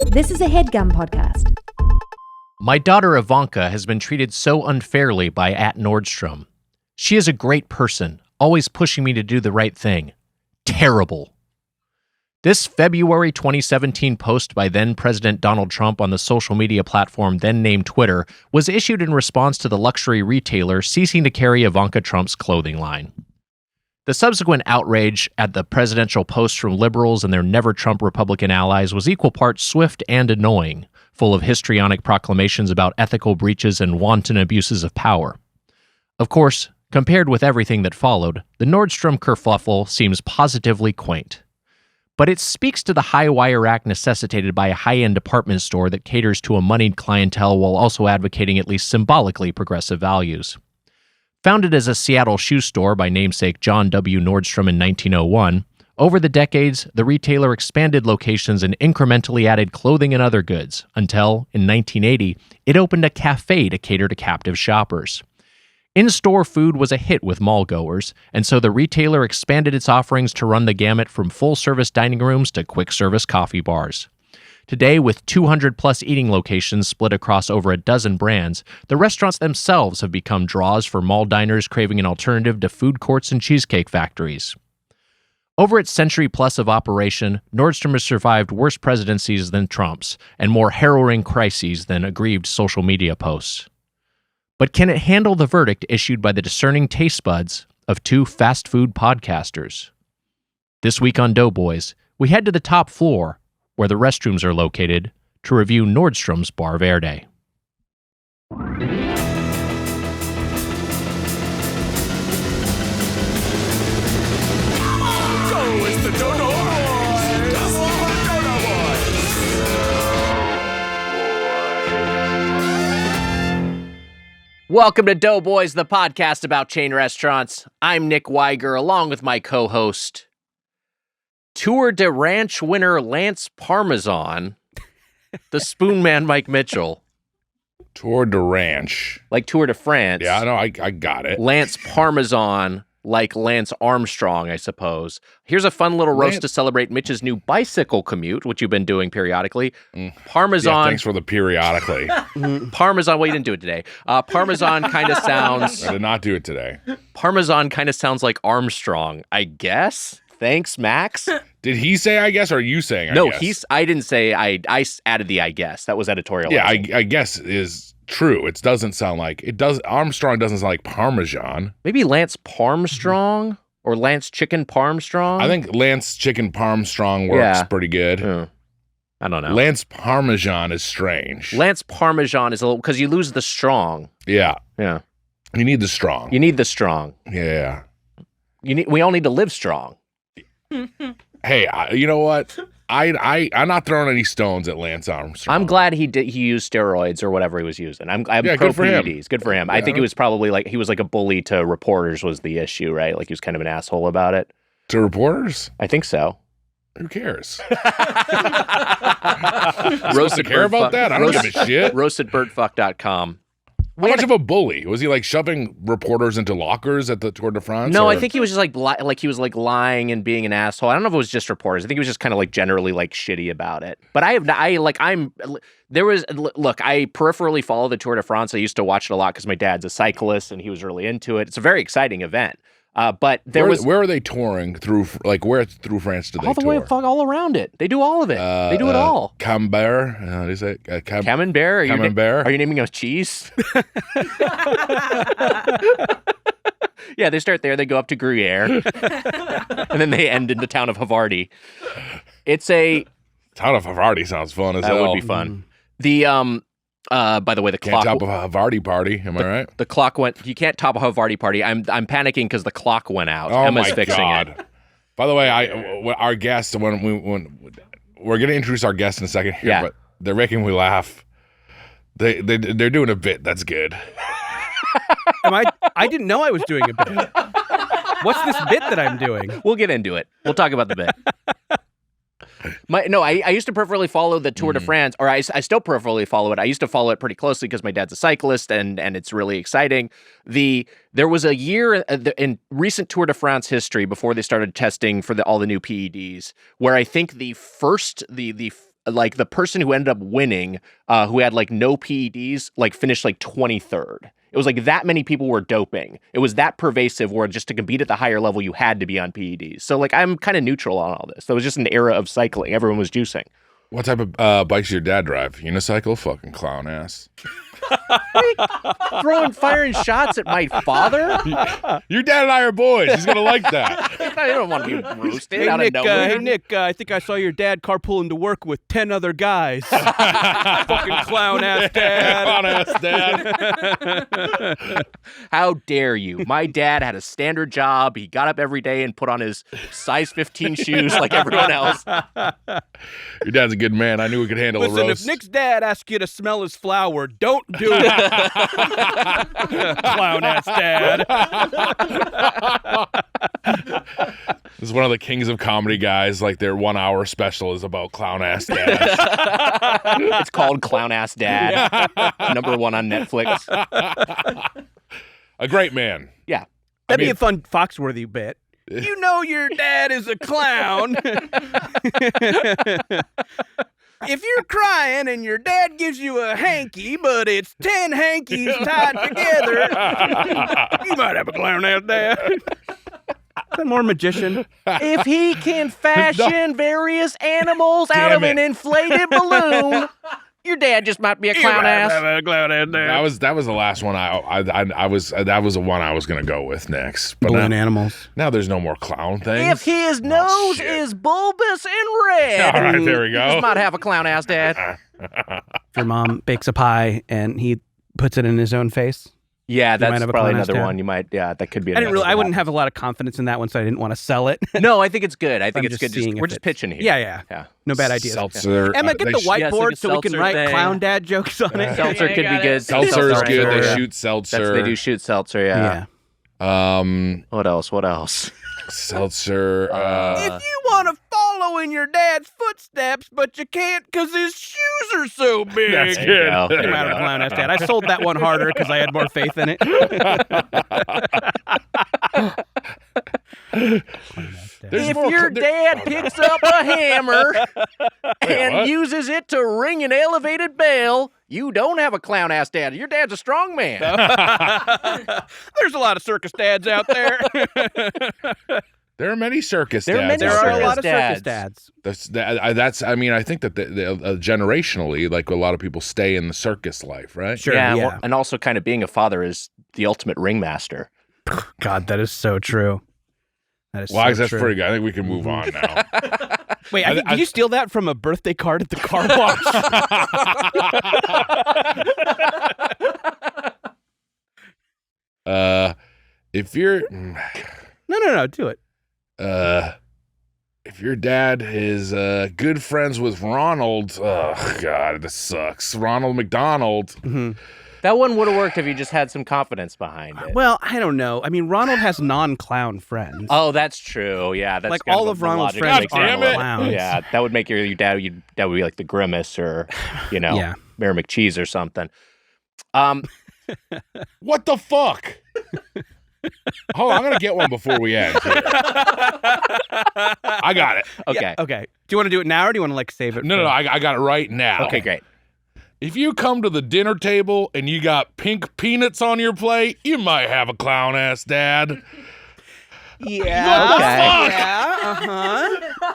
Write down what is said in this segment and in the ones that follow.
This is a Headgum podcast. My daughter Ivanka has been treated so unfairly by @Nordstrom. She is a great person, always pushing me to do the right thing. Terrible. This February 2017 post by then-President Donald Trump on the social media platform then named Twitter was issued in response to the luxury retailer ceasing to carry Ivanka Trump's clothing line. The subsequent outrage at the presidential posts from liberals and their never-Trump Republican allies was equal parts swift and annoying, full of histrionic proclamations about ethical breaches and wanton abuses of power. Of course, compared with everything that followed, the Nordstrom kerfuffle seems positively quaint. But it speaks to the high wire act necessitated by a high-end department store that caters to a moneyed clientele while also advocating at least symbolically progressive values. Founded as a Seattle shoe store by namesake John W. Nordstrom in 1901, over the decades, the retailer expanded locations and incrementally added clothing and other goods, until, in 1980, it opened a cafe to cater to captive shoppers. In-store food was a hit with mall-goers, and so the retailer expanded its offerings to run the gamut from full-service dining rooms to quick-service coffee bars. Today, with 200-plus eating locations split across over a dozen brands, the restaurants themselves have become draws for mall diners craving an alternative to food courts and cheesecake factories. Over its century-plus of operation, Nordstrom has survived worse presidencies than Trump's and more harrowing crises than aggrieved social media posts. But can it handle the verdict issued by the discerning taste buds of two fast food podcasters? This week on Doughboys, we head to the top floor, where the restrooms are located, to review Nordstrom's Bar Verde. Welcome to Doughboys, the podcast about chain restaurants. I'm Nick Wiger, along with my co-host, Tour de Ranch winner Lance Parmesan, the Spoon Man Mike Mitchell. Tour de Ranch. Like Tour de France. Yeah, I know, I got it. Lance Parmesan, like Lance Armstrong, I suppose. Here's a fun little roast to celebrate Mitch's new bicycle commute, which you've been doing periodically. Parmesan. Yeah, thanks for the periodically. Parmesan, well, you didn't do it today. Parmesan kind of sounds... I did not do it today. Parmesan kind of sounds like Armstrong, I guess. Thanks, Max. Did he say I guess, or are you saying I guess? I didn't say I added the I guess. That was editorial. Yeah, I guess is true. It doesn't sound like, it does, Armstrong doesn't sound like Parmesan. Maybe Lance Parmstrong or Lance Chicken Parmstrong? I think Lance Chicken Parmstrong works pretty good. I don't know. Lance Parmesan is strange. Lance Parmesan is a little, because you lose the strong. Yeah. Yeah. You need the strong. You need the strong. Yeah. We all need to live strong. Hey, you know what? I'm not throwing any stones at Lance Armstrong. I'm glad he used steroids or whatever he was using. I'm pro good for him. PEDs. Good for him. Yeah, I think he was probably like, he was like a bully to reporters was the issue, right? Like he was kind of an asshole about it. To reporters? I think so. Who cares? Roasted care about that? I don't give a shit. Roastedbirdfuck.com. How much of a bully? Was he like shoving reporters into lockers at the Tour de France? No, I think he was just like he was like lying and being an asshole. I don't know if it was just reporters. I think he was just kind of like generally like shitty about it. But I peripherally follow the Tour de France. I used to watch it a lot because my dad's a cyclist and he was really into it. It's a very exciting event. But where are they touring through? Like where through France do they all the tour? way all around it. They do all of it. They do it all. Camembert. How do you say it? Camembert. Camembert. Are you naming a cheese? Yeah, they start there. They go up to Gruyere, and then they end in the town of Havarti. It's a town of Havarti sounds fun as hell. That would be fun. The by the way, the clock can't top a Havarti party. Am I right? The clock went. You can't top a Havarti party. I'm panicking because the clock went out. Oh Emma's my fixing God. it. By the way, our guest when we're going to introduce our guest in a second here, but they're making me laugh. They're doing a bit that's good. I didn't know I was doing a bit. What's this bit that I'm doing? We'll get into it. We'll talk about the bit. I used to peripherally follow the Tour de France, or I still peripherally follow it. I used to follow it pretty closely because my dad's a cyclist, and it's really exciting. There was a year in recent Tour de France history before they started testing for all the new PEDs, where I think the like the person who ended up winning, who had like no PEDs, like finished like 23rd. It was like that many people were doping. It was that pervasive where just to compete at the higher level, you had to be on PEDs. So like I'm kind of neutral on all this. That was just an era of cycling. Everyone was juicing. What type of bikes does your dad drive? Unicycle? Fucking clown ass. Firing shots at my father? Your dad and I are boys. He's going to like that. I don't want to be roasted Hey out Nick, of nowhere. hey Nick, I think I saw your dad carpooling to work with 10 other guys. Fucking clown ass dad. Clown ass dad. How dare you? My dad had a standard job. He got up every day and put on his size 15 shoes like everyone else. Your dad's a good man. I knew he could handle a Listen, roast. if Nick's dad asks you to smell his flower, don't do it. Clown ass dad. This is one of the kings of comedy guys. Like their 1 hour special is about clown ass dads. It's called Clown Ass Dad. #1 on Netflix. A great man. Yeah. That'd be a fun Foxworthy bit. You know your dad is a clown. If you're crying and your dad gives you a hanky, but it's 10 hankies tied together, you might have a clown ass dad. Is that more magician? If he can fashion various animals out of an inflated balloon, your dad just might be a clown ass. A clown ass dad. That was the last one that was the one I was gonna go with next. But Balloon animals. now there's no more clown things. If his nose is bulbous and red, All right, there we you go. just might have a clown ass dad. If your mom bakes a pie and he puts it in his own face. Yeah, might that's have a probably clown ass another dad. one. You might, yeah, that could be. I wouldn't have a lot of confidence in that one, so I didn't want to sell it. No, I think it's good. I think I'm it's just good. seeing if We're just it's- pitching here. Yeah. No bad ideas. Seltzer. Emma, get the whiteboard like so we can seltzer write thing. clown dad jokes on it. Seltzer Yeah, could I be got good. it. Seltzer is good. They yeah. shoot seltzer. They do shoot seltzer. Yeah. Yeah. What else? Seltzer. If you want to follow in your dad's footsteps, but you can't because his shoes are so big. That's There good. you go. There You you might have a go. clown ass dad. I sold that one harder because I had more faith in it. There's If more your dad picks up a hammer and what? uses it to ring an elevated bell, you don't have a clown ass dad. Your dad's a strong man. There's a lot of circus dads out there. There are many circus There are dads. many There out are a there. lot of circus dads. dads. That's. I mean, I think that generationally, like a lot of people stay in the circus life, right? Sure. yeah, Yeah. well, and also kind of being a father is the ultimate ringmaster. God, that is so true. That is Well, so that's true. pretty good. I think we can move on now. Wait, did you steal that from a birthday card at the car wash? If you're, No, do it. if your dad is good friends with Ronald, oh God, this sucks. Ronald McDonald. Mm-hmm. That one would have worked if you just had some confidence behind it. Well, I don't know. I mean, Ronald has non-clown friends. Oh, that's true. Yeah, that's Like, kind all a- of the Ronald's logic friends makes are sense. clowns. Yeah, that would make your dad. That would be like the Grimace or, Yeah. Mayor McCheese or something. What the fuck? Hold on, I'm gonna get one before we end. Here. I got it. Okay. Yeah, okay. Do you want to do it now or do you want to like save it? No, I got it right now. Okay, great. If you come to the dinner table and you got pink peanuts on your plate, you might have a clown ass dad. Yeah. What the Okay. fuck? Yeah. Uh-huh.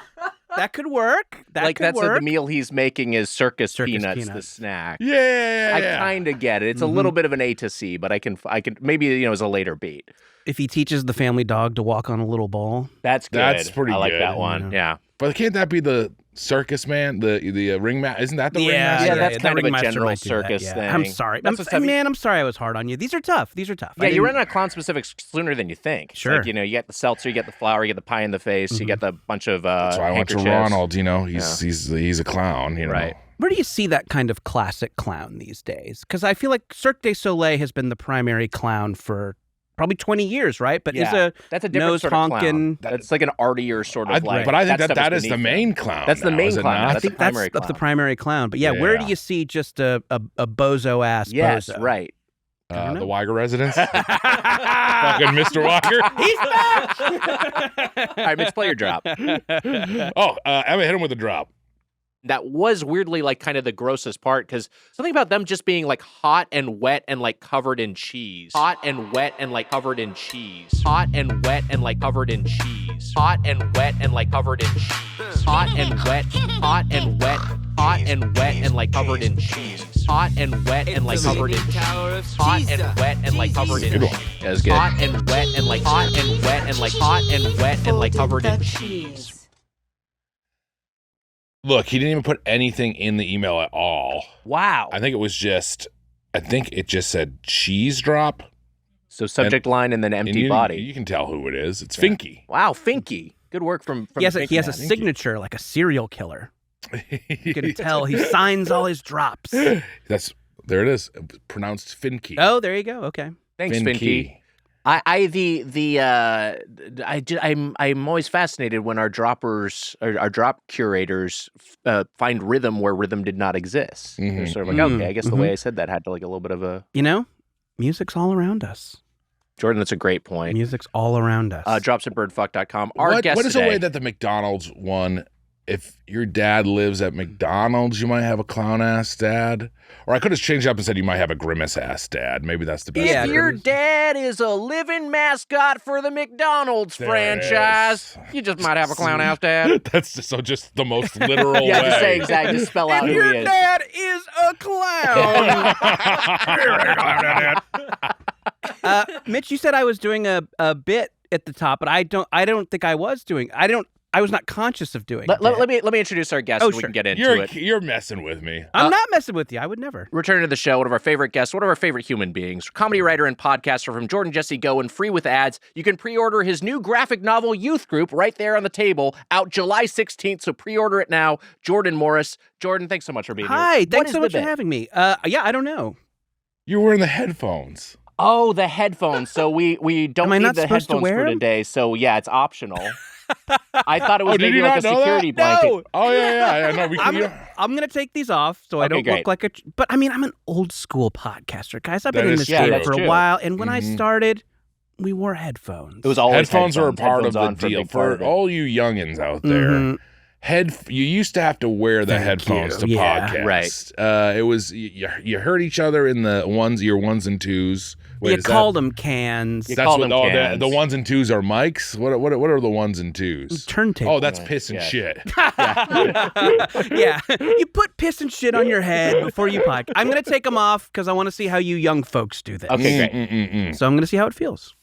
That could work. That Like could that's work. the meal he's making is circus Circus peanuts, the peanuts. snack. Yeah. I kind of get it. It's a little bit of an A to C, but I can maybe as a later beat. If he teaches the family dog to walk on a little ball. That's good. That's pretty I like good. that one. Yeah. But can't that be the circus man? The ringmaster? Isn't that the Yeah, ringmaster? Yeah, that's the kind of a ringmaster general might do that, circus yeah. thing. I'm sorry. That's what's heavy. Man, I'm sorry I was hard on you. These are tough. Yeah, I you didn't- run out of clown specifics sooner than you think. It's Sure. Like, you get the seltzer, you get the flour, you get the pie in the face, you get the bunch of That's why I went to handkerchiefs. Ronald. He's a clown. Right. Where do you see that kind of classic clown these days? Because I feel like Cirque du Soleil has been the primary clown for probably 20 years, right? But Yeah, is that's a different nose sort of clown. honking. That's like an artier sort of like. But I think stuff that is beneath the them. main clown. That's the now, main is it clown. not? I That's think the primary that's the clown. primary clown. But yeah, where do Yeah. you see just a bozo ass Yes, bozo? right. The Wiger residence. Fucking Mr. Wiger. He's back! All right, Mitch, play your drop. Oh, Emma hit him with a drop. That was weirdly like kind of the grossest part because something about them just being like hot and wet and like covered in cheese. Hot and wet and like covered in cheese. Hot and wet and like covered in cheese. Hot and wet and like covered in cheese. Hot and wet. Hot and wet. Hot and wet and like covered in cheese. Hot and wet and like covered in cheese. Hot and wet and like covered in cheese. That was good. Hot and wet and like hot and wet and like hot and wet and like covered in cheese. Look, he didn't even put anything in the email at all. Wow. I think it just said cheese drop. So subject line and then empty body. You can tell who it is. It's Finky. Wow, Finky. Good work from he has Finky. a signature like a serial killer. You can tell he signs all his drops. There it is. Pronounced Finky. Oh, there you go. Okay. Thanks, Finky. I'm always fascinated when our droppers, our drop curators, find rhythm where rhythm did not exist. They're sort of like, okay, I guess the way I said that had like a little bit of a. Music's all around us. Jordan, that's a great point. Music's all around us. Drops at birdfuck.com. What is the way that the McDonald's one? If your dad lives at McDonald's, you might have a clown ass dad. Or I could have changed it up and said you might have a grimace ass dad. Maybe that's the best. If your dad is a living mascot for the McDonald's franchise, you just might have a clown ass dad. That's just the most literal way. Just say exactly. Just spell out who he is. If your dad is a clown. Mitch, you said I was doing a bit at the top, but I don't think I was doing. I was not conscious of doing it. Let me introduce our guest so we can get into it. You're messing with me. I'm not messing with you. I would never. Returning to the show, one of our favorite guests, one of our favorite human beings, comedy writer and podcaster from Jordan Jesse Go and Free with Ads. You can pre-order his new graphic novel, Youth Group, right there on the table, out July 16th, so pre-order it now. Jordan Morris. Jordan, thanks so much for being here. Hi, thanks so much for having me. I don't know. You're wearing the headphones. Oh, the headphones. So we don't need the headphones for today, so yeah, it's optional. I thought it was maybe like a security blanket. No. Oh, yeah. No, I'm going to take these off so I don't look like a... But, I'm an old school podcaster, guys. I've been in this game for a while, and when I started, we wore headphones. It was always headphones are a part of the deal. For all you youngins out there, you used to have to wear the headphones to podcast. Right. It was... You heard each other in your ones and twos. You called them cans. The ones and twos are mics? What are the ones and twos? Turntable. Oh, that's piss and shit. Yeah. You put piss and shit on your head before you podcast. I'm going to take them off because I want to see how you young folks do this. Okay, great. So I'm going to see how it feels.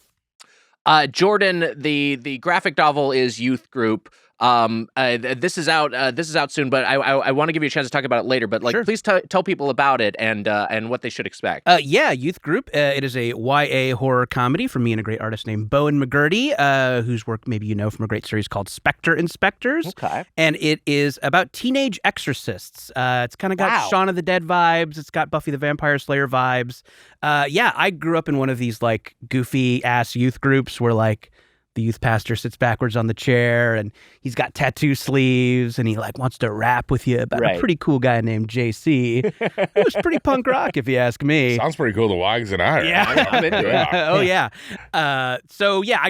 Jordan, the graphic novel is Youth Group. This is out soon, but I want to give you a chance to talk about it later. But please tell people about it and what they should expect. Youth Group. It is a YA horror comedy from me and a great artist named Bowen McGurdy, whose work maybe you know from a great series called Spectre Inspectors. Okay. And it is about teenage exorcists. It's kind of got Shaun of the Dead vibes. It's got Buffy the Vampire Slayer vibes. I grew up in one of these like goofy ass youth groups where like the youth pastor sits backwards on the chair and he's got tattoo sleeves and he like wants to rap with you about a pretty cool guy named JC. It was pretty punk rock if you ask me. Sounds pretty cool. The Wags and I. Yeah. I'm into it. Oh yeah. I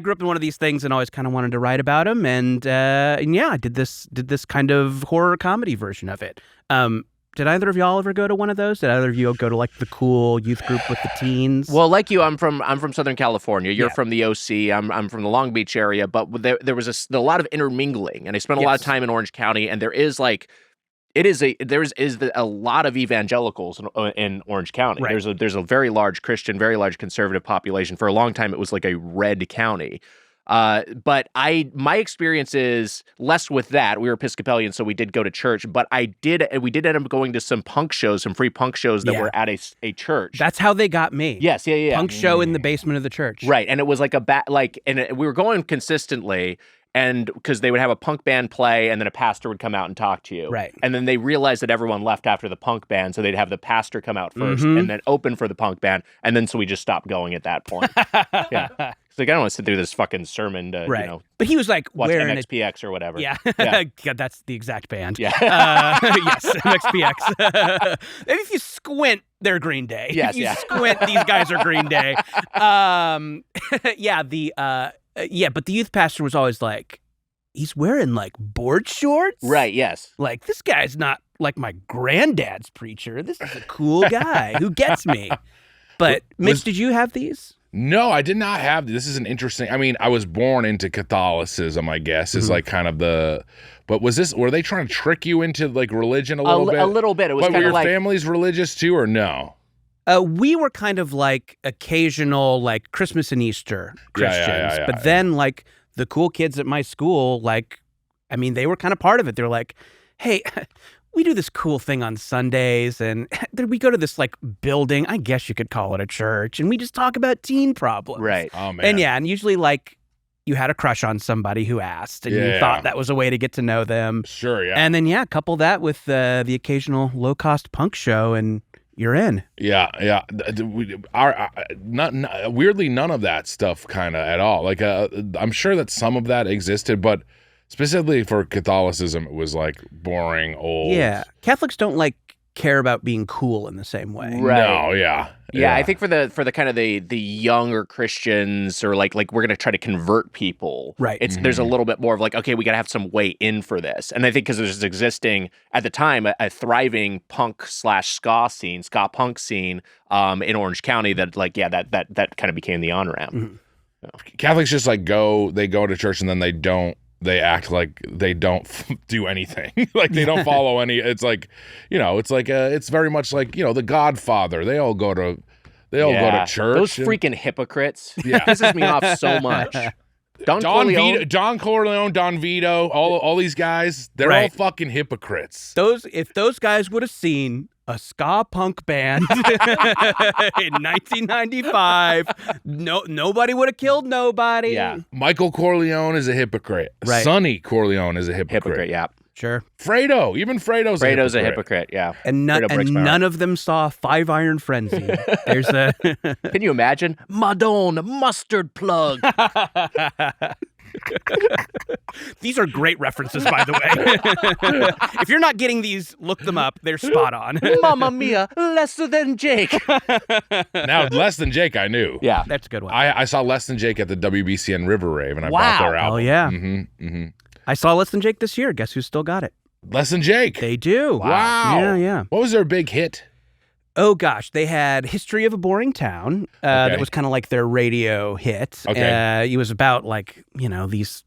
grew up in one of these things and always kind of wanted to write about them. And I did this kind of horror comedy version of it. Did either of y'all ever go to one of those? Did either of you go to like the cool youth group with the teens? Well, like you, I'm from Southern California. You're from the OC. I'm from the Long Beach area. But there was a lot of intermingling, and I spent a lot of time in Orange County. And there is like, a lot of evangelicals in Orange County. Right. There's a very large Christian, very large conservative population. For a long time, it was like a red county. But my experience is less with that. We were Episcopalian, so we did go to church, but we did end up going to some punk shows, some free punk shows that were at a church. That's how they got me. Yes, yeah. Punk show in the basement of the church. Right, and it was like we were going consistently, and because they would have a punk band play, and then a pastor would come out and talk to you. Right. And then they realized that everyone left after the punk band, so they'd have the pastor come out first, and then open for the punk band, and then so we just stopped going at that point. Yeah. Like, I don't want to sit through this fucking sermon to, But he was like watch wearing MXPX or whatever. Yeah. God, that's the exact band. Yeah. Yes, MXPX. Maybe if you squint, they're Green Day. Yes, if you squint, these guys are Green Day. But the youth pastor was always like, he's wearing like board shorts. Right, yes. Like, this guy's not like my granddad's preacher. This is a cool guy who gets me. But Mitch, did you have these? No, I did not have. This is an interesting. I mean, I was born into Catholicism, I guess, is like kind of the. But were they trying to trick you into like religion a little bit? A little bit. It was But kind were of your like families religious too, or no? We were kind of like occasional, like Christmas and Easter Christians. Yeah. But then, like, the cool kids at my school, like, I mean, they were kind of part of it. They're like, hey, we do this cool thing on Sundays, and then we go to this, like, building. I guess you could call it a church, and we just talk about teen problems. right. Oh man. And usually, like, you had a crush on somebody who asked, and you thought that was a way to get to know them. Sure, yeah. And then, couple that with the occasional low-cost punk show, and you're in. Yeah. Weirdly, none of that stuff kind of at all. Like, I'm sure that some of that existed, but specifically for Catholicism, it was like boring, old. Yeah. Catholics don't like care about being cool in the same way. Right. No, yeah. Yeah, I think for the kind of the younger Christians, or like we're gonna try to convert people. Right. There's a little bit more of like, okay, we gotta have some way in for this. And I think because there's existing at the time a thriving punk/ska scene, ska punk scene in Orange County that that kind of became the on ramp. Mm-hmm. Catholics just like they go to church and then they act like they don't do anything. Like they don't follow any. It's like, it's very much like, the Godfather. They all go to church. Those freaking hypocrites. Yeah. Pisses me off so much. Don Corleone, Don Vito, all these guys, they're all fucking hypocrites. If those guys would have seen a ska punk band in 1995, nobody would have killed nobody. Yeah. Michael Corleone is a hypocrite. Right. Sonny Corleone is a hypocrite. Hypocrite, yeah. Sure. Fredo, even Fredo's a hypocrite, yeah. And none of them saw Five Iron Frenzy. There's a Can you imagine? Madone mustard plug. These are great references, by the way. If you're not getting these, look them up. They're spot on. Mamma mia, less than Jake. Now, Less Than Jake, I knew. Yeah. That's a good one. I saw Less Than Jake at the WBCN River Rave, and I bought their album. Oh, yeah. Mm-hmm. I saw Less Than Jake this year. Guess who still got it? Less Than Jake. They do. Wow. Yeah. What was their big hit? Oh, gosh. They had History of a Boring Town. That was kind of like their radio hit. Okay. It was about, like, these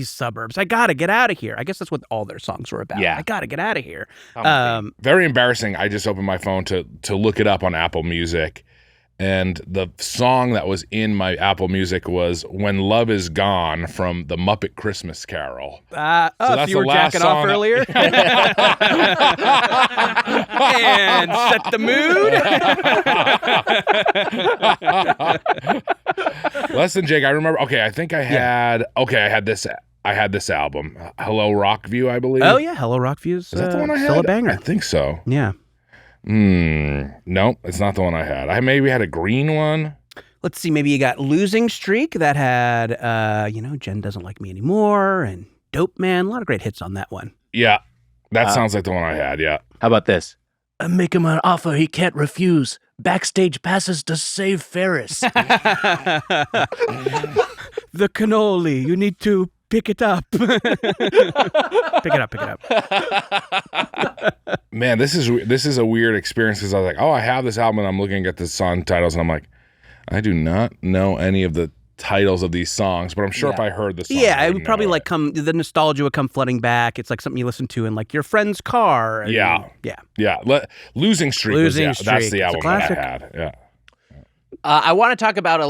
suburbs. I got to get out of here. I guess that's what all their songs were about. Yeah. I got to get out of here. Very embarrassing. I just opened my phone to look it up on Apple Music, and the song that was in my Apple Music was When Love Is Gone from the Muppet Christmas Carol. So that's you were the last jacking off song earlier? And set the mood. Less Than Jake, I remember. Okay, I think I had. Okay, I had this album, Hello Rockview, I believe. Oh yeah, Hello Rockview's. Is that the one I had? Still a banger. I think so. Yeah. Nope, it's not the one I had. I maybe had a green one. Let's see. Maybe you got Losing Streak that had, Jen Doesn't Like Me Anymore, and Dope Man. A lot of great hits on that one. Yeah, that sounds like the one I had. Yeah. How about this? I make him an offer he can't refuse. Backstage passes to save Ferris. The cannoli. You need to pick it up. Pick it up. Man, this is a weird experience because I was like, oh, I have this album, and I'm looking at the song titles, and I'm like, I do not know any of the titles of these songs, but I'm sure if I heard the song, it would probably the nostalgia would come flooding back. It's like something you listen to in like your friend's car. And, Yeah. Losing Streak. That's the album that I had. Yeah. I want to talk about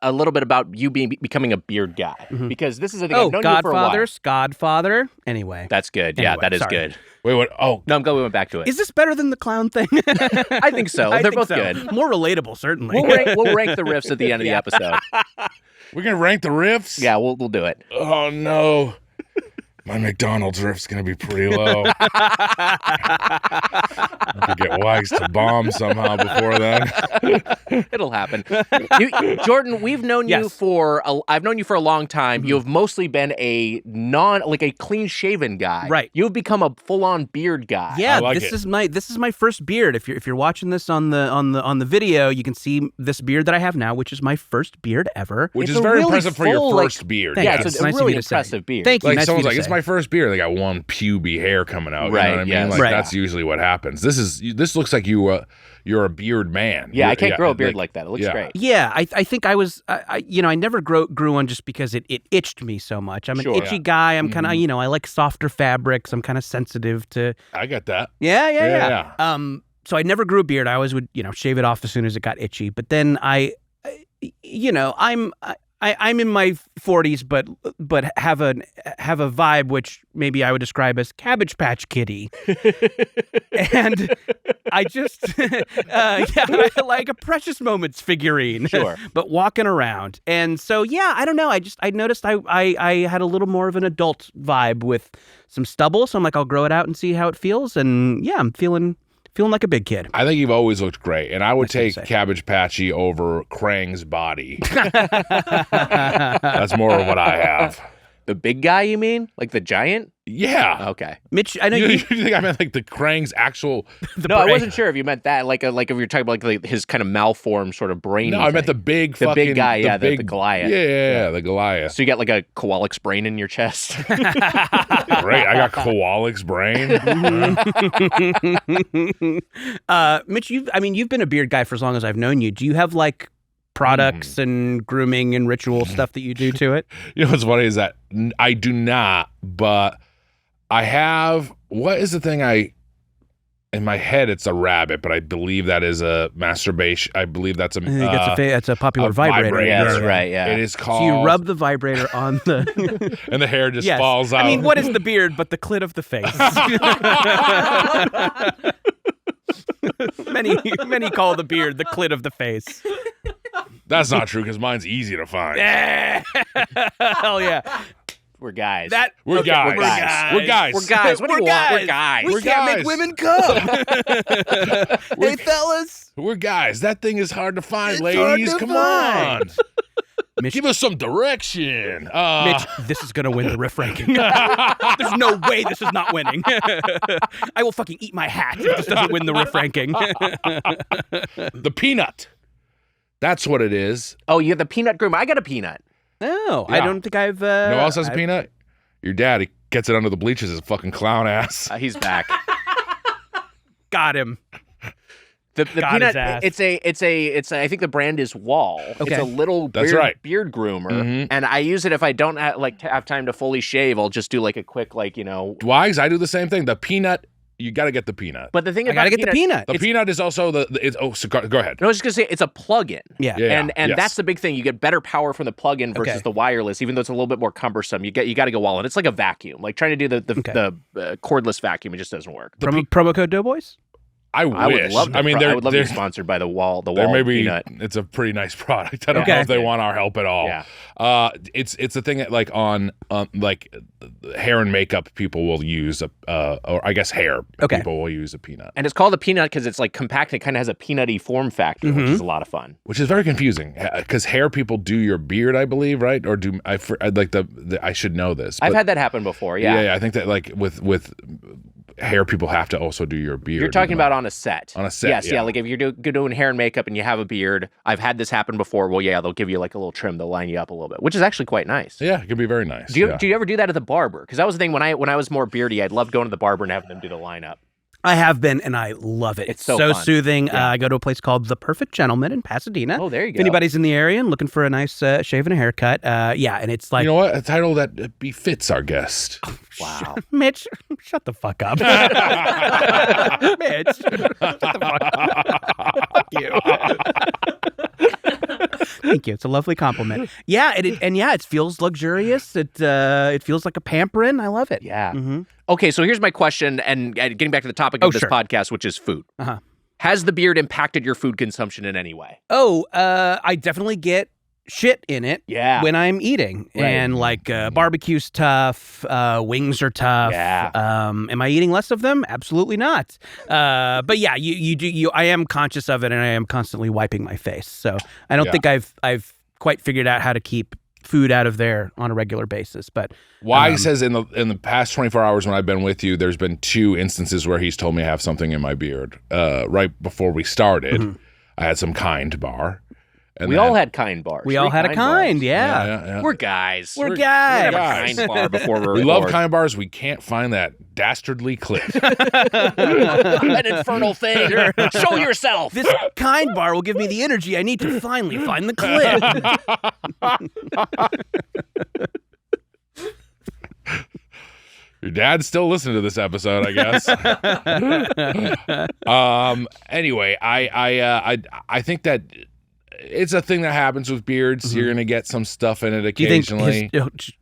a little bit about you becoming a beard guy, because this is a thing I've known you for a while. Godfather. Anyway. That's good. Anyway, yeah, that is sorry. good. Wait, what? Oh. No, I'm glad we went back to it. Is this better than the clown thing? I think so. They're both good. More relatable, certainly. We'll rank the riffs at the end of the episode. We're going to rank the riffs? Yeah, we'll do it. Oh, no. My McDonald's riff's gonna be pretty low. I could get Wags to bomb somehow before then. It'll happen. Jordan, we've known you I've known you for a long time. You have mostly been a clean shaven guy. Right. You've become a full on beard guy. Yeah, like this is my first beard. If you're watching this on the video, you can see this beard that I have now, which is my first beard ever. Which It's is a very really impressive for your full, first beard. Thank Yeah, you. it's It's a nice of really you to say. impressive beard. Thank you. Like Nice someone's of like, you it's to my say. first beard. They got one puby hair coming out. Right, You know what I mean? yes. Like Right. that's usually what happens. This looks like you're a beard man. Yeah, I can't grow a beard like that. It looks great. Yeah, I think I was, I never grew one just because it itched me so much. I'm an Sure. itchy guy. I'm kind of, I like softer fabrics. I'm kind of sensitive to. I get that. Yeah. So I never grew a beard. I always would, shave it off as soon as it got itchy. But then I'm in my 40s, but have a vibe which maybe I would describe as Cabbage Patch Kitty, and I just I like a Precious Moments figurine, Sure. but walking around. And so I don't know. I noticed I had a little more of an adult vibe with some stubble. So I'm like, I'll grow it out and see how it feels. And yeah, I'm feeling like a big kid. I think you've always looked great, and I would That's what you take say. Cabbage Patchy over Krang's body. That's more of what I have. The big guy, you mean? Like the giant? Yeah. Okay. Mitch, I know You you. think I meant like the Krang's actual? No, I wasn't sure if you meant that. Like if you're talking about like his kind of malformed sort of brain. No, I meant the big The fucking big guy, the big Goliath. Yeah, the Goliath. So you got like a koalik's brain in your chest. Great, I got Koalik's brain. Mitch, you've been a beard guy for as long as I've known you. Do you have like products and grooming and ritual stuff that you do to it? You know what's funny is that I do not, but I have. What is the thing in my head? It's a rabbit, but I believe that is a masturbation. I believe that's a. That's a popular a vibrator. vibrator. Yeah, that's right. Yeah. It is called. So you rub the vibrator on the. and the hair just Yes. falls out. I mean, what is the beard but the clit of the face? Many call the beard the clit of the face. That's not true because mine's easy to find. Hell yeah. We're guys. We're guys. We're guys. We're guys. We're guys. What do you want? We're guys. We We're can't guys. make women come. Hey, fellas. We're guys. That thing is hard to find, It's ladies. hard to Come find. on. Mitch, Give us some direction. Mitch, this is going to win the riff ranking. There's no way this is not winning. I will fucking eat my hat if this doesn't win the riff ranking. The peanut. That's what it is. Oh, you got the peanut groomer. I got a peanut. No, Yeah. I don't think I've... You know who else has a peanut? Your dad. He gets it under the bleachers, his fucking clown ass. He's back. Got him. The Got peanut. his ass. It's. I think the brand is Wall. Okay. It's a little That's beard, right. beard groomer, Mhm. and I use it if I don't have time to fully shave. I'll just do like a quick Wags, I do the same thing. The peanut, you got to get the peanut. But the thing I about got to get the peanut. The peanut is also so go ahead. No, I was just gonna say it's a plug-in. Yeah. Yeah. And yes. that's the big thing. You get better power from the plug-in versus Okay. the wireless, even though it's a little bit more cumbersome. You got to go all in. It's like a vacuum. Like trying to do the cordless vacuum, it just doesn't work. Promo code Doughboys? I wish. I would love. I mean, I would love to they're be sponsored by the Wall. The there Wall may be. peanut. It's a pretty nice product. I don't Okay. know if they want our help at all. Yeah. It's a thing that like on like hair and makeup people will use or I guess hair Okay. people will use a peanut, And it's called a peanut because it's like compact. And it kind of has a peanutty form factor, which is a lot of fun. which is very confusing because hair people do your beard, I believe, right? Or do I like I should know this. I've but- had that happen before. Yeah. yeah. I think that like with hair people have to also do your beard. You're talking about on a set. On a set, Yes, yeah. Like if you're doing hair and makeup and you have a beard, I've had this happen before. Well, yeah, they'll give you like a little trim. They'll line you up a little bit, which is actually quite nice. Yeah, it can be very nice. Do you yeah. do you ever do that at the barber? Because that was the thing when I was more beardy, I'd love going to the barber and having them do the lineup. I have been, and I love it. It's so fun. soothing. Yeah. I go to a place called The Perfect Gentleman in Pasadena. Oh, there you If go. anybody's in the area and looking for a nice shave and a haircut, and it's like, You know what? A title that befits our guest. Wow. Mitch, shut the fuck up. Mitch, shut the fuck up. Fuck you. Thank you. It's a lovely compliment. Yeah, it feels luxurious. It feels like a pampering. I love it. Yeah. Mm-hmm. Okay, so here's my question, and getting back to the topic of this sure. podcast, which is food. Uh-huh. Has the beard impacted your food consumption in any way? Oh, I definitely get shit in it Yeah. when I'm eating. Right. And like barbecue's tough, wings are tough. Yeah. Am I eating less of them? Absolutely not. But yeah, I am conscious of it, and I am constantly wiping my face. So I don't think I've quite figured out how to keep food out of there on a regular basis. But Why says in the past 24 hours when I've been with you, there's been 2 instances where he's told me I have something in my beard. Right before we started, I had some Kind bar. And we all had Kind bars. We all had a Kind, bars. yeah. We're guys. We're guys. We have a Kind bar before we love Kind bars. We can't find that dastardly clip. An infernal thing. Show yourself. This Kind bar will give me the energy I need to finally find the clip. Your dad's still listening to this episode, I guess. Anyway, I think that it's a thing that happens with beards. You're gonna get some stuff in it occasionally.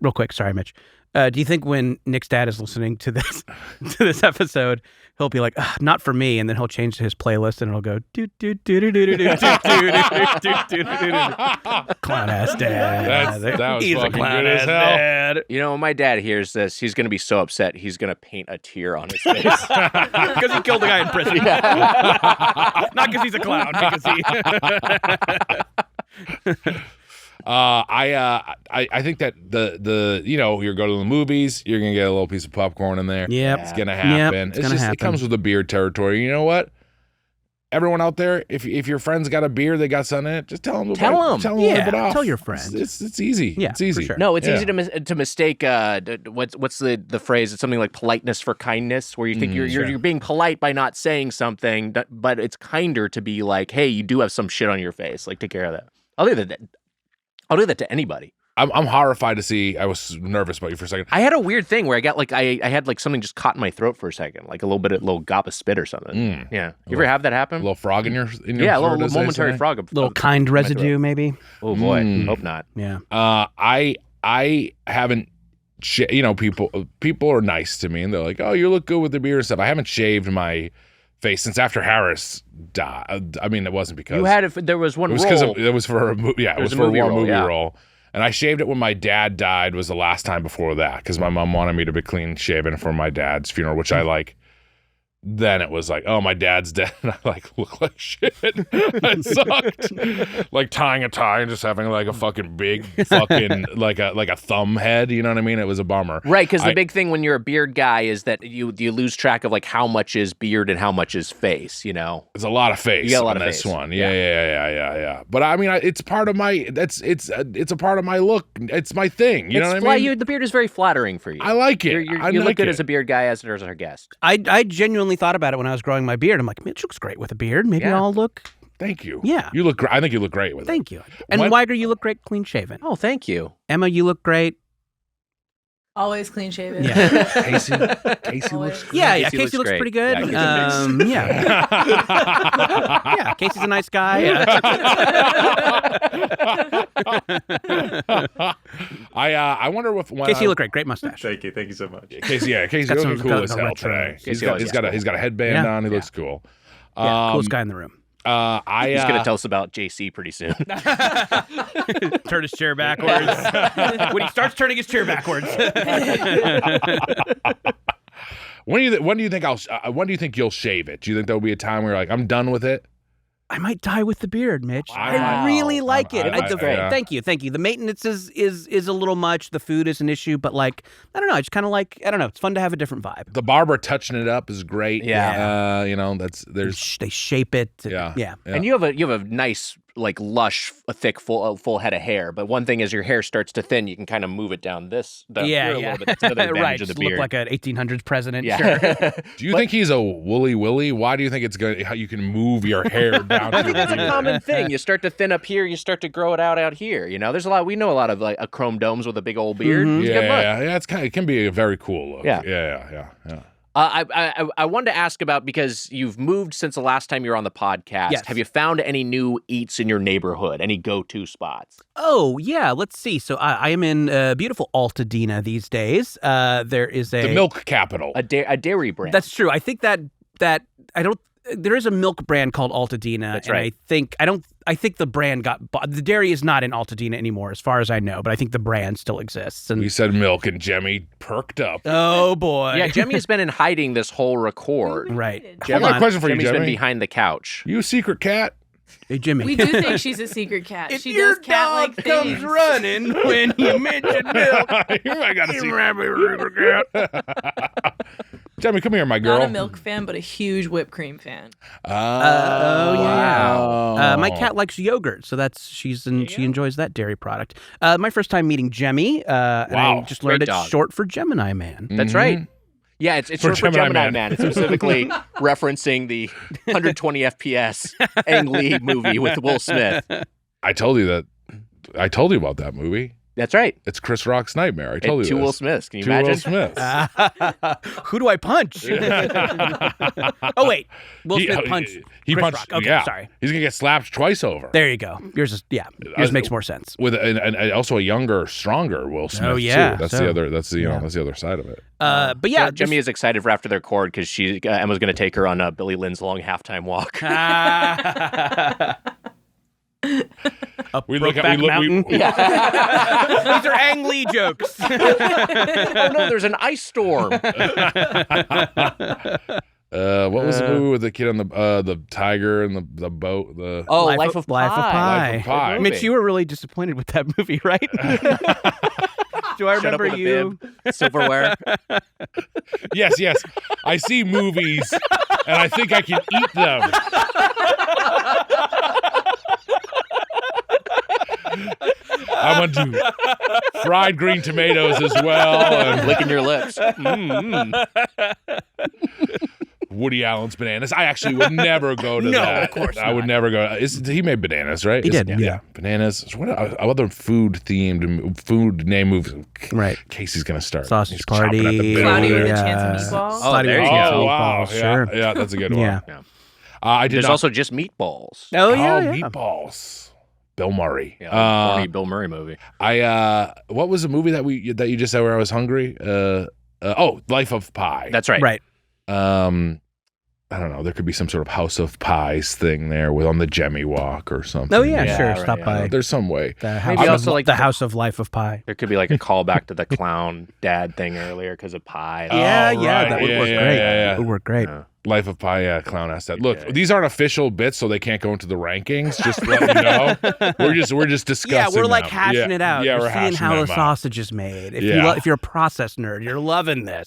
Real quick, sorry, Mitch. Do you think when Nick's dad is listening to this episode, he'll be like, "Not for me," and then he'll change to his playlist and it'll go do do do do do do do do do. Clown ass dad. That was He's a fucking clown good as ass hell. dad. You know, when my dad hears this, he's going to be so upset. He's going to paint a tear on his face. Because he killed a guy in prison. Not because he's a clown. Because he. I think that the you go to the movies, you're gonna get a little piece of popcorn in there. Yep. It's gonna happen. It's gonna happen. It comes with the beard territory. You know what? Everyone out there, if your friend's got a beard, they got something in it, just tell them. Tell them. Yeah, rip it off. tell your friend. It's easy. Yeah, it's easy. for sure. No, it's easy to mistake. What's the phrase? It's something like politeness for kindness, where you think you're being polite by not saying something, but it's kinder to be like, hey, you do have some shit on your face. Like, take care of that. I'll do that to anybody. I'm horrified to see. I was nervous about you for a second. I had a weird thing where I got I had like something just caught in my throat for a second, like a little gop of spit or something. Yeah, you ever have that happen? A little frog in your yeah, a throat, little as they momentary say? frog. Little Kind residue, maybe. Oh boy, hope not. Yeah. I haven't. People are nice to me and they're like, "Oh, you look good with the beard and stuff." I haven't shaved my face since after Harris died. I mean, it wasn't because you had it. There was one. It was because it was for a movie. Yeah, it was for movie one movie role, role. And I shaved it when my dad died. Was the last time before that because my mom wanted me to be clean shaven for my dad's funeral, which I like. Then it was like, oh, my dad's dead, and I look like shit. It sucked. Like tying a tie and just having like a fucking big fucking like a thumb head. You know what I mean? It was a bummer. Right, because the big thing when you're a beard guy is that you lose track of like how much is beard and how much is face. You know, it's a lot of face. You got a lot on of this face. one. Yeah. But I mean, it's part of my. It's a part of my look. It's my thing. You know what I mean? The beard is very flattering for you. I like it. You look good as a beard guy as our guest. I genuinely thought about it when I was growing my beard. I'm like, Mitch looks great with a beard. Maybe I'll look. Thank you. Yeah. You look. I think you look great with it. Thank you. And Wiger, you look great clean shaven. Oh, thank you. Emma, you look great. Always clean shaven. Yeah. Casey looks great. Yeah. Casey Casey looks great. pretty good. Yeah, Yeah. Casey's a nice guy. I wonder if Casey, you look great. Great mustache. Thank you so much. Casey Got looking some- cool as got hell retro. today. Casey He's got a headband Yeah. on. He looks cool. Yeah, coolest guy in the room. He's going to tell us about JC pretty soon. Turn his chair backwards. When he starts turning his chair backwards. When do you think you'll shave it? Do you think there'll be a time where you're like, I'm done with it? I might die with the beard, Mitch. Wow. I really like it. It looks great. Thank you. The maintenance is a little much. The food is an issue, but I don't know. I just kind of it's fun to have a different vibe. The barber touching it up is great. Yeah. They shape it. Yeah. And you have a nice, like, lush, thick, full head of hair. But one thing is your hair starts to thin. You can kind of move it down here a little bit. That's another advantage right. of the Just beard. look like an 1800s president. Yeah. Sure. Do you think he's a woolly willy? Why do you think it's good? How you can move your hair down? I think that's a common thing. You start to thin up here, you start to grow it out here. You know, we know a lot of like chrome domes with a big old beard. Mm-hmm. It's a good look. Yeah. It can be a very cool look. Yeah. Yeah. I wanted to ask about, because you've moved since the last time you were on the podcast. Yes. Have you found any new eats in your neighborhood? Any go-to spots? Oh, yeah. Let's see. So I am in beautiful Altadena these days. There is The milk capital. A dairy brand. That's true. I think that I don't. there is a milk brand called Altadena. That's and right. I think the brand got bought. The dairy is not in Altadena anymore, as far as I know, but I think the brand still exists. And We said milk, and Jemmy perked up. oh boy. Yeah, Jemmy has been in hiding this whole record. Right. I got a question for you, Jemmy's been Jemmy. behind the couch. You a secret cat? Hey, Jimmy. We do think she's a secret cat. If She your does cat-like dog comes things. running when you mention milk, You might got a you secret. might be a secret cat. Jemmy, come here, my girl. Not a milk fan, but a huge whipped cream fan. Oh, wow. My cat likes yogurt, so she enjoys that dairy product. My first time meeting Jemmy, and I Wow. just learned Great it's dog. short for Gemini Man. That's right. Yeah, it's For short for Gemini Gemini Man. Man. It's specifically referencing the 120 FPS Ang Lee movie with Will Smith. I told you about that movie. That's right. It's Chris Rock's nightmare. I told And you two this. Will Smiths. Can you Two imagine? Will Smiths. Who do I punch? Oh wait, Will He- Smith punched. He Chris punched. Rock. Okay, yeah. sorry. He's gonna get slapped twice over. There you go. Yours makes more sense. With and also a younger, stronger Will Smith. Oh, yeah. too. That's So- the other. That's the yeah. that's the other side of it. But yeah, Jimmy is excited for after their chord because Emma's going to take her on Billy Lynn's long halftime walk. Up We look at- Brokeback we look- Mountain. we- These are Ang Lee jokes. Oh no, there's an ice storm. What was the movie with the kid on the tiger and the boat? The Oh, Life of Pi. Life of Pi. Life of Pi. Good Mitch, movie. you were really disappointed with that movie, right? Do I Shut up remember with a you? bib. Silverware. yes. I see movies and I think I can eat them. I'm gonna do fried green tomatoes as well. And Licking your lips. Mm-hmm. Woody Allen's Bananas. I actually would never go to No, that. of course I would not. never go. He made Bananas, right? He did, yeah. Bananas. What other food name movies? Right. Casey's gonna start. Sausage He's chomping at the Party. bit Cloudy over with a there. Chance of Meatballs. Oh, there you Chance go. of Oh wow! Meatballs, Yeah, sure. yeah, that's a good one. Yeah. I did There's not. also just Meatballs. Oh yeah. yeah. Meatballs. Bill Murray. Yeah, corny Bill Murray movie. What was the movie that you just said where I was hungry? Life of Pi. That's right. Right. I don't know. There could be some sort of House of Pies thing there on the Jemmy Walk or something. Oh yeah, Yeah, sure. right, Stop yeah. by There's some way. the Maybe house, also of, like the the- House of Life of Pi. There could be like a callback to the clown dad thing earlier because of pie. Yeah, right. that would work Yeah, great. yeah, yeah. That would work great. Yeah. Life of Pi, yeah, clown ass that. Look, Okay. these aren't official bits, so they can't go into the rankings. Just to let you know. We're just discussing. Yeah, we're like them. hashing Yeah, it out. Yeah, You're we're seeing hashing how the them out. sausage is made. Yeah. If you're a process nerd, you're loving this.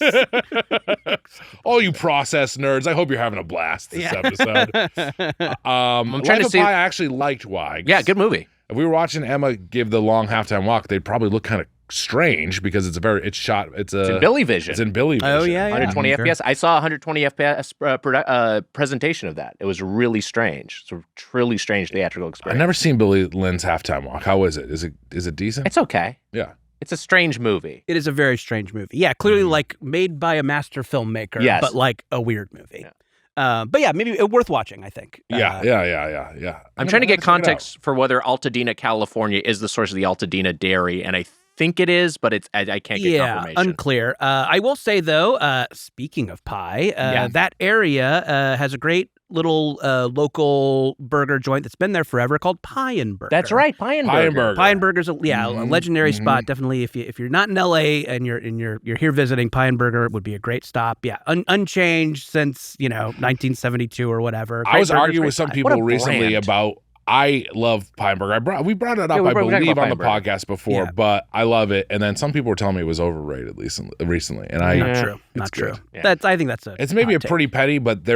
All you process nerds, I hope you're having a blast this episode. trying Life to of see- Pi, I actually liked Wiger. Yeah, good movie. If we were watching Emma give the long halftime walk, they'd probably look kind of strange because it's It's in Billy Vision. It's in Billy Vision. Oh, yeah, yeah. 120 sure. FPS. I saw 120 FPS presentation of that. It was really strange. It's a truly strange theatrical I've experience. never seen Billy Lynn's halftime walk. How is it? Is it decent? It's okay. Yeah. It's a strange movie. It is a very strange movie. Yeah, clearly like made by a master filmmaker, Yes. but like a weird movie. But yeah, maybe worth watching, I think. Yeah. I'm trying to get context for whether Altadena, California is the source of the Altadena dairy, and I think it is, but I can't get confirmation. Unclear. I will say though, speaking of pie, that area has a great little local burger joint that's been there forever called Pie and Burger. That's right, Pie and Burger. Pie and Burger's a Mhm, legendary mhm. spot. Definitely, if you're not in LA and you're here visiting, Pie and Burger would be a great stop. Yeah, unchanged since 1972 or whatever. I Great was burgers, arguing great with some pie. people What a recently brand. about. I love Pie and Burger. We brought it up, Yeah, we I talked believe, about on the Pie and Burger. podcast before, Yeah. but I love it. And then some people were telling me it was overrated recently, and Not Yeah. true. Not It's true. good. Yeah. I think that's it's maybe a hot take. pretty petty, but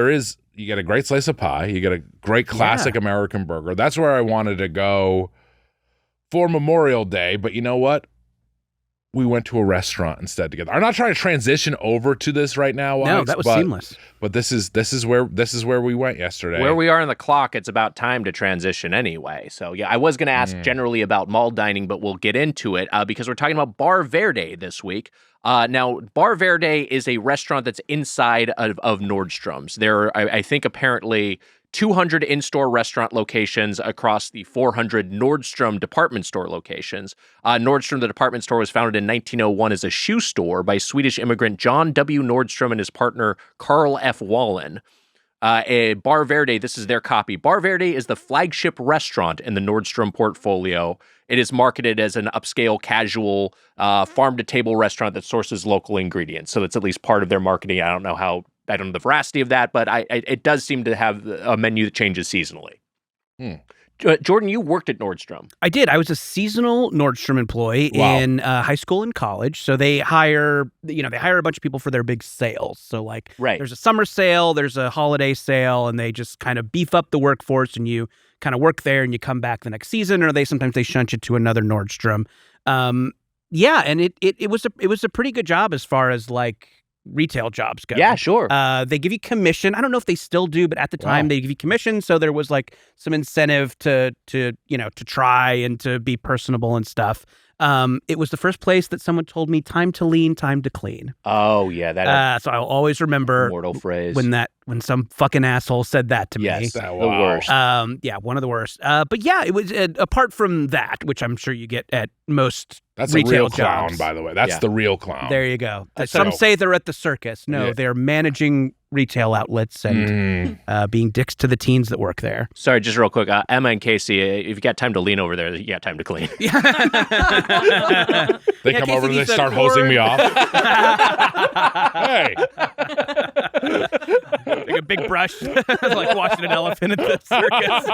you get a great slice of pie, you get a great classic American burger. That's where I wanted to go for Memorial Day, but you know what? We went to a restaurant instead together. I'm not trying to transition over to this right now, No, Alex, that was but, seamless. But this is where we went yesterday. Where we are on the clock, it's about time to transition anyway. So, yeah, I was going to ask generally about mall dining, but we'll get into it because we're talking about Bar Verde this week. Now, Bar Verde is a restaurant that's inside of Nordstrom's. There are, I think, apparently 200 in-store restaurant locations across the 400 Nordstrom department store locations. Nordstrom, the department store, was founded in 1901 as a shoe store by Swedish immigrant John W. Nordstrom and his partner Carl F. Wallen. Bar Verde, this is their copy. Bar Verde is the flagship restaurant in the Nordstrom portfolio. It is marketed as an upscale, casual, farm-to-table restaurant that sources local ingredients. So that's at least part of their marketing. I don't know the veracity of that, but it does seem to have a menu that changes seasonally. Jordan, you worked at Nordstrom. I did. I was a seasonal Nordstrom employee in high school and college. So they hire a bunch of people for their big sales. So there's a summer sale, there's a holiday sale, and they just kind of beef up the workforce, and you kind of work there and you come back the next season, or sometimes they shunt you to another Nordstrom. And it was a pretty good job as far as retail jobs go. Yeah, sure. They give you commission. I don't know if they still do, but at the time they give you commission. So there was some incentive to try and to be personable and stuff. It was the first place that someone told me time to lean, time to clean. Oh yeah, that. So I'll always remember mortal phrase when some fucking asshole said that to me. Yes, the worst. One of the worst. But yeah, it was apart from that, which I'm sure you get at most. That's retail a real jobs. Clown, by the way. That's the real clown. There you go. Some say they're at the circus. No, they're managing retail outlets and being dicks to the teens that work there. Sorry, just real quick. Emma and Casey, if you got time to lean over there, you got time to clean. They come over and they start hosing me off. Hey. Like a big brush, like watching an elephant at the circus.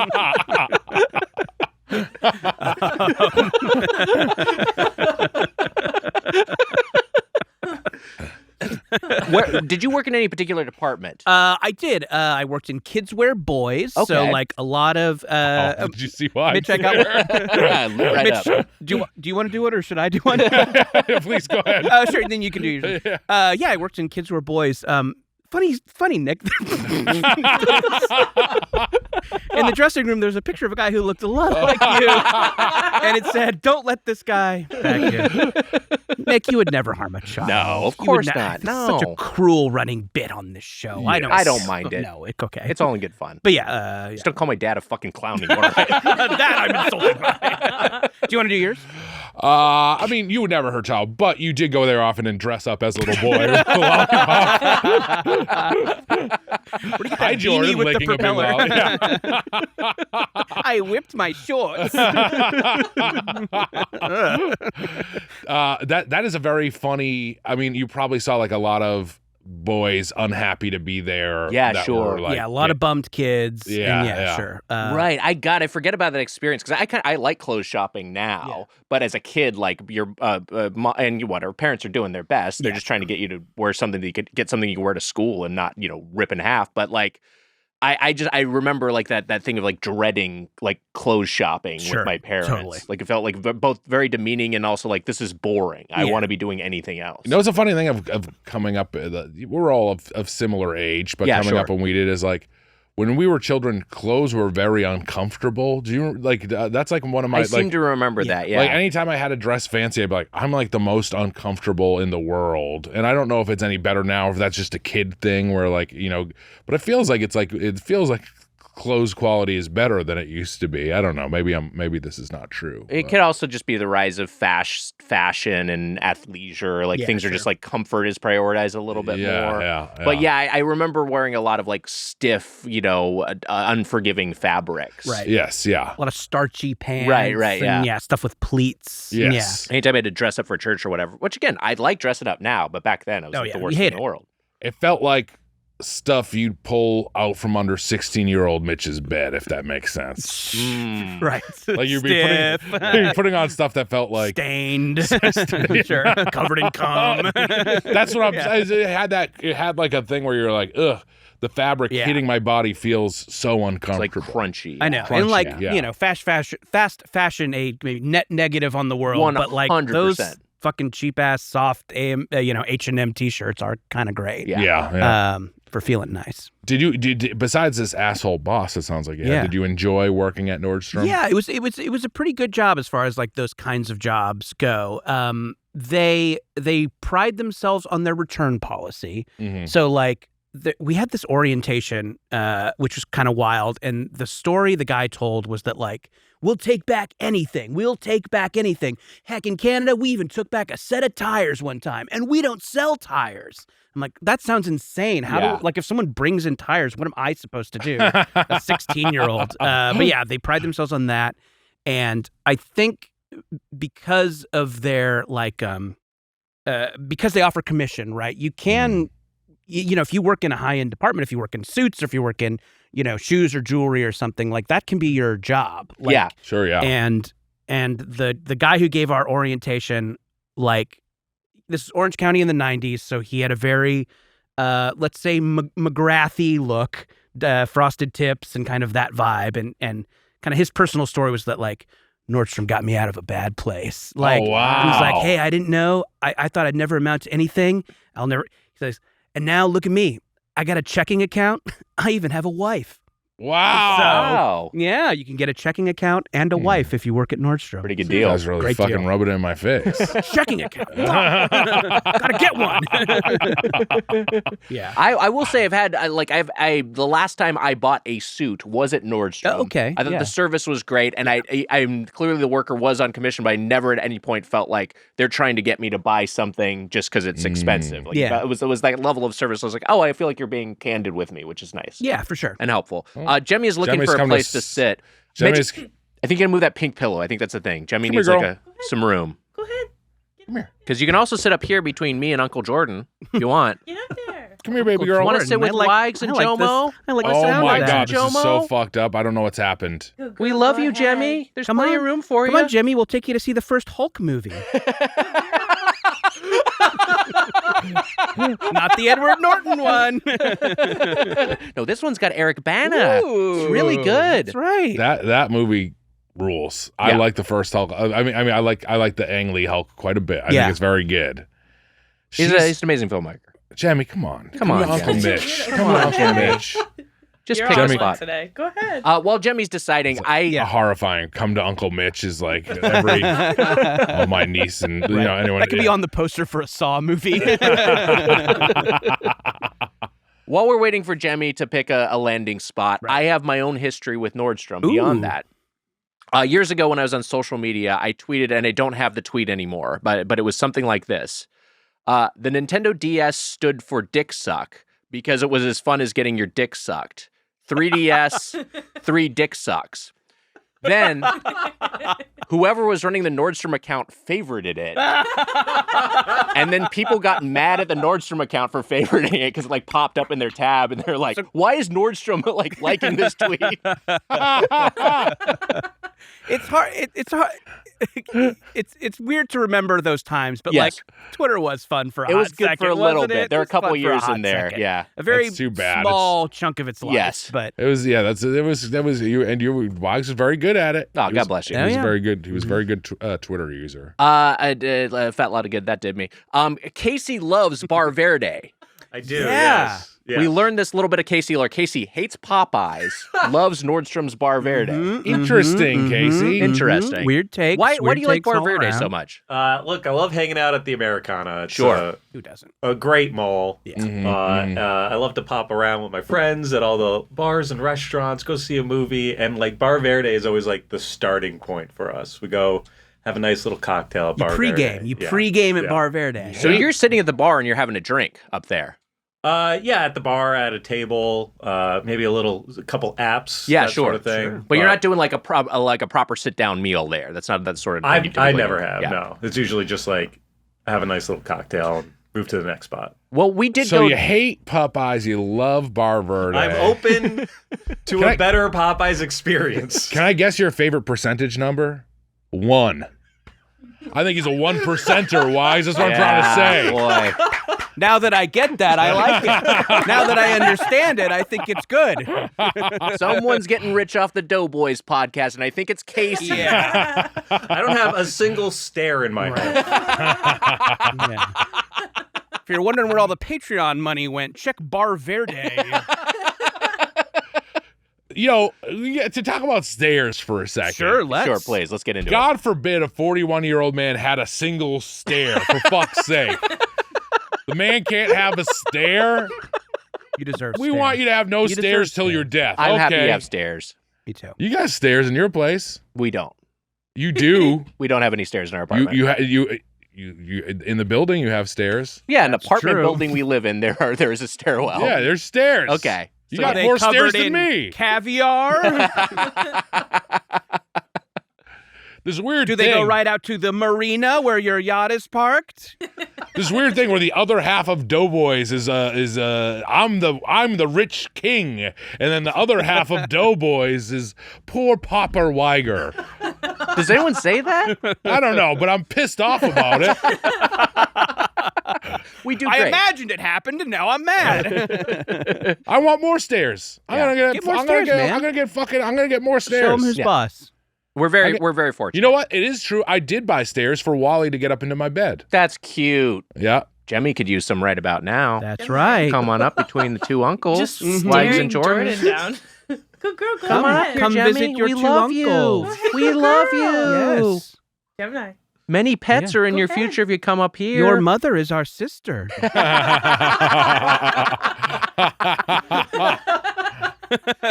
Did you work in any particular department? I did. I worked in kids wear boys. Okay. So a lot of. Did you see why? Mitch, I got right Mitch, do you want to do it or should I do one? Please go ahead. Sure. Then you can do yours. I worked in kids wear boys. Funny, Nick. In the dressing room, there was a picture of a guy who looked a lot like you, and it said, "Don't let this guy back in." Nick, you would never harm a child. No, of course not. It's No, such a cruel running bit on this show. Yeah. I don't mind it. No, it's okay. It's all in good fun. But yeah, Just don't call my dad a fucking clown anymore. that I'm insulted by. Do you want to do yours? I mean, you would never hurt child, but you did go there often and dress up as a little boy. Hi, Jordan, with the licking a big propeller. lollipop. Yeah. I whipped my shorts. That is a very funny. I mean, you probably saw a lot of boys unhappy to be there. Yeah, that sure. were, a lot of bummed kids. Yeah, and yeah. Sure. Right, I forget about that experience because I like clothes shopping now, but as a kid, your and our parents are doing their best. They're just trying to get you to wear something that you could get something you can wear to school and not rip in half. But I remember that thing of dreading clothes shopping with my parents. Totally. It felt both very demeaning and also this is boring. I want to be doing anything else. You know, it's a funny thing of coming up. We're all of similar age, but coming up when we did is when we were children, clothes were very uncomfortable. Do you that's one of my? I seem to remember that. Yeah. Anytime I had to dress fancy, I'd be I'm the most uncomfortable in the world, and I don't know if it's any better now, or if that's just a kid thing where but it feels like it feels like clothes quality is better than it used to be. I don't know. Maybe this is not true. It could also just be the rise of fashion and athleisure. Things are just comfort is prioritized a little bit more. Yeah. But I remember wearing a lot of stiff, unforgiving fabrics. Right. Yes. Yeah. A lot of starchy pants. Right. And, stuff with pleats. Yes. Yeah. Anytime I had to dress up for church or whatever, which again, I like dressing up now, but back then I was the worst thing in the world. It felt like stuff you'd pull out from under 16-year-old Mitch's bed, if that makes sense. Right. You'd be putting on stuff that felt stained, sure, covered in cum. That's what it had a thing where you're ugh, the fabric hitting my body feels so uncomfortable. It's crunchy. I know. Crunchy, and fast fashion, maybe net negative on the world, 100%. but those fucking cheap ass soft H&M t-shirts are kind of great. Yeah. For feeling nice. Did besides this asshole boss, it sounds like did you enjoy working at Nordstrom? Yeah, it was a pretty good job as far as those kinds of jobs go. They pride themselves on their return policy. Mm-hmm. So we had this orientation, which was kind of wild. And the story the guy told was that we'll take back anything. We'll take back anything. Heck, in Canada, we even took back a set of tires one time, and we don't sell tires. I'm like, that sounds insane. If someone brings in tires, what am I supposed to do? A 16-year-old. But yeah, they pride themselves on that. And I think because of their because they offer commission, right? You can, if you work in a high-end department, if you work in suits or if you work in, shoes or jewelry or something, like that can be your job. Yeah. Sure, yeah. And the guy who gave our orientation, this is Orange County in the 90s, so he had a very, let's say, McGrathy look, frosted tips and kind of that vibe. And kind of his personal story was that, Nordstrom got me out of a bad place. Oh, wow. He was like, hey, I didn't know. I thought I'd never amount to anything. He says, and now look at me. I got a checking account. I even have a wife. Wow. So, yeah, you can get a checking account and a wife if you work at Nordstrom. Pretty good You deal. guys really Great fucking deal. rub it in my face. Checking account. Gotta get one. Yeah. I will say I've had the last time I bought a suit was at Nordstrom. Oh, okay, I thought yeah. the service was great, and I'm clearly the worker was on commission, but I never at any point felt like they're trying to get me to buy something just because it's expensive. Yeah. It was that level of service. I was like, oh, I feel like you're being candid with me, which is nice. Yeah, for sure. And helpful. Jemmy is looking Jemmy's for a coming to place to sit. Jemmy's, I think you're gonna move that pink pillow. I think that's the thing. Jemmy Come needs here, girl. some room. Go ahead. come here. Because you can also sit up here between me and Uncle Jordan if you want. Get up there. Come here, baby girl. Want to sit with Wags and Jomo? I like the Oh sound my of that. God, this is so Jomo? fucked up. I don't know what's happened. We love you, Jemmy. There's plenty of room for you. Come on, Jimmy. We'll take you to see the first Hulk movie. Not the Edward Norton one. No, this one's got Eric Bana. It's really good. That's right. That movie rules. I Yeah. like the first Hulk. I mean, I like the Ang Lee Hulk quite a bit. I Yeah. think it's very good. He's an amazing filmmaker. Jamie, come on. Come on, to Uncle Jamie. Mitch. Come Come on, on, Uncle Jamie. Mitch. Just You're pick on a Jemmy. one spot. today. Go ahead. While Jemmy's deciding, Horrifying. Come to Uncle Mitch is like every my niece and anyone. That could be on the poster for a Saw movie. while we're waiting for Jemmy to pick a landing spot, I have my own history with Nordstrom beyond Ooh. that. Years ago when I was on social media, I tweeted, and I don't have the tweet anymore, but it was something like this. The Nintendo DS stood for Dick Suck because it was as fun as getting your dick sucked. 3DS, 3 dick sucks. Then, whoever was running the Nordstrom account favorited it. And then people got mad at the Nordstrom account for favoriting it because it popped up in their tab and they're like, why is Nordstrom liking this tweet? It's hard. It's hard. It's weird to remember those times, but Yes. Twitter was fun for a It was hot good second, for a little wasn't bit. it? There were a It was couple fun for years hot in there. second. Yeah. A very That's too bad. small chunk of its life. Yes. But It was that was you, and you Wags was very good at it. Oh, He God was- bless you. He was yeah. very good. He was a very good Twitter user. I did a fat lot of good. That did me. Casey loves Bar Verde. I do. Yeah. Yes. Yeah. We learned this little bit of Casey. Casey hates Popeyes, loves Nordstrom's Bar Verde. Interesting, Casey. Interesting. Weird takes. Why do weird you like takes Bar all Verde around. so much? Look, I love hanging out at the Americana. It's Sure. Who doesn't? a great mall. Yeah. I love to pop around with my friends at all the bars and restaurants, go see a movie, and Bar Verde is always the starting point for us. We go have a nice little cocktail at You Bar pregame. Verde. You Yeah. pregame at Yeah. Bar Verde. So you're sitting at the bar and you're having a drink up there. Yeah, at the bar, at a table, maybe a couple apps. Yeah, that sure, sort of thing. But you're not doing a proper sit down meal there. That's not that sort of thing. you I typically never do. have. Yeah. No, it's usually just have a nice little cocktail and move to the next spot. Well, we did So go. you hate Popeyes, you love Bar Verde. I'm open to Can a I- better Popeyes experience. Can I guess your favorite percentage number? 1. I think he's a 1%er, Wise. That's what I'm trying to say. Boy. Now that I get that, I like it. Now that I understand it, I think it's good. Someone's getting rich off the Doughboys podcast, and I think it's Casey. Yeah. I don't have a single stare in my head. Yeah. If you're wondering where all the Patreon money went, check Bar Verde. To talk about stairs for a second. Sure, let's. Sure, please. Let's get into it. God forbid a 41-year-old man had a single stair, for fuck's sake. The man can't have a stair. You deserve We want you to have no You deserve stairs till stairs. your death. I'm okay. happy you have stairs. Me too. You got stairs in your place. We don't. You do. We don't have any stairs in our apartment. You in the building. You have stairs. Yeah, an That's apartment true. building we live in, there is a stairwell. Yeah, there's stairs. Okay. You So got Are they more stairs covered than in me. Caviar? This weird Do they thing. go right out to the marina where your yacht is parked? This weird thing where the other half of Doughboys is I'm the rich king, and then the other half of Doughboys is poor Papa Wiger. Does anyone say that? I don't know, but I'm pissed off about it. We do I great. imagined it happened, and now I'm mad. I want more stairs. Yeah. Get more stairs, man. I'm gonna get more stairs. Show him his Yeah. bus. We're very fortunate. You know what? It is true. I did buy stairs for Wally to get up into my bed. That's cute. Yeah. Jemmy could use some right about now. That's right. Come on up between the two uncles, Just Wags staring and Jordan. Jordan down. Go, girl, go Come on up ahead. here, Come Jemmy. visit your we two love uncles. you. We love you. Yes. Gemini. Many pets Yeah. are in Go your ahead. future if you come up here. Your mother is our sister.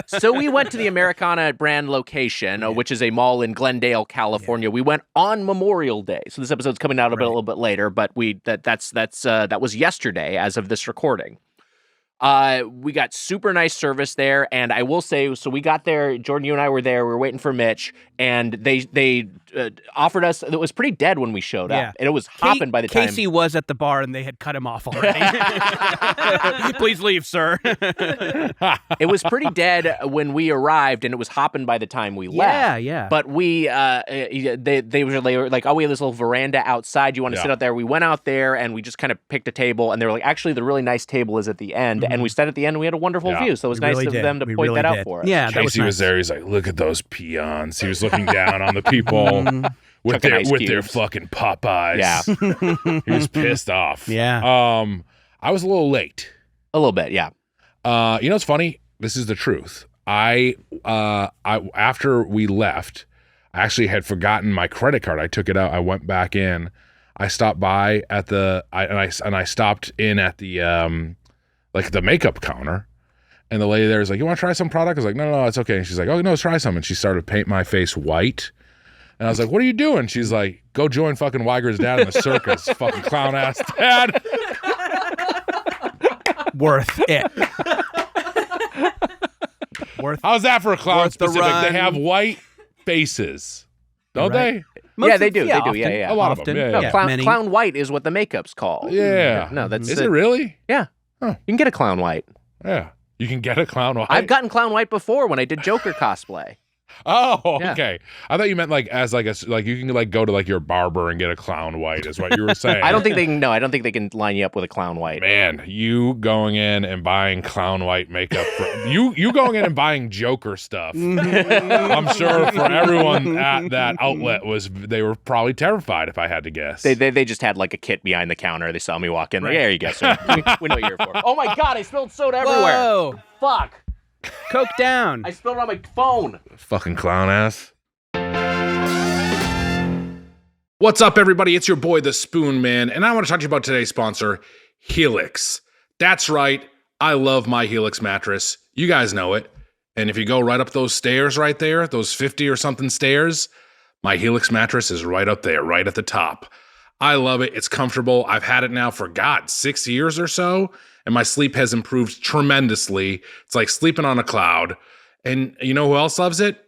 So we went to the Americana brand location, which is a mall in Glendale, California. We went on Memorial Day. So this episode's coming out a little bit later, but that was yesterday as of this recording. We got super nice service there, and I will say, so we got there. Jordan, you and I were there. We were waiting for Mitch, and they offered us. It was pretty dead when we showed Yeah. up, and it was hopping by the time. Casey was at the bar, and they had cut him off already. Please leave, sir. It was pretty dead when we arrived, and it was hopping by the time we left. Yeah. But we, they were like, oh, we have this little veranda outside. You want to sit out there? We went out there, and we just kind of picked a table, and they were like, actually, the really nice table is at the end. And we sat at the end, and we had a wonderful Yeah. view. So it was We nice really of did. them to We point really that out did. for us. Yeah, that Casey was nice. there. He's like, look at those peons. He was looking down on the people with Chucking ice their cubes. fucking Popeyes. Yeah. He was pissed off. Yeah. I was a little late. A little bit, yeah. You know what's funny? This is the truth. I after we left, I actually had forgotten my credit card. I took it out. I went back in. I stopped by at I stopped in at the like the makeup counter, and the lady there was like, "You want to try some product?" I was like, "No, it's okay." And she's like, "Oh no, let's try some." And she started to paint my face white. And I was like, "What are you doing?" She's like, "Go join fucking Wiger's dad in the circus, fucking clown ass dad." Worth it. How's that for a clown Worth the specific? run. They have white faces, don't Right. they? Yeah, they do. They do. often. Yeah, yeah. A lot of Often. them. No, Yeah. clown, many. clown white is what the makeup's called. Yeah. No, that's Is it really? Yeah. Huh. You can get a clown white. Yeah. You can get a clown white. I've gotten clown white before when I did Joker cosplay. Oh, Yeah. okay. I thought you meant like as like a like you can like go to like your barber and get a clown white is what you were saying. I don't think they can. No, I don't think they can line you up with a clown white. Man, you going in and buying clown white makeup for you going in and buying Joker stuff. I'm sure for everyone at that outlet they were probably terrified if I had to guess. They just had like a kit behind the counter. They saw me walk in. Like, there you go, sir. We know what you're here for. Oh my God! I spilled soda everywhere. Whoa. Fuck! Coke down. I spilled it on my phone. Fucking clown ass. What's up, everybody? It's your boy, the Spoon Man, and I want to talk to you about today's sponsor, Helix. That's right. I love my Helix mattress. You guys know it. And if you go right up those stairs right there, those 50 or something stairs, my Helix mattress is right up there, right at the top. I love it. It's comfortable. I've had it now for, 6 years or so, and my sleep has improved tremendously. It's like sleeping on a cloud. And you know who else loves it?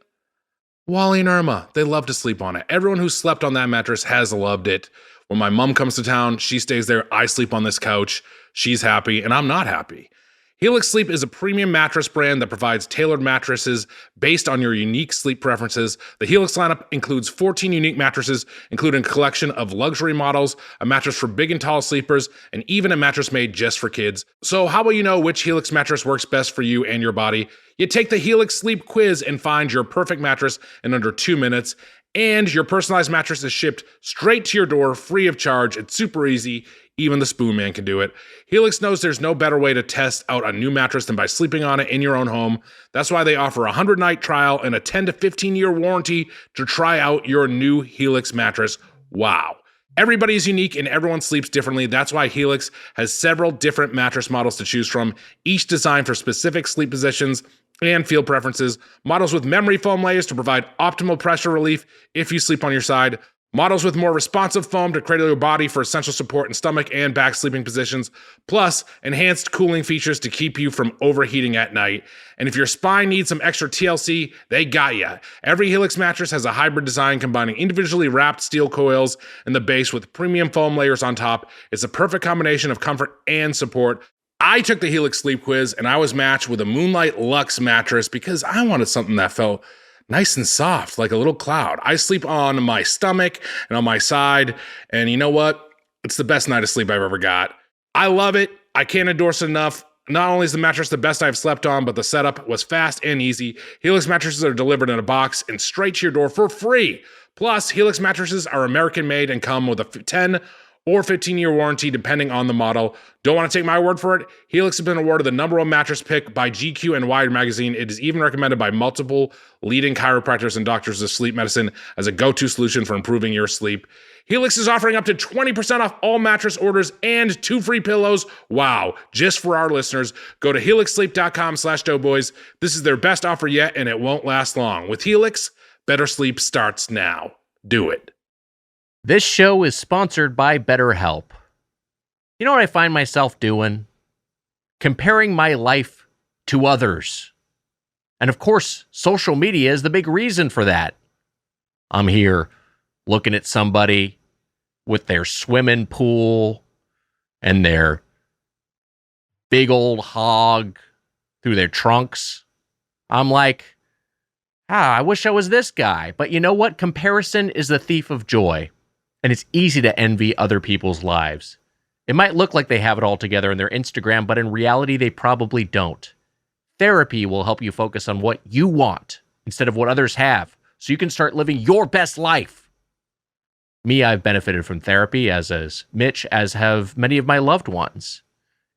Wally and Irma. They love to sleep on it. Everyone who slept on that mattress has loved it. When my mom comes to town, she stays there. I sleep on this couch. She's happy, and I'm not happy. Helix Sleep is a premium mattress brand that provides tailored mattresses based on your unique sleep preferences. The Helix lineup includes 14 unique mattresses, including a collection of luxury models, a mattress for big and tall sleepers, and even a mattress made just for kids. So how will you know which Helix mattress works best for you and your body? You take the Helix Sleep Quiz and find your perfect mattress in under 2 minutes. And your personalized mattress is shipped straight to your door, free of charge. It's super easy. Even the Spoon Man can do it. Helix knows there's no better way to test out a new mattress than by sleeping on it in your own home. That's why they offer a 100-night trial and a 10 to 15-year warranty to try out your new Helix mattress. Wow. Everybody is unique and everyone sleeps differently. That's why Helix has several different mattress models to choose from, each designed for specific sleep positions and feel preferences. Models with memory foam layers to provide optimal pressure relief if you sleep on your side. Models with more responsive foam to cradle your body for essential support in stomach and back sleeping positions, plus enhanced cooling features to keep you from overheating at night. And if your spine needs some extra TLC, they got ya. Every Helix mattress has a hybrid design combining individually wrapped steel coils in the base with premium foam layers on top. It's a perfect combination of comfort and support. I took the Helix sleep quiz and I was matched with a Moonlight Luxe mattress because I wanted something that felt nice and soft, like a little cloud. I sleep on my stomach and on my side, and you know what? It's the best night of sleep I've ever got. I love it. I can't endorse it enough. Not only is the mattress the best I've slept on, but the setup was fast and easy. Helix mattresses are delivered in a box and straight to your door for free. Plus, Helix mattresses are American-made and come with a 10 or 15-year warranty depending on the model. Don't want to take my word for it? Helix has been awarded the #1 mattress pick by GQ and Wired magazine. It is even recommended by multiple leading chiropractors and doctors of sleep medicine as a go-to solution for improving your sleep. Helix is offering up to 20% off all mattress orders and 2 free pillows. Wow, just for our listeners. Go to helixsleep.com/doughboys. This is their best offer yet, and it won't last long. With Helix, better sleep starts now. Do it. This show is sponsored by BetterHelp. You know what I find myself doing? Comparing my life to others. And of course, social media is the big reason for that. I'm here looking at somebody with their swimming pool and their big old hog through their trunks. I'm like, I wish I was this guy. But you know what? Comparison is the thief of joy. And it's easy to envy other people's lives. It might look like they have it all together in their Instagram, but in reality, they probably don't. Therapy will help you focus on what you want instead of what others have, so you can start living your best life. Me, I've benefited from therapy, as has Mitch, as have many of my loved ones.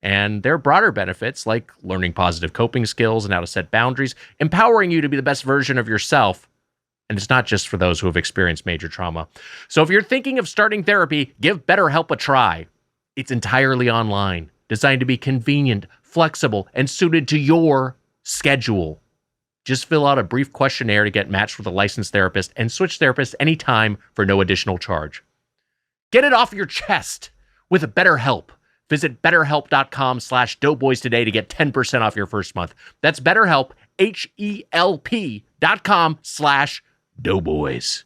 And there are broader benefits like learning positive coping skills and how to set boundaries, empowering you to be the best version of yourself. And it's not just for those who have experienced major trauma. So if you're thinking of starting therapy, give BetterHelp a try. It's entirely online, designed to be convenient, flexible, and suited to your schedule. Just fill out a brief questionnaire to get matched with a licensed therapist and switch therapists anytime for no additional charge. Get it off your chest with BetterHelp. Visit betterhelp.com/doughboys today to get 10% off your first month. That's BetterHelp, HELP.com/doughboys.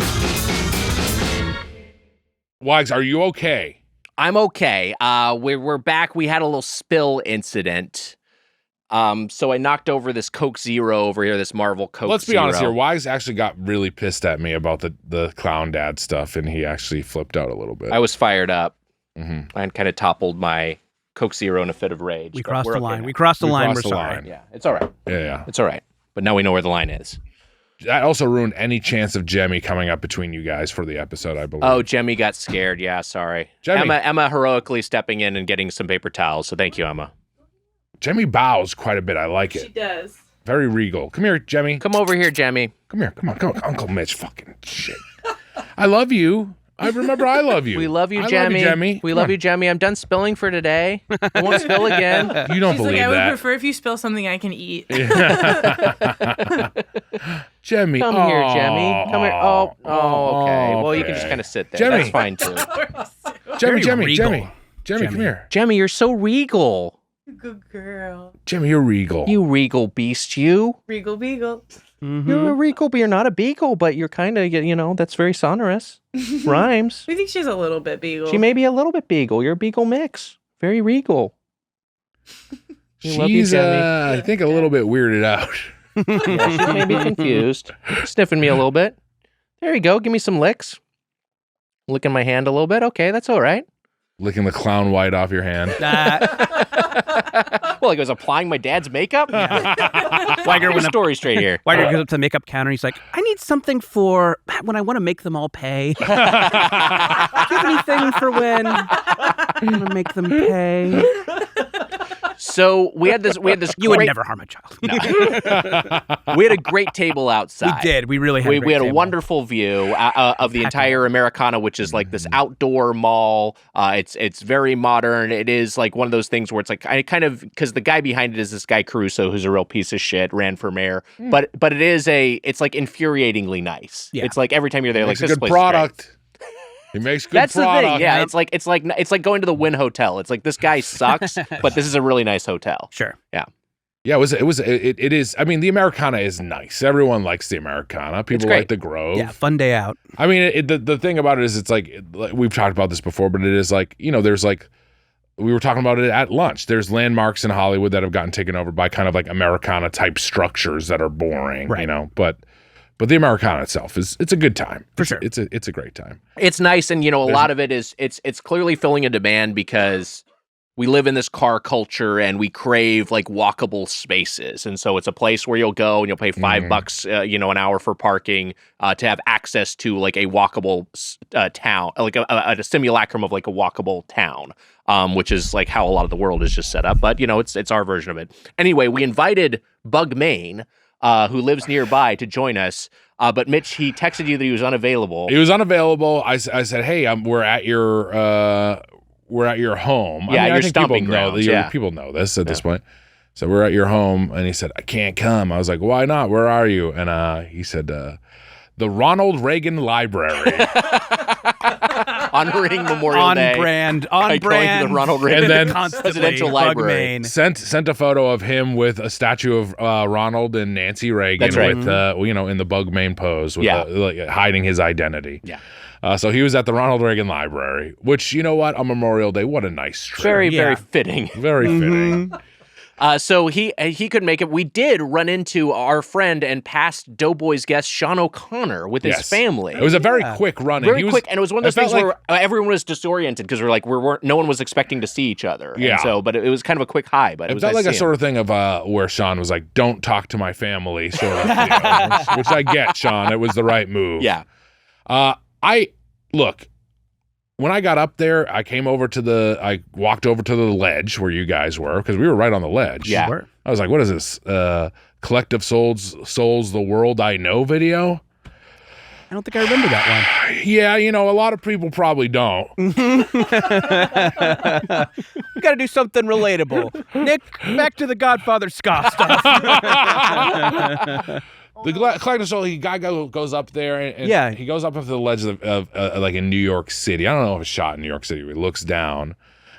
Wags, are you okay? I'm okay. We're back. We had a little spill incident. So I knocked over this Coke Zero over here, this Marvel Coke Zero. Let's be honest here. Wags actually got really pissed at me about the clown dad stuff, and he actually flipped out a little bit. I was fired up. Mm-hmm. And kind of toppled my Coke Zero in a fit of rage. We crossed the line. Okay. We crossed the line. We're crossed the sorry. line. Yeah, it's all right. Yeah. It's all right. But now we know where the line is. That also ruined any chance of Jemmy coming up between you guys for the episode, I believe. Oh, Jemmy got scared. Yeah, sorry. Jemmy. Emma heroically stepping in and getting some paper towels. So thank you, Emma. Jemmy bows quite a bit. I like She it. does. Very regal. Come here, Jemmy. Come over here, Jemmy. Come here. Come on. Uncle Mitch. Fucking shit. I love you. I remember I love you. We love you, I Jemmy. love you, Jemmy. We Come love on. you, Jemmy. I'm done spilling for today. I won't spill again. You don't She's believe like, I would that. prefer if you spill something I can eat. Jemmy. Come here, Jemmy. Come here. Oh, okay. Well, you can just okay. kind of sit there. Jemmy. That's fine, too. Jemmy, Very regal. Jemmy, come here. Jemmy, you're so regal. Good girl. Jemmy, you're regal. You regal beast, you. Regal beagle. You're a regal, but you're not a beagle, but you're kind of, that's very sonorous. Rhymes. We think she's a little bit beagle. She may be a little bit beagle. You're a beagle mix. Very regal. We love you, She's, Jemmy. I think, a little bit weirded out. Yeah, she may be confused. Sniffing me a little bit. There you go. Give me some licks. Licking my hand a little bit. Okay, that's all right. Licking the clown white off your hand. Well, like I was applying my dad's makeup? Wiger Get went the up. story straight here. Wiger goes up to the makeup counter. He's like, I need something for when I want to make them all pay. Do you have anything for when I want to make them pay? So we had this You would great, never harm a child. we had a great table outside. We did. We really had. We had a wonderful view of the entire Americana, which is like this outdoor mall. It's very modern. It is like one of those things where it's like I kind of because the guy behind it is this guy Caruso, who's a real piece of shit, ran for mayor. But it's like infuriatingly nice. Yeah. It's like every time you're there, Makes like a this good place is great. product. He makes good That's product. the thing. Yeah, it's like going to the Wynn Hotel. It's like this guy sucks, but this is a really nice hotel. Sure. Yeah, it is. I mean, the Americana is nice. Everyone likes the Americana. People like the Grove. Yeah, fun day out. I mean, the thing about it is, it's like we've talked about this before, but it is like there's like we were talking about it at lunch. There's landmarks in Hollywood that have gotten taken over by kind of like Americana type structures that are boring, Right. But the Americana itself it's a good time. For sure. It's a great time. It's nice, and a lot of it is it's clearly filling a demand because we live in this car culture and we crave like walkable spaces, and so it's a place where you'll go and you'll pay $5, an hour for parking to have access to like a walkable town, like a simulacrum of like a walkable town, which is like how a lot of the world is just set up. But it's our version of it. Anyway, we invited Bug Main, who lives nearby, to join us. But Mitch, he texted you that he was unavailable. He was unavailable. I said, "Hey, we're at your home." Yeah, I your think stomping people know, grounds, people know this at this point. So we're at your home, and he said, "I can't come." I was like, "Why not? Where are you?" And he said, "The Ronald Reagan Library." Honoring Memorial Day. On Going brand. to the Ronald Reagan And then Presidential Bug Library. Main. Sent a photo of him with a statue of Ronald and Nancy Reagan. That's right. With in the Bug Main pose, with hiding his identity. Yeah. So he was at the Ronald Reagan Library, which, you know what, on Memorial Day, what a nice trip. Very, very fitting. Very fitting. So he couldn't make it. We did run into our friend and past Doughboys guest Sean O'Connor with his family. It was a very quick run. Very quick, and it was one of those things where everyone was disoriented because no one was expecting to see each other. Yeah. And so, but it was kind of a quick hi. But it was felt nice like a seeing sort of thing of where Sean was like, "Don't talk to my family," sort of, which I get, Sean. It was the right move. Yeah. Look. When I got up there, I walked over to the ledge where you guys were, because we were right on the ledge. Yeah. I was like, what is this? Collective Souls, The World I Know video? I don't think I remember that one. Yeah, a lot of people probably don't. We got to do something relatable. Nick, back to the Godfather ska stuff. The Collective Soul, guy goes up there, and he goes up to the ledge of like in New York City. I don't know if it's shot in New York City. He looks down,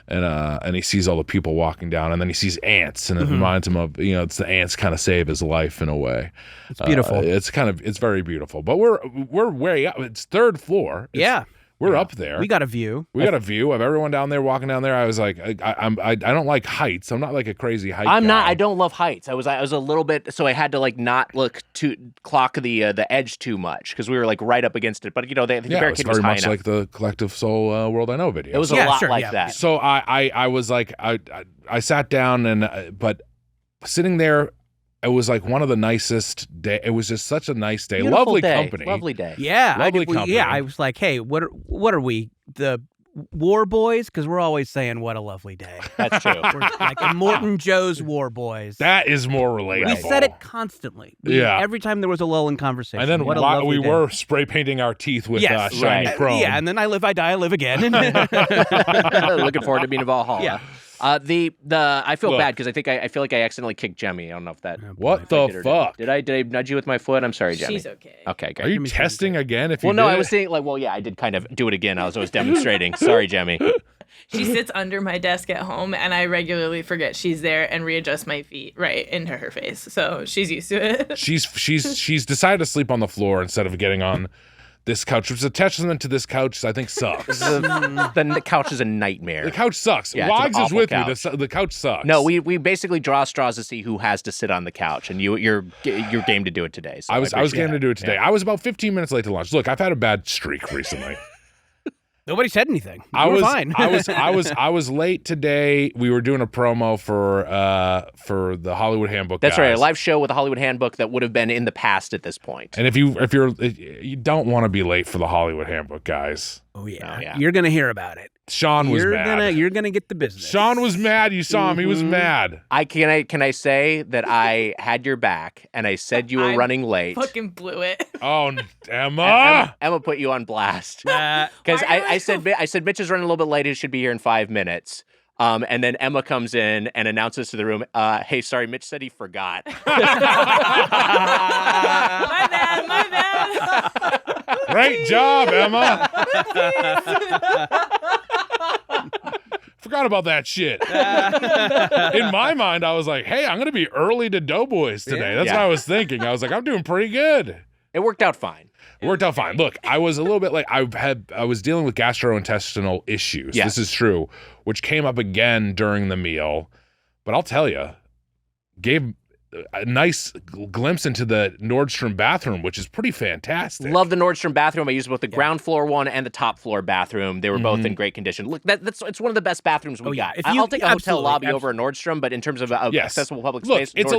and he sees all the people walking down, and then he sees ants, and it reminds him of it's the ants kind of save his life in a way. It's beautiful. It's very beautiful. But we're way up. It's third floor. We're up there. We got a view. We got a view of everyone down there walking down there. I was like, I don't like heights. I'm not like a crazy height guy. I don't love heights. I was a little bit, so I had to like not clock the edge too much because we were like right up against it. But the barricade was high enough. It was very much like the Collective Soul World I Know video. It was a lot like that. So I was like, I sat down but sitting there, it was like one of the nicest day. It was just such a nice day. Beautiful Lovely day. company. Lovely day. Yeah. Lovely company. Yeah, I was like, hey, what are we? The War Boys? Because we're always saying, what a lovely day. That's true. We're like Morton Joe's War Boys. That is more relatable. We said it constantly. Every time there was a lull in conversation. And then what a lovely day. were spray painting our teeth with shiny right. chrome. Yeah, and then I live, I die, I live again. Looking forward to being in Valhalla. Yeah. I feel bad because I feel like I accidentally kicked Jemmy. I don't know if that. What the fuck? Did I nudge you with my foot? I'm sorry, Jemmy. She's okay. Okay, great. Are you testing again? If you no, did I was it? saying I did kind of do it again. I was demonstrating. Sorry, Jemmy. She sits under my desk at home, and I regularly forget she's there and readjust my feet right into her face. So she's used to it. She's decided to sleep on the floor instead of getting on this couch, which is a testament to this couch. I think sucks. The couch is a nightmare. The couch sucks. Yeah, it's an Wags is awful with couch. me. The couch sucks. No, we basically draw straws to see who has to sit on the couch, and you're game to do it today. So I was game to do it today. Yeah. I was about 15 minutes late to lunch. Look, I've had a bad streak recently. Nobody said anything. I was fine. I was late today. We were doing a promo for the Hollywood Handbook. That's guys. right, a live show with the Hollywood Handbook that would have been in the past at this point. And if you don't want to be late for the Hollywood Handbook, guys. Oh yeah. Oh, yeah. You're gonna hear about it. Sean was mad. You're gonna get the business. Sean was mad. You saw him. He was mad. Can I say that I had your back and I said you were running late? Fucking blew it. Oh, Emma. Emma put you on blast because I said Mitch is running a little bit late. He should be here in 5 minutes. And then Emma comes in and announces to the room, "Hey, sorry, Mitch said he forgot." My bad. Great job, Emma. Forgot about that shit. In my mind, I was like, hey, I'm going to be early to Doughboys today. That's what I was thinking. I was like, I'm doing pretty good. It worked out fine. It worked out fine. Look, I was a little bit like I was dealing with gastrointestinal issues. Yeah. This is true, which came up again during the meal. But I'll tell you, gave a nice glimpse into the Nordstrom bathroom, which is pretty fantastic. Love the Nordstrom bathroom. I used both the ground floor one and the top floor bathroom. They were both in great condition. Look, it's one of the best bathrooms we got. I'll take a hotel lobby over a Nordstrom, but in terms of accessible public space, it's a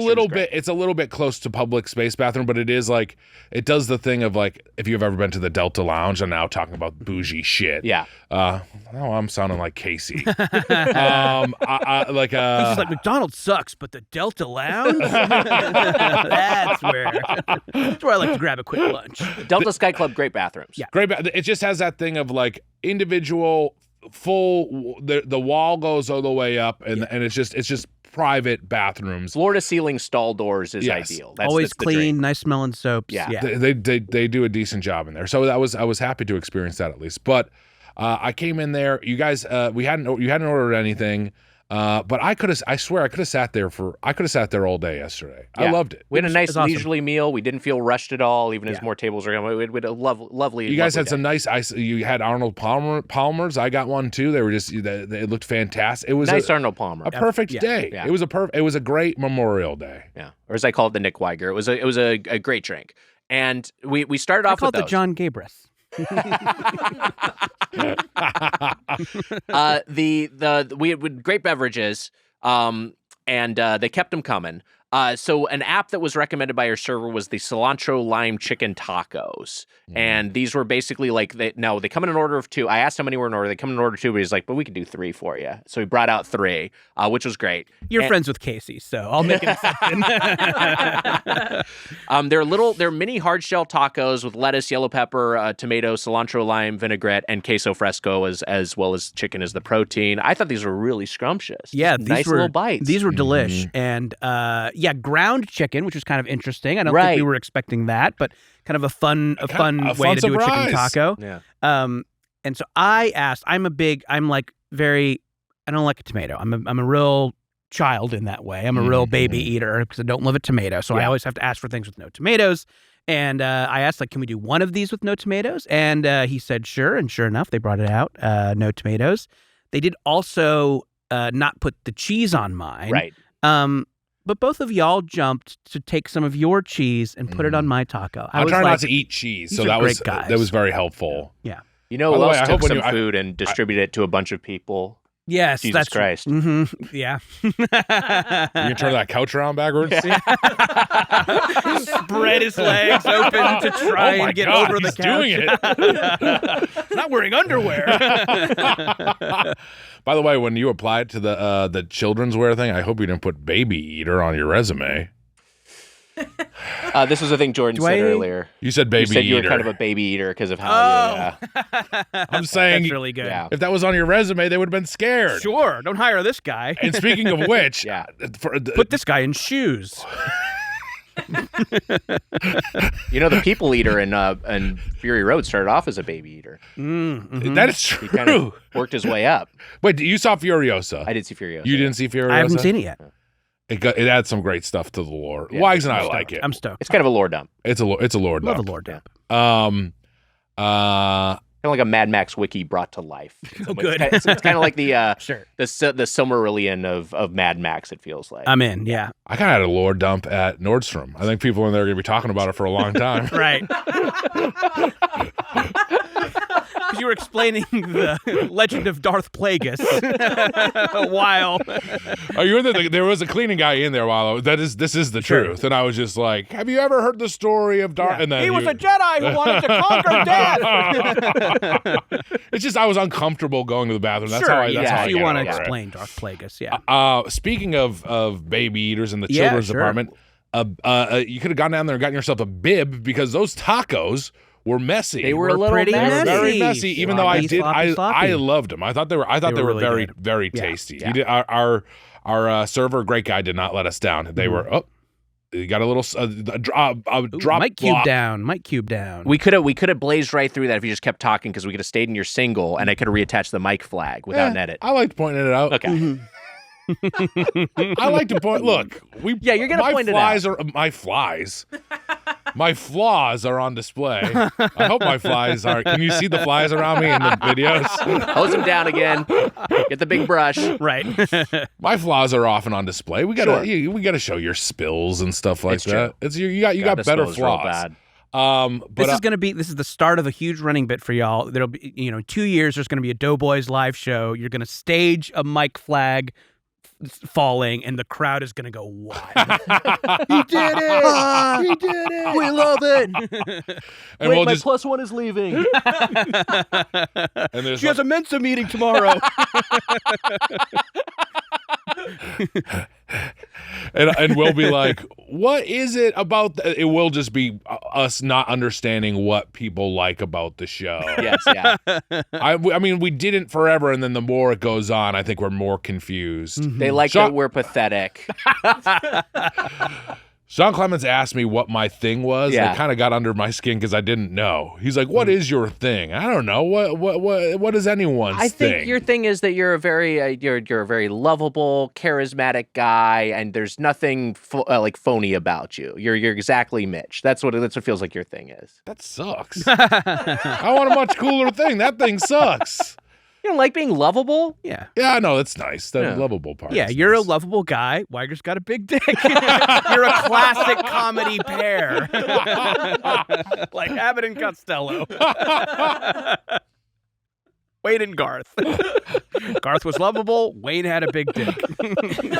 little bit close to public space bathroom, but it is like it does the thing of like if you've ever been to the Delta Lounge. I'm now talking about bougie shit. Yeah. Oh, I'm sounding like Casey. I like He's just like McDonald's sucks, but the Delta Lounge. That's where I like to grab a quick lunch. Delta Sky Club, great bathrooms. Yeah. great. It just has that thing of like individual, full. The wall goes all the way up, and it's just private bathrooms. Floor to ceiling stall doors is ideal. Always that's the clean, dream. nice smelling soaps. Yeah. They do a decent job in there. So I was happy to experience that at least. But I came in there. You guys, you hadn't ordered anything. But I swear I could have sat there all day yesterday. Yeah. I loved it. We had a nice awesome. leisurely meal. We didn't feel rushed at all, even as more tables are going. We had a lovely. You guys lovely had day. some nice. You had Arnold Palmer's. I got one too. They were just. They looked fantastic. It was nice Arnold Palmer. a perfect day. Yeah. It was a great Memorial Day. Yeah, or as I call it, the Nick Wiger. It was a great drink, and we started I off call with it the those. John Gabris. We had great beverages, and they kept them coming. So an app that was recommended by our server was the cilantro lime chicken tacos, and these were basically like they come in an order of 2. I asked how many were in order. They come in an order of 2, but he's like, "But we could do 3 for you." So he brought out 3, which was great. You're friends with Casey, so I'll make an exception. They're mini hard shell tacos with lettuce, yellow pepper, tomato, cilantro, lime, vinaigrette, and queso fresco as well as chicken as the protein. I thought these were really scrumptious. Yeah, Just nice little bites. These were delish, and ground chicken, which was kind of interesting. I don't think Right. we were expecting that, but kind of a fun way fun to do a chicken surprise. taco. Yeah. And so I asked. I don't like a tomato. I'm a real child in that way. I'm a real baby eater because I don't love a tomato. So I always have to ask for things with no tomatoes. And I asked, like, can we do one of these with no tomatoes? And he said, sure. And sure enough, they brought it out, no tomatoes. They did also not put the cheese on mine. Right. But both of y'all jumped to take some of your cheese and put it on my taco. I'm trying not to eat cheese, so these are that was great guys. that was very helpful. Yeah. You know By who the way, else I hope took when some you- food and distributed it to a bunch of people? Yes, Jesus that's Christ. Mm-hmm. Yeah. You can turn that couch around backwards. Spread his legs open to try Oh my and get God, over the he's couch. doing it. Not wearing underwear. By the way, when you applied to the children's wear thing, I hope you didn't put baby eater on your resume. This was a thing Jordan said earlier. You said baby You said you eater. were kind of a baby eater because of how I'm saying That's really good. Yeah. if that was on your resume, they would have been scared. Sure, don't hire this guy. And speaking of which, Yeah. Put this guy in shoes. the people eater in Fury Road started off as a baby eater. that is He kind true. of worked his way up. Wait, you saw Furiosa? I did see Furiosa. You didn't see Furiosa? I haven't seen it yet. It adds some great stuff to the lore. Yeah. Wags and I like it. I'm stoked. It's kind of a lore dump. It's a lore Love a dump. lore dump. Kind of like a Mad Max wiki brought to life. Oh, good. It's kind of like the Sure. the Silmarillion of Mad Max. It feels like. I'm in, yeah. I kind of had a lore dump at Nordstrom. I think people in there are going to be talking about it for a long time. Right. you were explaining the legend of Darth Plagueis while Oh, you were there was a cleaning guy in there while this is the truth, and I was just like, have you ever heard the story of Darth? Yeah. And then he was a Jedi who wanted to conquer death. It's just I was uncomfortable going to the bathroom. That's sure, how I. That's how I if you get want to over it. explain Darth Plagueis, yeah. Speaking of baby eaters in the Yeah, children's sure. department, you could have gone down there and gotten yourself a bib because those tacos were messy. They were a little pretty messy. They were very messy. Even though I Sloppy, sloppy. I loved them. I thought they were were really very good. very Yeah. tasty. Yeah. He did, our server, great guy, did not let us down. They were you got a little drop Mike Cube block. down. Mike Cube down. We could have blazed right through that if you just kept talking because we could have stayed in your single and I could have reattached the mic flag without an edit. I liked pointing it out. Okay. I like to point. Look, Yeah, you're gonna point it out. My flaws are on display. I hope my flies are. Can you see the flies around me in the videos? Hose them down again. Get the big brush. Right. My flaws are often on display. We gotta Sure. we gotta show your spills and stuff like It's that. true. It's you got God, better this smells real flaws. bad. But This is the start of a huge running bit for y'all. There'll be, 2 years, there's going to be a Doughboys live show. You're going to stage a mic flag falling, and the crowd is going to go wild. He did it! He did it! We love it! and we'll my just plus one is leaving. and there's She has a Mensa meeting tomorrow. and we'll be like, what is it about it will just be us not understanding what people like about the show. Yes, yeah. I mean, we didn't forever, and then the more it goes on, I think we're more confused. They like Sean- that we're pathetic. Sean Clemens asked me what my thing was. Yeah. And it kind of got under my skin because I didn't know. He's like, "What is your thing?" I don't know. What is anyone's I thing? think your thing is that you're a very you're a very lovable, charismatic guy, and there's nothing like phony about you. You're exactly Mitch. That's what it feels like your thing is. That sucks. I want a much cooler thing. That thing sucks. You don't like being lovable? Yeah. Yeah, I know that's nice. The Yeah. lovable part. Yeah, is you're a nice. lovable guy. Wiger's got a big dick. You're a classic comedy pair. Like Abbott and Costello. Wayne and Garth. Garth was lovable. Wayne had a big dick.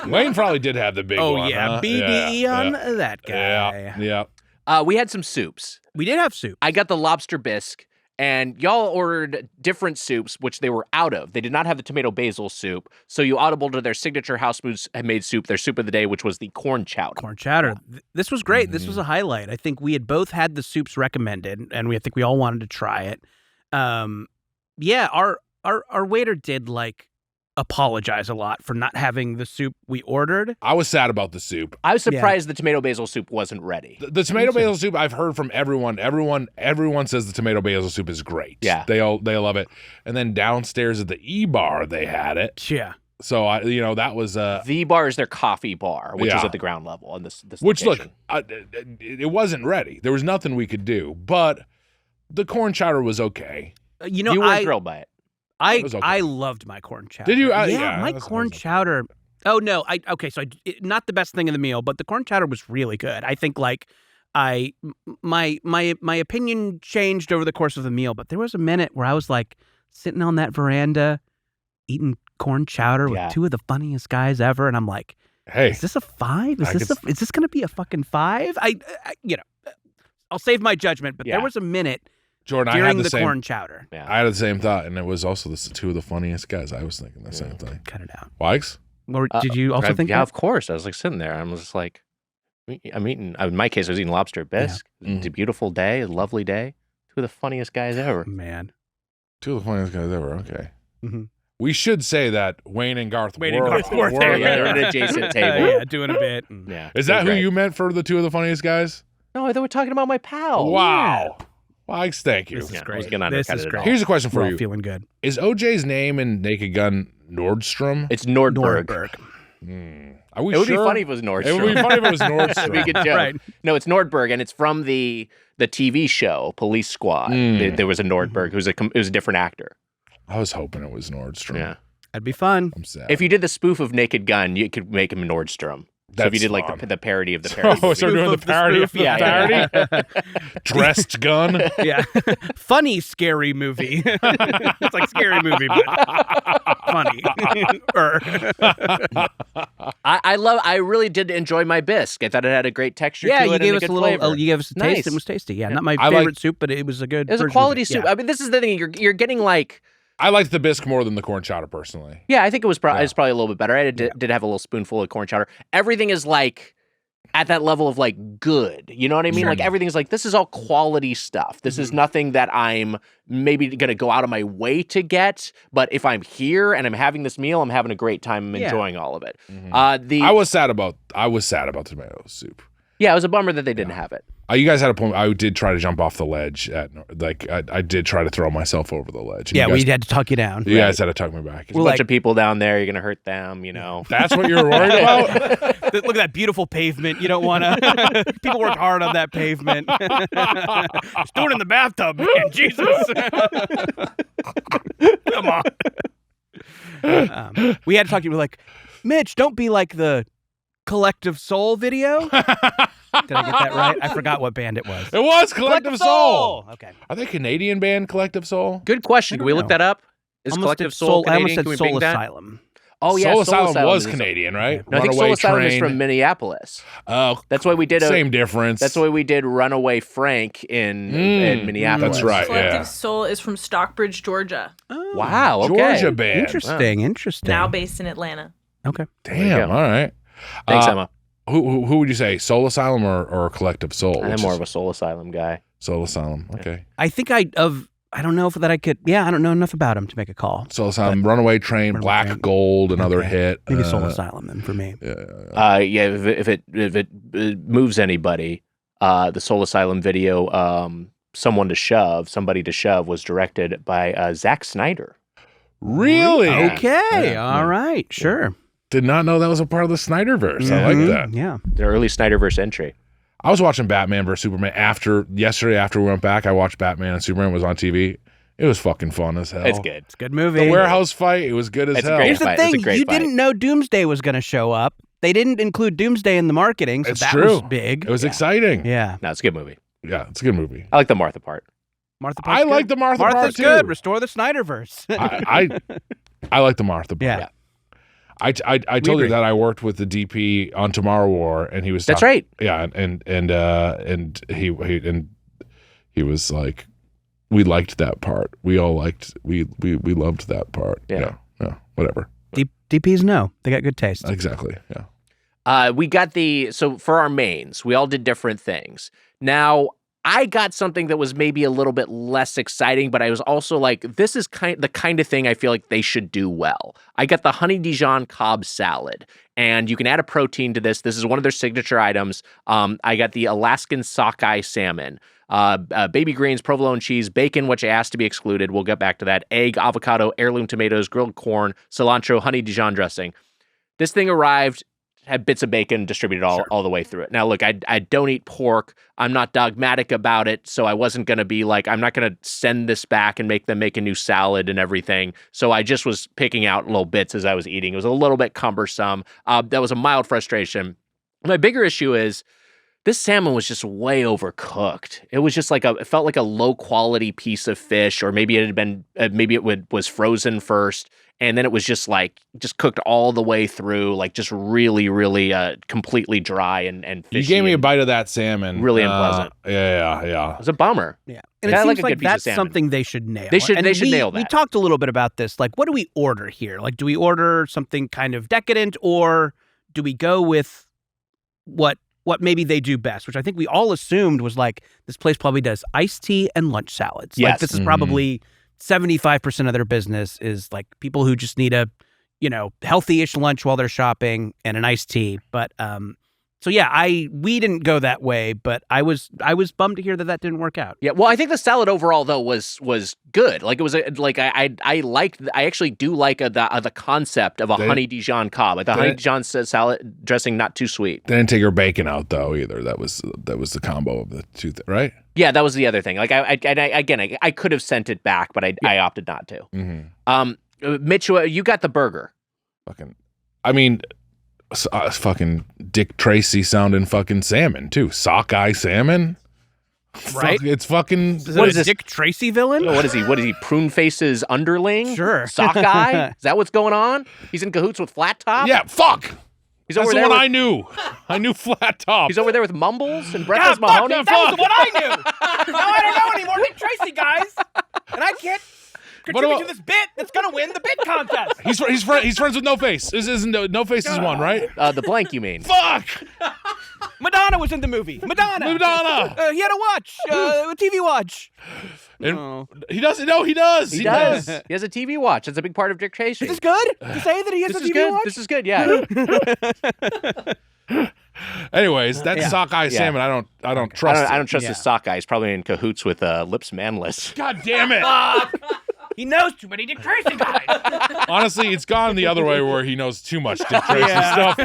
Wayne probably did have the big Oh, one. yeah. Huh? BDE Yeah, on yeah. that guy. Yeah. We had some soups. We did have soup. I got the lobster bisque, and y'all ordered different soups, which they were out of. They did not have the tomato basil soup, so you audible to their signature house-made soup, their soup of the day, which was the corn chowder. Corn chowder. This was great. This was a highlight. I think we had both had the soups recommended, and I think we all wanted to try it. Yeah, our waiter did apologize a lot for not having the soup we ordered. I was sad about the soup. I was surprised the tomato basil soup wasn't ready. The tomato basil soup, I've heard from everyone. Everyone says the tomato basil soup is great. Yeah. They love it. And then downstairs at the E-bar, they had it. Yeah. So that was The bar is their coffee bar, which is Yeah. at the ground level. And this which location. look, it wasn't ready. There was nothing we could do, but the corn chowder was okay. you weren't thrilled by it. It was okay. I loved my corn chowder. Did you? Yeah, my that's- corn that's okay. chowder. Oh no, so not the best thing in the meal, but the corn chowder was really good. I think my opinion changed over the course of the meal, but there was a minute where I was sitting on that veranda eating corn chowder with Yeah. two of the funniest guys ever, and I'm like, Hey, is this a 5? I Is this going to be a fucking 5? I'll save my judgment, but Yeah. there was a minute Jordan, I had during the the same. corn chowder. Yeah. I had the same thought, and it was also two of the funniest guys. I was thinking the same thing. Cut it out. Wikes? Or did you also think Yeah, that? of course. I was sitting there. I was just like, I'm eating. In my case, I was eating lobster bisque. It's a beautiful day, a lovely day. Two of the funniest guys ever. Man. Two of the funniest guys ever. Okay. Mhm. We should say that Wayne and Garth Wayne were, and Garth were were- there. Yeah, they're at an adjacent table. Yeah, doing a bit. Yeah. Is that it who was great. you meant for the two of the funniest guys? No, I thought we were talking about my pal. Wow. Wikes, thank you. This is Yeah, I great. was gonna This undercut is it at great. all. Here's a question We're for all you. feeling good. Is OJ's name in Naked Gun Nordstrom? It's Nordberg. Nordberg. Are we It would sure? be funny if it was Nordstrom. It would be funny if it was That'd be a Nordstrom. good joke. Right. No, it's Nordberg, and it's from the TV show Police Squad. There was a Nordberg who's a different actor. I was hoping it was Nordstrom. Yeah. That'd be fun. I'm sad. If you did the spoof of Naked Gun, you could make him Nordstrom. So if you did wrong. like the parody of the parody. Oh, so we're doing the parody of the Yeah, parody? Dressed gun? Yeah. Funny, scary movie. It's like scary movie, but funny. I really did enjoy my bisque. I thought it had a great texture Yeah, to it. you gave and us a a good little. flavor. You gave us a taste. Nice. It was tasty. Yeah, not my I favorite like- soup, but it was a good. It was a version of quality it. soup. Yeah. I mean, this is the thing. You're getting like. I liked the bisque more than the corn chowder, personally. Yeah, I think it was Yeah. it's probably a little bit better. I did have a little spoonful of corn chowder. Everything is like at that level of like good. You know what I mean? Sure. Like everything's like this is all quality stuff. This is nothing that I'm maybe going to go out of my way to get. But if I'm here and I'm having this meal, I'm having a great time. I'm enjoying all of it. I was sad about tomato soup. Yeah, it was a bummer that they didn't have it. You guys had a point. I did try to jump off the ledge I did try to throw myself over the ledge. And Yeah, you guys, we had to tuck you down. You guys had to tuck me back. There's a bunch of people down there. You're going to hurt them, you know. That's what you were worried about? Look at that beautiful pavement. You don't want to. People work hard on that pavement. Just do it in the bathtub, man. Jesus. Come on. We had to talk to you. We're like, Mitch, don't be like the Collective Soul video. Did I get that right? I forgot what band it was. It was Collective Soul. Okay. Are they a Canadian band, Collective Soul? Good question. Can we look know. that up? Is Almost Collective did Soul I almost Canadian? said Can we Soul bing that? Asylum. Oh, yeah. Soul Asylum was is- Canadian, right? No, I think Soul Runaway Asylum is Train. from Minneapolis. Oh, That's why we did same difference. That's why we did Runaway Frank in Minneapolis. That's right. Collective Yeah. Soul is from Stockbridge, Georgia. Wow. Okay. Georgia band. Interesting. Interesting. Now based in Atlanta. Okay. Damn. All right. Thanks, Emma. Who would you say, Soul Asylum or Collective Soul? I'm Which more is- of a Soul Asylum guy. Soul Asylum. Okay. I think I don't know if that I could. Yeah, I don't know enough about him to make a call. Soul Asylum, Runaway Train, Runaway Black Train. Gold, another Okay. hit. Maybe Soul Asylum then for me. Yeah. If it moves anybody, the Soul Asylum video, Somebody to Shove was directed by Zack Snyder. Really? Okay. Yeah. All right. Sure. Did not know that was a part of the Snyderverse. I like that. Yeah. The early Snyderverse entry. I was watching Batman vs Superman yesterday after we went back. I watched Batman and Superman was on TV. It was fucking fun as hell. It's good. It's a good movie. The warehouse fight, it was good as It's a hell. great Here's the fight. It's a thing: great you fight. didn't know Doomsday was going to show up. They didn't include Doomsday in the marketing, so It's that true. was big. It was exciting. Yeah. No, it's a good movie. Yeah, it's a good movie. I like the Martha part. Martha. I like the Martha part Martha's too. good. Restore the Snyderverse. I like the Martha part. Yeah. I told agree. you that I worked with the DP on Tomorrow War, and he was That's talk- right. Yeah, and he was like, we liked that part. We all liked we loved that part. Yeah. Whatever. DPs know they got good taste. Exactly. Yeah. We got so for our mains, we all did different things. Now, I got something that was maybe a little bit less exciting, but I was also like, this is the kind of thing I feel like they should do well. I got the honey Dijon Cobb salad, and you can add a protein to this. This is one of their signature items. I got the Alaskan sockeye salmon, baby greens, provolone cheese, bacon, which I asked to be excluded. We'll get back to that. Egg, avocado, heirloom tomatoes, grilled corn, cilantro, honey Dijon dressing. This thing arrived, had bits of bacon distributed all the way through it. Now, look, I don't eat pork. I'm not dogmatic about it, so I wasn't going to be like, I'm not going to send this back and make them make a new salad and everything. So I just was picking out little bits as I was eating. It was a little bit cumbersome. That was a mild frustration. My bigger issue is this salmon was just way overcooked. It was just it felt like a low quality piece of fish, or maybe it had been, was frozen first. And then it was just cooked all the way through, just really, really completely dry and fishy. You gave me a bite of that salmon. Really unpleasant. Yeah. It was a bummer. Yeah. And Yeah, I it like seems a like good piece of that's salmon. something they should nail. They should And nail We that. talked a little bit about this. Like, what do we order here? Like, do we order something kind of decadent, or do we go with what maybe they do best, which I think we all assumed was like, this place probably does iced tea and lunch salads. Like, Yes. this is probably 75% of their business is like people who just need a, healthy-ish lunch while they're shopping and an iced tea. But so yeah, we didn't go that way, but I was bummed to hear that didn't work out. Yeah, well, I think the salad overall though was good. Like it was I actually do like the concept of a honey Dijon Cobb. Like the honey Dijon salad dressing, not too sweet. They didn't take your bacon out though either. That was the combo of the two, right? Yeah, that was the other thing. Like I could have sent it back, but I opted not to. Mm-hmm. Mitch, you got the burger. I mean, fucking Dick Tracy sounding fucking salmon too. Sockeye salmon. Right? It's fucking. What is this? Dick Tracy villain? What is he? What is he? Prune Face's underling? Sure. Sockeye? Is that what's going on? He's in cahoots with Flat Top? Yeah, fuck. He's That's over the there one with, I knew. I knew Flat Top. He's over there with Mumbles and Breathless God, fuck Mahoney. that was the one I knew. Now I don't know anymore. Dick Tracy, guys. And I can't contribute to this bit that's going to win the bit contest. He's friends with No Face. No Face is one, right? The blank, you mean? Fuck. Madonna was in the movie. Madonna. He had a watch, a TV watch. And he doesn't. No, he does. He does. He has a TV watch. That's a big part of Dick Tracy. Is this good to say that he has a TV watch? This is good. Yeah. Anyways, that's sockeye salmon. I don't trust. I don't trust his sockeye. He's probably in cahoots with Lips Manless. God damn it. He knows too many Dick Tracy guys. Honestly, it's gone the other way where he knows too much Dick Tracy stuff.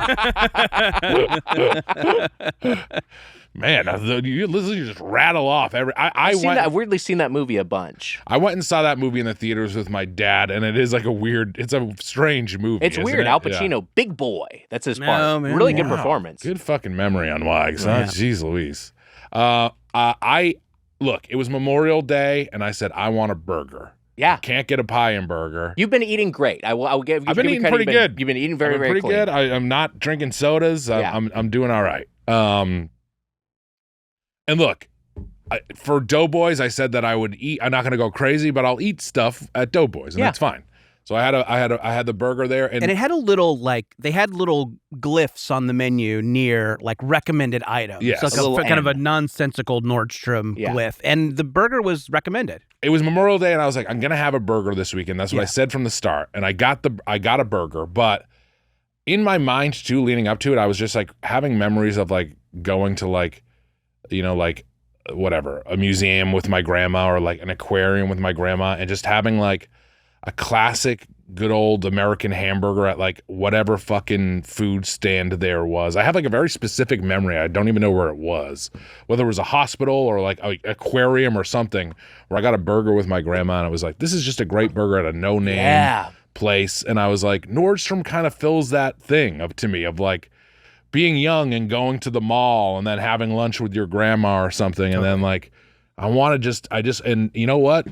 Man, you just rattle off every. I've weirdly seen that movie a bunch. I went and saw that movie in the theaters with my dad, and it is like it's a strange movie. It's weird. Al Pacino, big boy. That's his part. Man. Really good performance. Good fucking memory on Wags. Huh? Jeez Louise. Look, it was Memorial Day, and I said, I want a burger. Yeah. Can't get a pie and burger. You've been eating great. I will give you I've been eating pretty good. You've been eating very pretty clean. good. I'm not drinking sodas. I'm doing all right. And look, for Doughboys, I said that I would eat. I'm not going to go crazy, but I'll eat stuff at Doughboys, and that's fine. So I had the burger there, and it had a little they had little glyphs on the menu near recommended items. Yes. So kind of a nonsensical Nordstrom glyph, and the burger was recommended. It was Memorial Day, and I was like, I'm gonna have a burger this weekend. That's what I said from the start, and I got a burger, but in my mind too, leading up to it, I was just having memories of going to whatever, a museum with my grandma or an aquarium with my grandma, and just having a classic good old American hamburger at whatever fucking food stand there was. I have a very specific memory. I don't even know where it was, whether it was a hospital or a aquarium or something, where I got a burger with my grandma, and I was like, this is just a great burger at a no-name place. And I was like, Nordstrom kind of fills that thing to me of being young and going to the mall and then having lunch with your grandma or something. And then and you know what?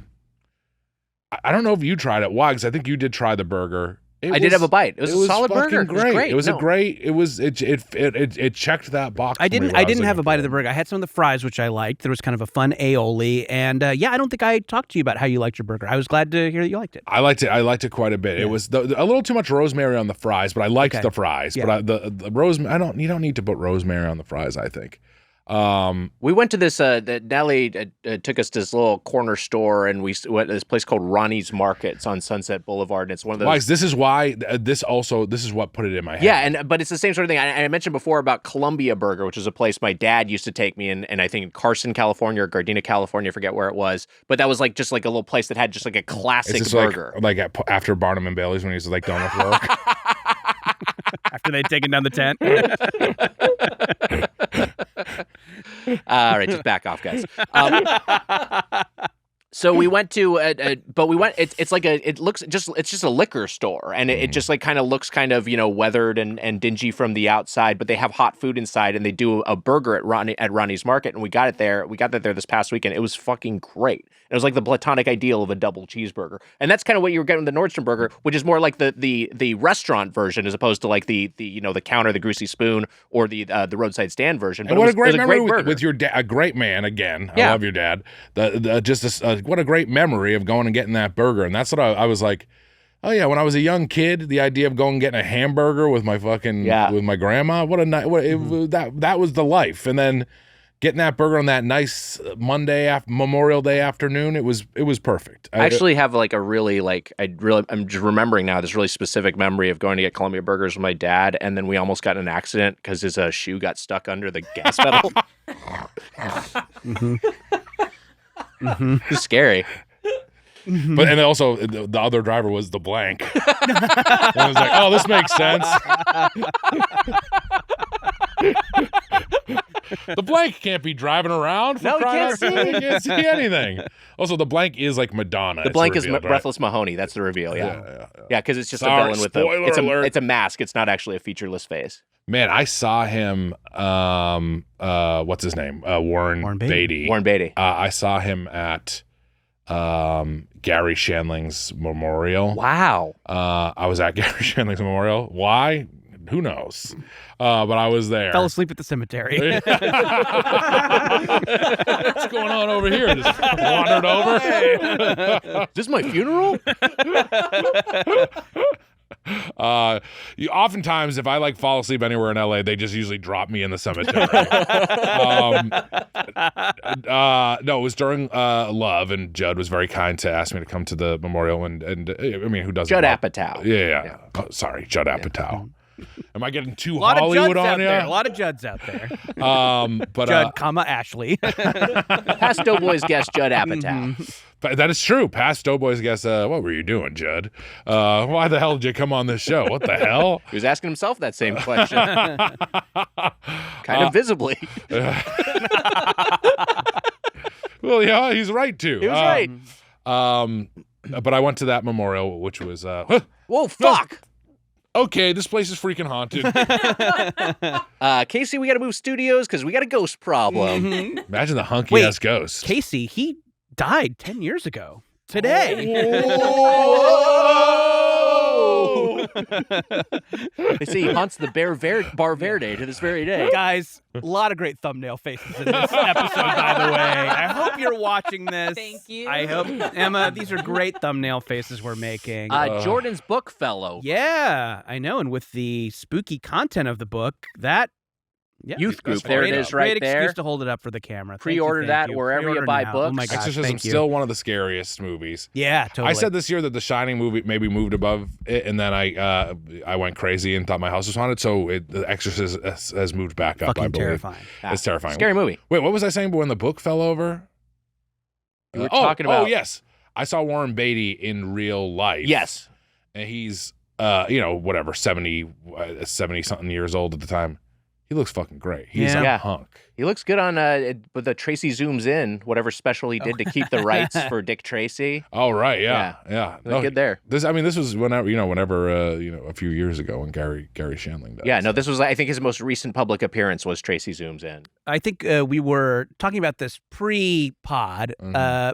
I don't know if you tried it, Wags. I think you did try the burger. I did have a bite. It was a solid burger. Great. It was great. It checked that box. I didn't have a bite of the burger. I had some of the fries, which I liked. There was kind of a fun aioli, and I don't think I talked to you about how you liked your burger. I was glad to hear that you liked it. I liked it quite a bit. Yeah. It was a little too much rosemary on the fries, but I liked the fries. Yeah. But the rosemary, you don't need to put rosemary on the fries, I think. We went to this. Nellie took us to this little corner store, and we went to this place called Ronnie's Market. It's on Sunset Boulevard, and it's one of those. Why? This is why. This is what put it in my head. Yeah, but it's the same sort of thing. I mentioned before about Columbia Burger, which is a place my dad used to take me in, and I think in Carson, California, or Gardena, California, I forget where it was. But that was just a little place that had just a classic burger. After Barnum and Bailey's when he was done with work. After they'd taken down the tent. All right, just back off, guys. So we went to, it's just a liquor store, and it just kind of looks kind of weathered and dingy from the outside, but they have hot food inside, and they do a burger at Ronnie's Market, and we got it there. We got that there this past weekend. It was fucking great. It was the platonic ideal of a double cheeseburger, and that's kind of what you were getting with the Nordstrom burger, which is more like the restaurant version as opposed to the counter, the greasy spoon, or the roadside stand version. But what a great memory burger with your dad, a great man again. Yeah. I love your dad. What a great memory of going and getting that burger, and that's what I was like. Oh yeah, when I was a young kid, the idea of going and getting a hamburger with my with my grandma, that was the life. And then getting that burger on that nice Memorial Day afternoon, it was perfect. I actually have I'm just remembering now this really specific memory of going to get Columbia Burgers with my dad, and then we almost got in an accident because his shoe got stuck under the gas pedal. It was scary. But and also the other driver was the blank. And I was like, oh, this makes sense. The blank can't be driving around. For No, he crying can't out loud. see. He can't see anything. Also, the blank is like Madonna. The it's blank is revealed, right? Breathless Mahoney. That's the reveal. Yeah, because it's just Sorry, a villain with spoiler it's alert. it's a mask. It's not actually a featureless face. Man, I saw him. What's his name? Warren Beatty. Warren Beatty. I saw him at Gary Shandling's memorial. Wow. I was at Gary Shandling's memorial. Why? Who knows? But I was there. Fell asleep at the cemetery. What's going on over here? Just wandered over. Is this my funeral? Oftentimes, if I like fall asleep anywhere in LA, they just usually drop me in the cemetery. No, it was during Love, and Judd was very kind to ask me to come to the memorial. And I mean, who doesn't? Judd love- Apatow. Yeah. Oh, sorry, Judd Apatow. Am I getting too A lot of Hollywood Judds out on you? there. A lot of Judds out there. But Judd, Ashley. Past Doughboys guest Judd Apatow. but that is true. Past Doughboys guess, what were you doing, Judd? Why the hell did you come on this show? What the hell? He was asking himself that same question, kind of visibly. Well, yeah, he's right to. He was right. But I went to that memorial, which was Whoa, fuck. okay. This place is freaking haunted. Casey, we got to move studios because we got a ghost problem. Imagine the hunky ass ghost. Casey, he died 10 years ago. Today. They say he haunts the Bar Verde to this very day. Guys, a lot of great thumbnail faces in this episode, by the way. I hope you're watching this. Thank you. I hope, Emma, these are great thumbnail faces we're making. Jordan's book fellow. Yeah, I know. And with the spooky content of the book, that Youth group. That's There it great. is right great there. excuse to hold it up for the camera. Thank you, Pre-order thank that you. wherever you Pre-order buy now. books. Oh my gosh, Exorcism's thank you. still one of the scariest movies. Yeah, totally. I said this year that the Shining movie maybe moved above it, and then I went crazy and thought my house was haunted. So the Exorcist has moved back up. Fucking I believe terrifying. it's terrifying. Scary movie. Wait, what was I saying? But when the book fell over, You were talking about. Oh yes, I saw Warren Beatty in real life. Yes. and he's whatever 70 something years old at the time. He looks fucking great. He's a Yeah. hunk. He looks good on with the Tracy Zooms In, whatever special he did to keep the rights for Dick Tracy. Oh right, yeah. Look good there. This was whenever a few years ago when Gary Shandling died. Yeah, no, this was I think his most recent public appearance was Tracy Zooms In. I think we were talking about this pre-pod.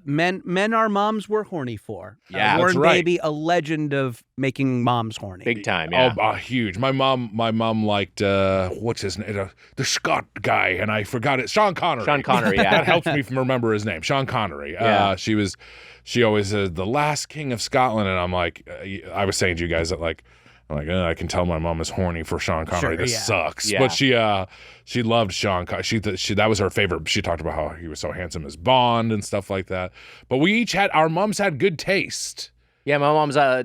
Men our moms were horny for. Yeah, Warren that's right. Beatty, a legend of making moms horny. Big time, yeah. Huge. My mom liked what's his name? The Scott guy, and I forgot it. Sean Connery. Sean Connery, yeah. That helps me remember his name. Sean Connery. Yeah. She always said the last king of Scotland, and I'm like, I was saying to you guys that I can tell my mom is horny for Sean Connery. Sure, This yeah. sucks. Yeah. But she loved Sean Connery. She that was her favorite. She talked about how he was so handsome as Bond and stuff like that. But our moms had good taste. Yeah, my mom's I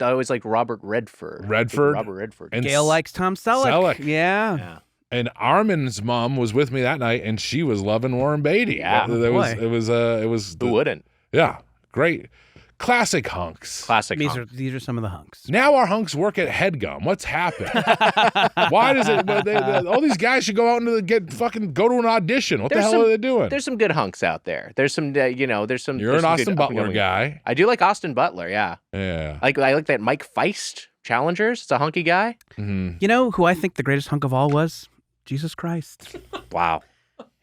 always like Robert Redford. Robert Redford. And Gail likes Tom Selleck. Selleck. Yeah. And Armin's mom was with me that night, and she was loving Warren Beatty. Yeah. It was. Who wouldn't? Yeah, great, classic hunks. Classic. These hunk. are some of the hunks. Now our hunks work at Headgum. What's happened? Why does it? All these guys should go out and go to an audition. What the hell are they doing? There's some good hunks out there. There's some, there's some. You're there's an some Austin good Butler up-and-coming- guy. I do like Austin Butler. Yeah, Yeah. I like that Mike Feist Challengers. It's a hunky guy. Mhm. You know who I think the greatest hunk of all was? Jesus Christ. Wow.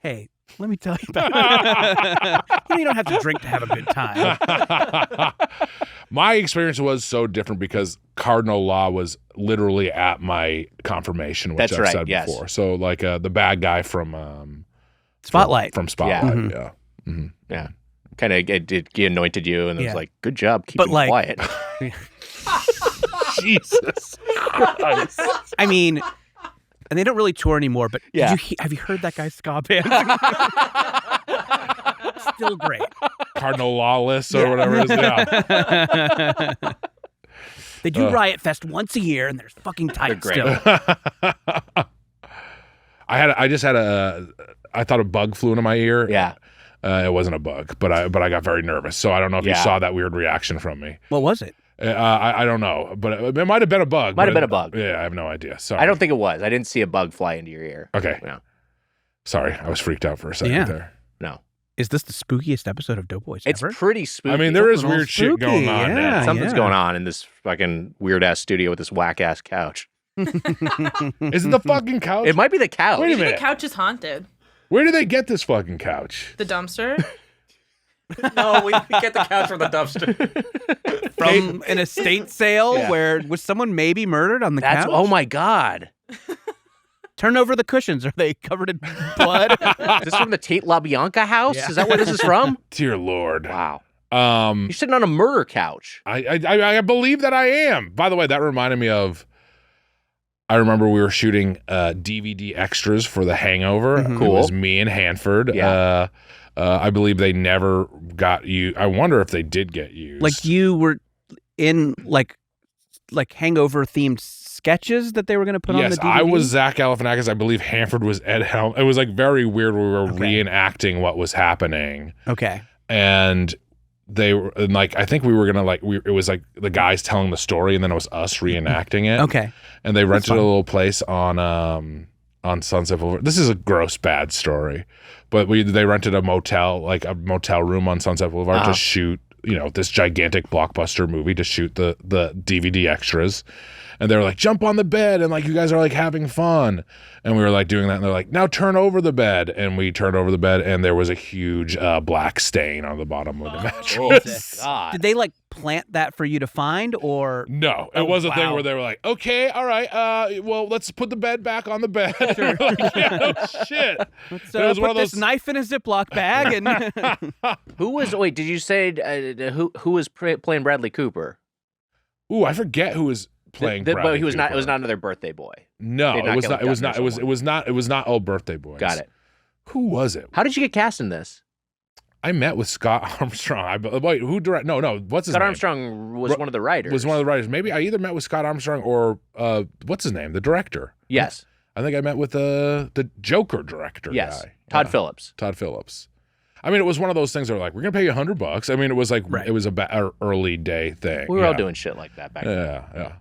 Hey, let me tell you about it. You don't have to drink to have a good time. My experience was so different because Cardinal Law was literally at my confirmation, which That's I've right, said yes. before. So the bad guy from Spotlight. from Spotlight. Yeah. Yeah. Yeah. Kind of he anointed you, and it Yeah. was like, good job But, keeping like- quiet. Jesus Christ. I mean, and they don't really tour anymore, but Yeah. have you heard that guy's ska band? Still great. Cardinal Lawless or whatever it is. Yeah. They do Riot Fest once a year, and they're fucking tight great. still. I thought a bug flew into my ear. Yeah. It wasn't a bug, but I got very nervous. So I don't know if you Yeah. saw that weird reaction from me. What was it? I don't know, but it might have been a bug. Might have but been a bug. Yeah, I have no idea. Sorry. I don't think it was. I didn't see a bug fly into your ear. Okay. Yeah. Sorry, I was freaked out for a second Yeah. there. No. Is this the spookiest episode of Doughboys It's ever? pretty spooky. I mean, there is Something all weird shit going on. spooky, now. yeah. Something's going on in this fucking weird ass studio with this whack ass couch. Is it the fucking couch? It might be the couch. Wait a The minute. couch is haunted. Where did they get this fucking couch? The dumpster. No, we get the couch from the dumpster. From an estate sale Yeah. where was someone maybe murdered on the That's couch? oh my god. Turn over the cushions. Are they covered in blood? Is this from the Tate LaBianca house? Yeah. Is that where this is from? Dear Lord. Wow. Um, You're sitting on a murder couch. I believe that I am. By the way, that reminded me of. I remember we were shooting DVD extras for The Hangover. Mhm. It Cool. was me and Hanford. Yeah. I believe they never got you. I wonder if they did get used. Like you were in like hangover themed sketches that they were going to put on the yes, DVD? I was Zach Galifianakis. I believe Hanford was Ed Helm. It was like very weird. We were Okay. reenacting what was happening, Okay. and they were and like I think we were gonna like it was like the guys telling the story, and then it was us reenacting it. Okay. And they rented fun. a little place on Sunset Boulevard. This is a gross bad story, but they rented a motel room on Sunset Boulevard Uh-huh. to shoot this gigantic blockbuster movie to shoot the DVD extras. And they were like, jump on the bed, and like you guys are like having fun. And we were like doing that, and they're like, now turn over the bed. And we turned over the bed, and there was a huge black stain on the bottom of the mattress. God. Did they like plant that for you to find or No, it Oh, was a thing wow. where they were like, okay, all right, well, let's put the bed back on the bed. We're like, yeah, no shit. let's It was put one of this those- knife in a Ziploc bag and Wait, did you say who was playing Bradley Cooper? Ooh, I forget who was playing. But Bradley he was not. It Cooper. was not another birthday boy. No, Did it not was get not. looked It was up not. or It was. someone. It was not. It was not old birthday boys. Got it. Who was it? How did you get cast in this? I met with Scott Armstrong. Wait, who direct? No. What's his Scott name? Armstrong was Ru- one of the writers. Was one of the writers. Maybe I either met with Scott Armstrong or what's his name? The director. Yes. I think I met with the Joker director Yes. guy. Todd Yeah. Phillips. Todd Phillips. I mean, it was one of those things where like we're gonna pay you $100. I mean, it was like Right. it was a early day thing. We were all Yeah. doing shit like that back then. Yeah.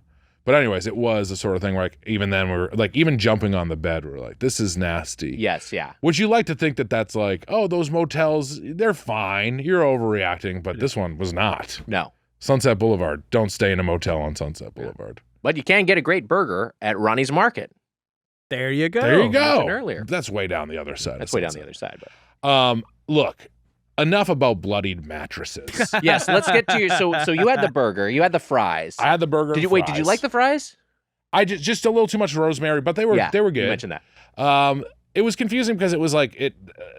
But anyways, it was the sort of thing where like even then we were like even jumping on the bed, we were like, this is nasty. Yes. Yeah. Would you like to think that that's like, oh, those motels, they're fine. You're overreacting, but this one was not. No. Sunset Boulevard. Don't stay in a motel on Sunset Boulevard. But you can get a great burger at Ronnie's Market. there you go. There you mentioned go. earlier. That's way down the other side. That's of way down the Sunset. other side. But. Look, enough about bloodied mattresses. Yes. Let's get to your. So you had the burger. You had the fries. I had the burger. Did you and wait? Did you fries. like the fries? I just a little too much rosemary, but they were Yeah. they were You good. mentioned that. It was confusing because it was like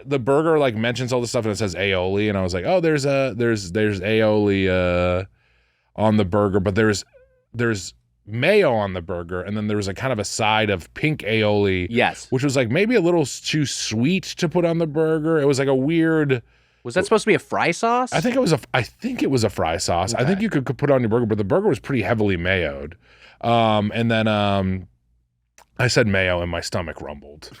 the burger like mentions all this stuff and it says aioli, and I was like, oh, there's aioli on the burger, but there's mayo on the burger, and then there was a kind of a side of pink aioli, Yes. which was like maybe a little too sweet to put on the burger. It was like a weird. Was that supposed to be a fry sauce? I think it was a fry sauce. I think you could put it on your burger, but the burger was pretty heavily mayoed. And then I said mayo and my stomach rumbled.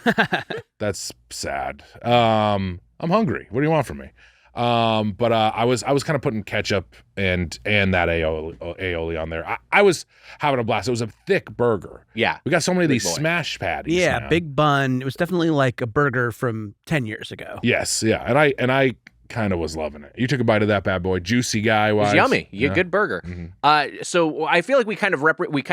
That's sad. I'm hungry. What do you want from me? But I was kind of putting ketchup and that aioli on there. I was having a blast. It was a thick burger. Yeah. We got so many of Big these boy. smash patties. Yeah, now. big bun. It was definitely like a burger from 10 years ago. Yes, yeah, and I kind of was loving it. You took a bite of that bad boy, juicy guy. It was wise. yummy. You Yeah. get good burger. Mhm. So I feel like we kind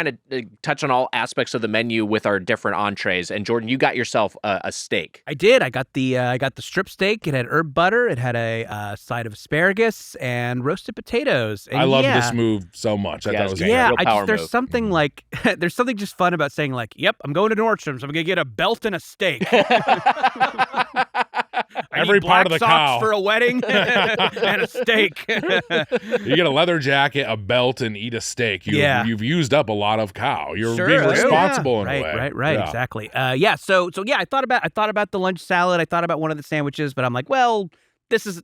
of touch on all aspects of the menu with our different entrees. And Jordan, you got yourself a steak. I did. I got the strip steak. It had herb butter. It had a side of asparagus and roasted potatoes. And I love yeah, this move so much. I Yeah, thought it it's was great. great. Yeah, Real power there's move. something like there's something just fun about saying like, "Yep, I'm going to Nordstrom's. I'm gonna get a belt and a steak." I Every need part of black the socks cow. for a wedding and a steak. You get a leather jacket, a belt, and eat a steak. You've used up a lot of cow. You're Sure, being yeah. responsible in right, a way. Right, Yeah. exactly. So yeah, I thought about the lunch salad. I thought about one of the sandwiches, but I'm like, well, this is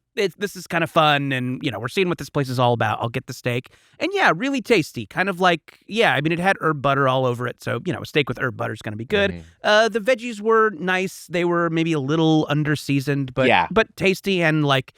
kind of fun, and we're seeing what this place is all about. I'll get the steak, and yeah, really tasty. Kind of like it had herb butter all over it, so a steak with herb butter is going to be good. Mhm. The veggies were nice. They were maybe a little under seasoned, but Yeah. but tasty and like.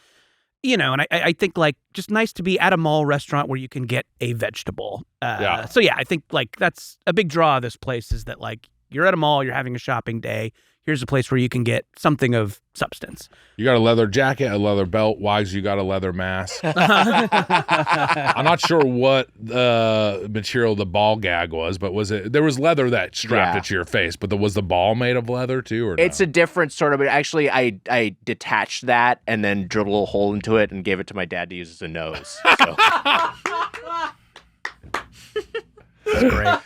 And I think like just nice to be at a mall restaurant where you can get a vegetable. Yeah. So yeah, I think like that's a big draw of this place is that like you're at a mall, you're having a shopping day, here's a place where you can get something of substance. You got a leather jacket, a leather belt. Wise, you got a leather mask. I'm not sure what material the ball gag was, but there was leather that strapped it to your face, but was the ball made of leather too, or no? It's a different sort of. Actually, I detached that and then drilled a little hole into it and gave it to my dad to use as a nose. So. That's great.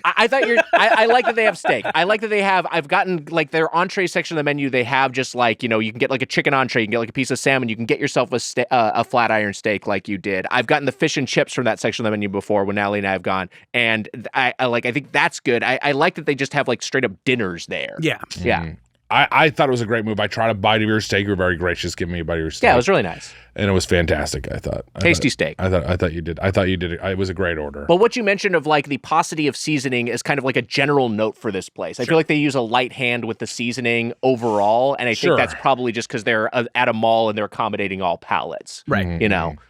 I thought I like that they have steak. I like that they have, I've gotten like their entree section of the menu. They have just like, you can get like a chicken entree, you can get like a piece of salmon, you can get yourself a flat iron steak like you did. I've gotten the fish and chips from that section of the menu before when Allie and I have gone. And I think that's good. I like that they just have like straight up dinners there. Yeah. Yeah. I thought it was a great move. I tried a bite of your steak. You were very gracious giving me a bite of your steak. Yeah, it was really nice. And it was fantastic, I thought. Tasty steak. I thought you did. It was a great order. But what you mentioned of like the paucity of seasoning is kind of like a general note for this place. I feel like they use a light hand with the seasoning overall, and I think that's probably just because they're at a mall and they're accommodating all palates. Right. Mm-hmm.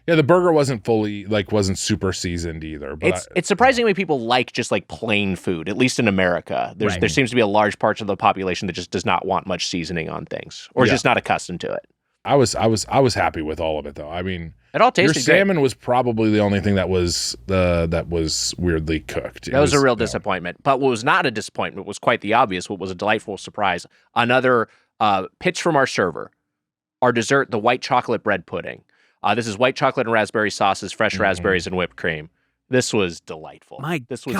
Yeah, the burger wasn't super seasoned either. But it's surprising when people like just like plain food, at least in America. There seems to be a large part of the population that just does not want much seasoning on things, or just not accustomed to it. I was happy with all of it though. I mean, it all tasted your salmon was probably the only thing that was weirdly cooked. That was a real disappointment. But what was not a disappointment was quite the obvious. What was a delightful surprise. Another pitch from our server. Our dessert, the white chocolate bread pudding. This is white chocolate and raspberry sauces, fresh raspberries and whipped cream. This was delightful. This was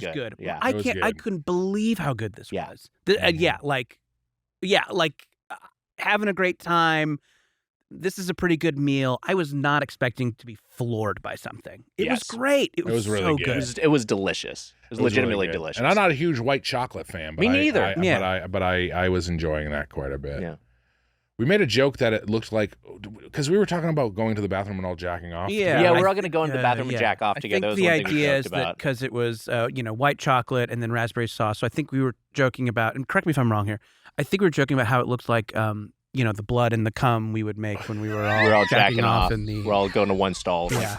good. Yeah, I couldn't believe how good this was. Having a great time. This is a pretty good meal. I was not expecting to be floored by something. It was great. It was really so good. It was delicious. It was legitimately really delicious. And I'm not a huge white chocolate fan. But Me neither. But I was enjoying that quite a bit. Yeah. We made a joke that it looked like, because we were talking about going to the bathroom and all jacking off. Yeah, we're all going to go into the bathroom and jack off together. I think the idea is that because it was, white chocolate and then raspberry sauce. So I think we were joking about, and correct me if I'm wrong here, I think we were joking about how it looked like, the blood and the cum we would make when we were all jacking off. In we're all going to one stall. Yeah.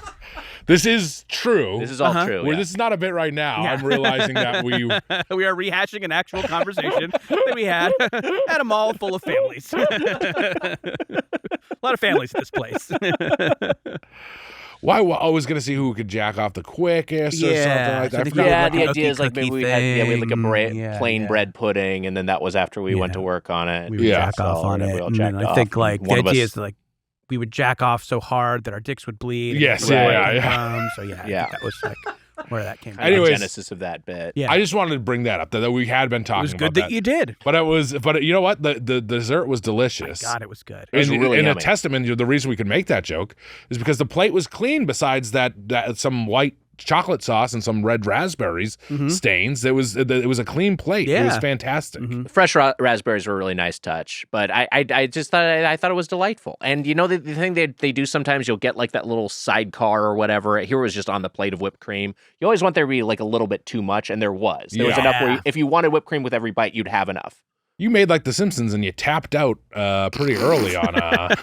This is true. This is all true. This is not a bit right now. Yeah. I'm realizing that we are rehashing an actual conversation that we had at a mall full of families. A lot of families at this place. Why? I was going to see who could jack off the quickest or something like that. The idea is like maybe we had like a plain bread pudding, and then that was after we went to work on it. We would jack off on it. I think like the idea is like we would jack off so hard that our dicks would bleed. Yes, So I think that was like where that came from. Anyways, the genesis of that bit. Yeah. I just wanted to bring that up that we had been talking about. It was good that you did. But you know what? The dessert was delicious. My God, it was good. It was really yummy. A testament to the reason we could make that joke is because the plate was clean. Besides that some white chocolate sauce and some red raspberries stains. It was a clean plate. Yeah. It was fantastic. The fresh raspberries were a really nice touch, but I just thought it was delightful. And the thing they do sometimes, you'll get like that little sidecar or whatever. Here it was just on the plate of whipped cream. You always want there to be like a little bit too much, and there was. There was enough where if you wanted whipped cream with every bite, you'd have enough. You made like The Simpsons and you tapped out pretty early on.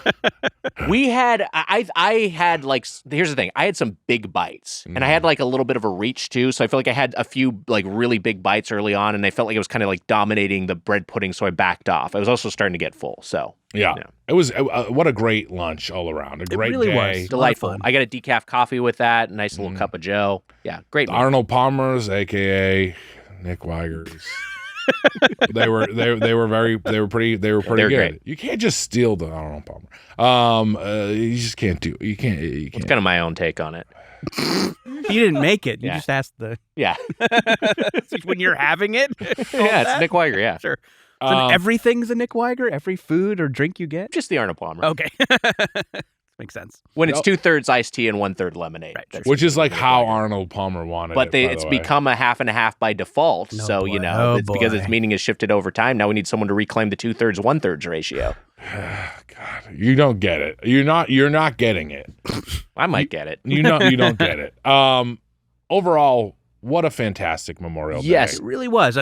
We had, I had like, here's the thing. I had some big bites and I had like a little bit of a reach too. So I feel like I had a few like really big bites early on and I felt like it was kind of like dominating the bread pudding. So I backed off. I was also starting to get full. So yeah. It was, what a great lunch all around. A great really day. Was. Delightful. I got a decaf coffee with that. Nice little cup of Joe. Yeah. Great. Arnold Palmer's, AKA Nick Wiger's. they were pretty good. Great. You can't just steal the Arnold Palmer. You just can't do. You can't. It's kind of my own take on it. You didn't make it. You just asked the. Yeah. When you're having it. Yeah, it's Nick Wiger. Yeah, sure. So everything's a Nick Wiger. Every food or drink you get. Just the Arnold Palmer. Okay. Makes sense. When it's 2/3 iced tea and 1/3 lemonade. Right, which is like how Arnold Palmer wanted but it. It's become a half and a half by default. It's because its meaning has shifted over time. Now we need someone to reclaim the 2/3, 1/3 ratio. God, you don't get it. You're not getting it. I might get it. You don't get it. Overall, what a fantastic Memorial Day. Yes, it really was.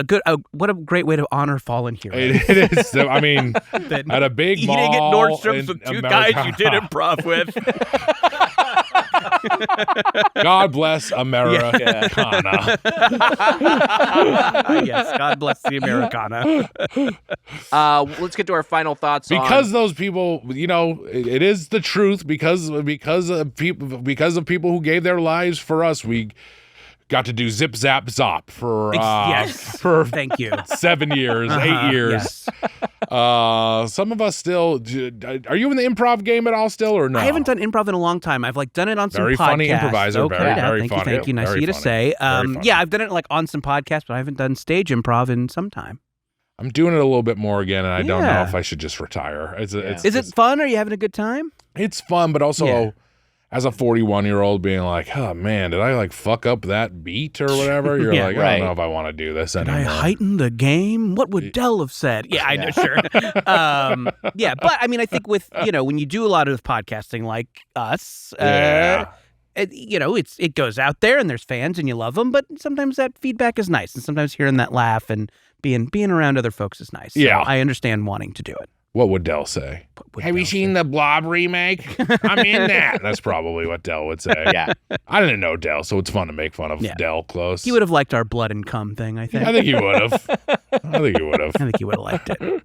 What a great way to honor fallen heroes. It is. I mean, at a big eating mall at Nordstrom's with two guys you did improv with. God bless Americana. Yes, God bless the Americana. Let's get to our final thoughts. Because those people, it is the truth. Because of people who gave their lives for us, we got to do zip zap zop for for thank you 7 years, 8 years. Yes. Some of us still. Are you in the improv game at all still, or no? I haven't done improv in a long time. I've done it on some very podcasts. funny improviser. Okay, very funny. Thank you. Nice of you to say. Yeah, I've done it on some podcasts, but I haven't done stage improv in some time. I'm doing it a little bit more again, and I don't know if I should just retire. Is it fun? Are you having a good time? It's fun, but also as a 41-year-old being like, oh man, did I fuck up that beat or whatever? You're I don't know if I want to do this anymore. Did I heighten the game? What would Dell have said? Yeah, I know, sure. But I mean, I think with, when you do a lot of podcasting like us, it goes out there and there's fans and you love them, but sometimes that feedback is nice. And sometimes hearing that laugh and being around other folks is nice. So I understand wanting to do it. What would Dell say? Have you seen the Blob remake? I'm in that. That's probably what Dell would say. Yeah. I didn't know Dell, so it's fun to make fun of Dell close. He would have liked our blood and cum thing, I think. I think he would have. I think he would have liked it.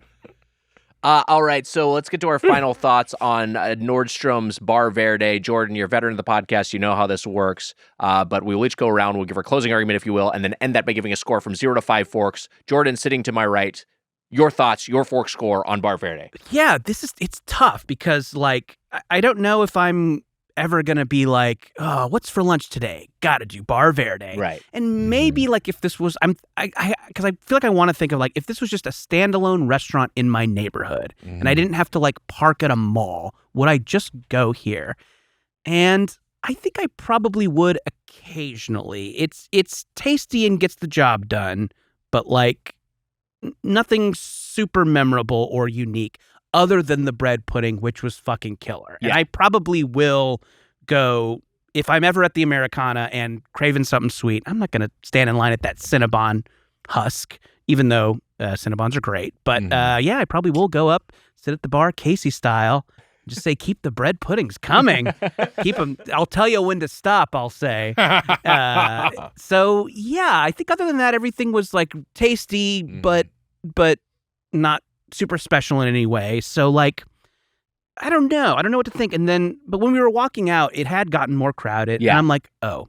All right, so let's get to our final thoughts on Nordstrom's Bar Verde. Jordan, you're a veteran of the podcast. You know how this works. But we will each go around. We'll give our closing argument, if you will, and then end that by giving a score from 0 to 5 forks. Jordan, sitting to my right, your thoughts, your fork score on Bar Verde. Yeah, it's tough because, I don't know if I'm ever going to be oh, what's for lunch today? Got to do Bar Verde. Right. And maybe, if this was, because I feel like I want to think of, if this was just a standalone restaurant in my neighborhood and I didn't have to, park at a mall, would I just go here? And I think I probably would occasionally. It's tasty and gets the job done, but, nothing super memorable or unique other than the bread pudding, which was fucking killer. Yeah. And I probably will go, if I'm ever at the Americana and craving something sweet, I'm not going to stand in line at that Cinnabon husk, even though Cinnabons are great. But I probably will go up, sit at the bar, Casey style, just say, keep the bread puddings coming. Keep them. I'll tell you when to stop, I'll say. So, yeah, I think other than that, everything was tasty, but not super special in any way. So, I don't know. I don't know what to think. And then, but when we were walking out, it had gotten more crowded. Yeah. And I'm like, oh,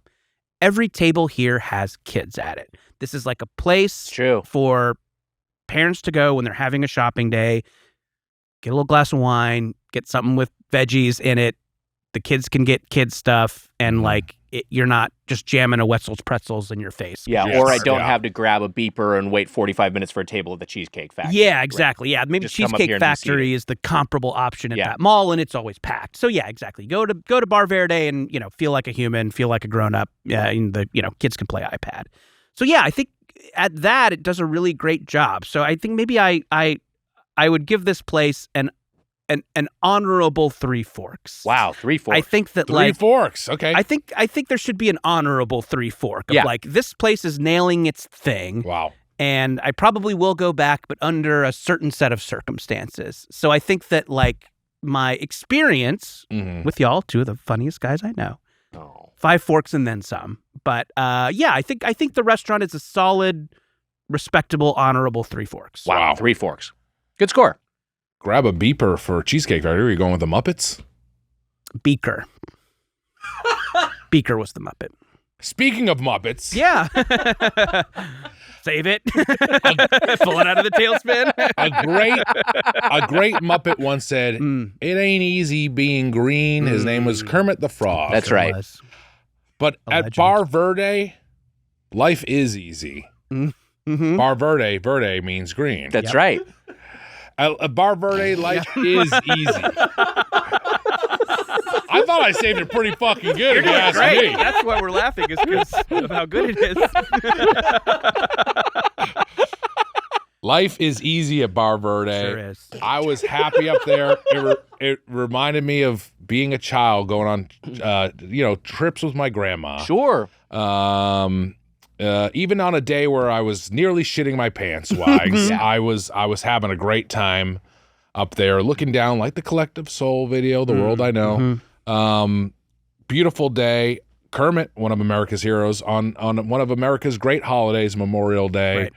every table here has kids at it. This is a place for parents to go when they're having a shopping day, get a little glass of wine, get something with veggies in it. The kids can get kid stuff, and you're not just jamming a Wetzel's pretzels in your face. Yeah, or I don't have to grab a beeper and wait 45 minutes for a table at the Cheesecake Factory. Yeah, exactly. Yeah, maybe Just come up Cheesecake here and be Factory seated. is the comparable option at that mall, and it's always packed. So yeah, exactly. Go to Bar Verde and feel like a human, feel like a grown up. Yeah, and the kids can play iPad. So yeah, I think at that it does a really great job. So I think maybe I would give this place an honorable 3 forks. Wow, 3 forks. I think that 3 forks. Okay. I think there should be an honorable 3 fork of this place is nailing its thing. Wow. And I probably will go back, but under a certain set of circumstances. So I think that my experience with y'all, 2 of the funniest guys I know, 5 forks and then some. But I think the restaurant is a solid, respectable, honorable 3 forks. Wow, 3 forks. Good score. Grab a beeper for Cheesecake Factory. Are you going with the Muppets? Beaker. Beaker was the Muppet. Speaking of Muppets. Yeah. Save it. Pull it out of the tailspin. A great Muppet once said, it ain't easy being green. His name was Kermit the Frog. That's right. But at Bar Verde, life is easy. Mm-hmm. Bar Verde means green. That's right. At Bar Verde, life is easy. I thought I saved it pretty fucking good. If you ask me. That's why we're laughing, is because of how good it is. Life is easy at Bar Verde. Sure is. I was happy up there. It reminded me of being a child going on, trips with my grandma. Sure. Even on a day where I was nearly shitting my pants, Wags, I was having a great time up there, looking down like the Collective Soul video, The World I Know. beautiful day. Kermit, one of America's heroes, on one of America's great holidays, Memorial Day. Right.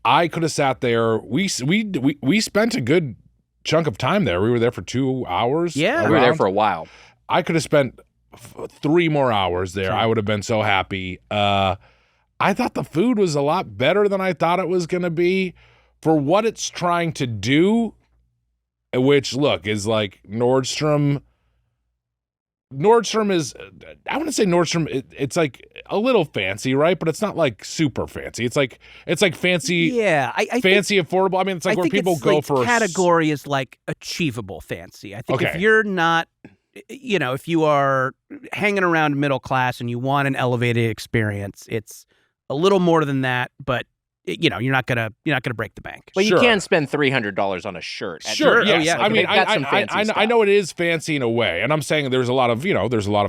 I could have sat there. We spent a good chunk of time there. We were there for 2 hours. Yeah. We were there for a while. I could have spent 3 more hours there. Sure. I would have been so happy. I thought the food was a lot better than I thought it was going to be for what it's trying to do, which, look, is like Nordstrom. Nordstrom is, I want to say Nordstrom, it's like a little fancy, right? But it's not like super fancy. It's like fancy, Yeah, I fancy, affordable. I mean, it's like I where think people it's go like for category is like achievable fancy. I think if Okay. you're not, if you are hanging around middle class and you want an elevated experience, it's a little more than that. But you're not gonna break the bank. But Sure. you can spend $300 on a shirt. at Sure, Nordstrom. yes. yeah. I mean, They've got some fancy I stuff. know it is fancy in a way, and I'm saying there's a lot of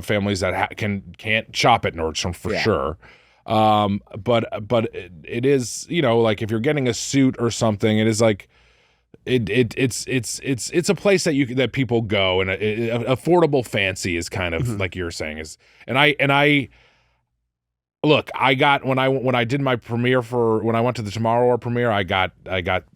families that can't shop at Nordstrom for Yeah. sure. But it is, like if you're getting a suit or something, it is like it's a place that people go, and affordable fancy is kind of like you're saying is, and I. Look, I got when I did my premiere when I went to the Tomorrow War premiere, I got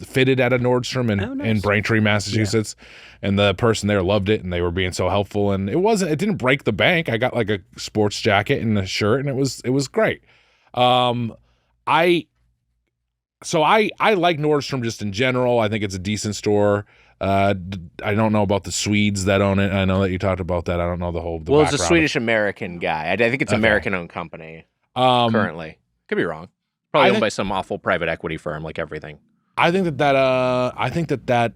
fitted at a Nordstrom in Braintree, Massachusetts, and the person there loved it, and they were being so helpful, and it didn't break the bank. I got like a sports jacket and a shirt, and it was great. I like Nordstrom just in general. I think it's a decent store. I don't know about the Swedes that own it. I know that you talked about that. I don't know the Well, it's a background. Swedish American guy. I think it's an Okay. American owned company currently. Could be wrong. I Probably owned think- by some awful private equity firm, like everything. I think that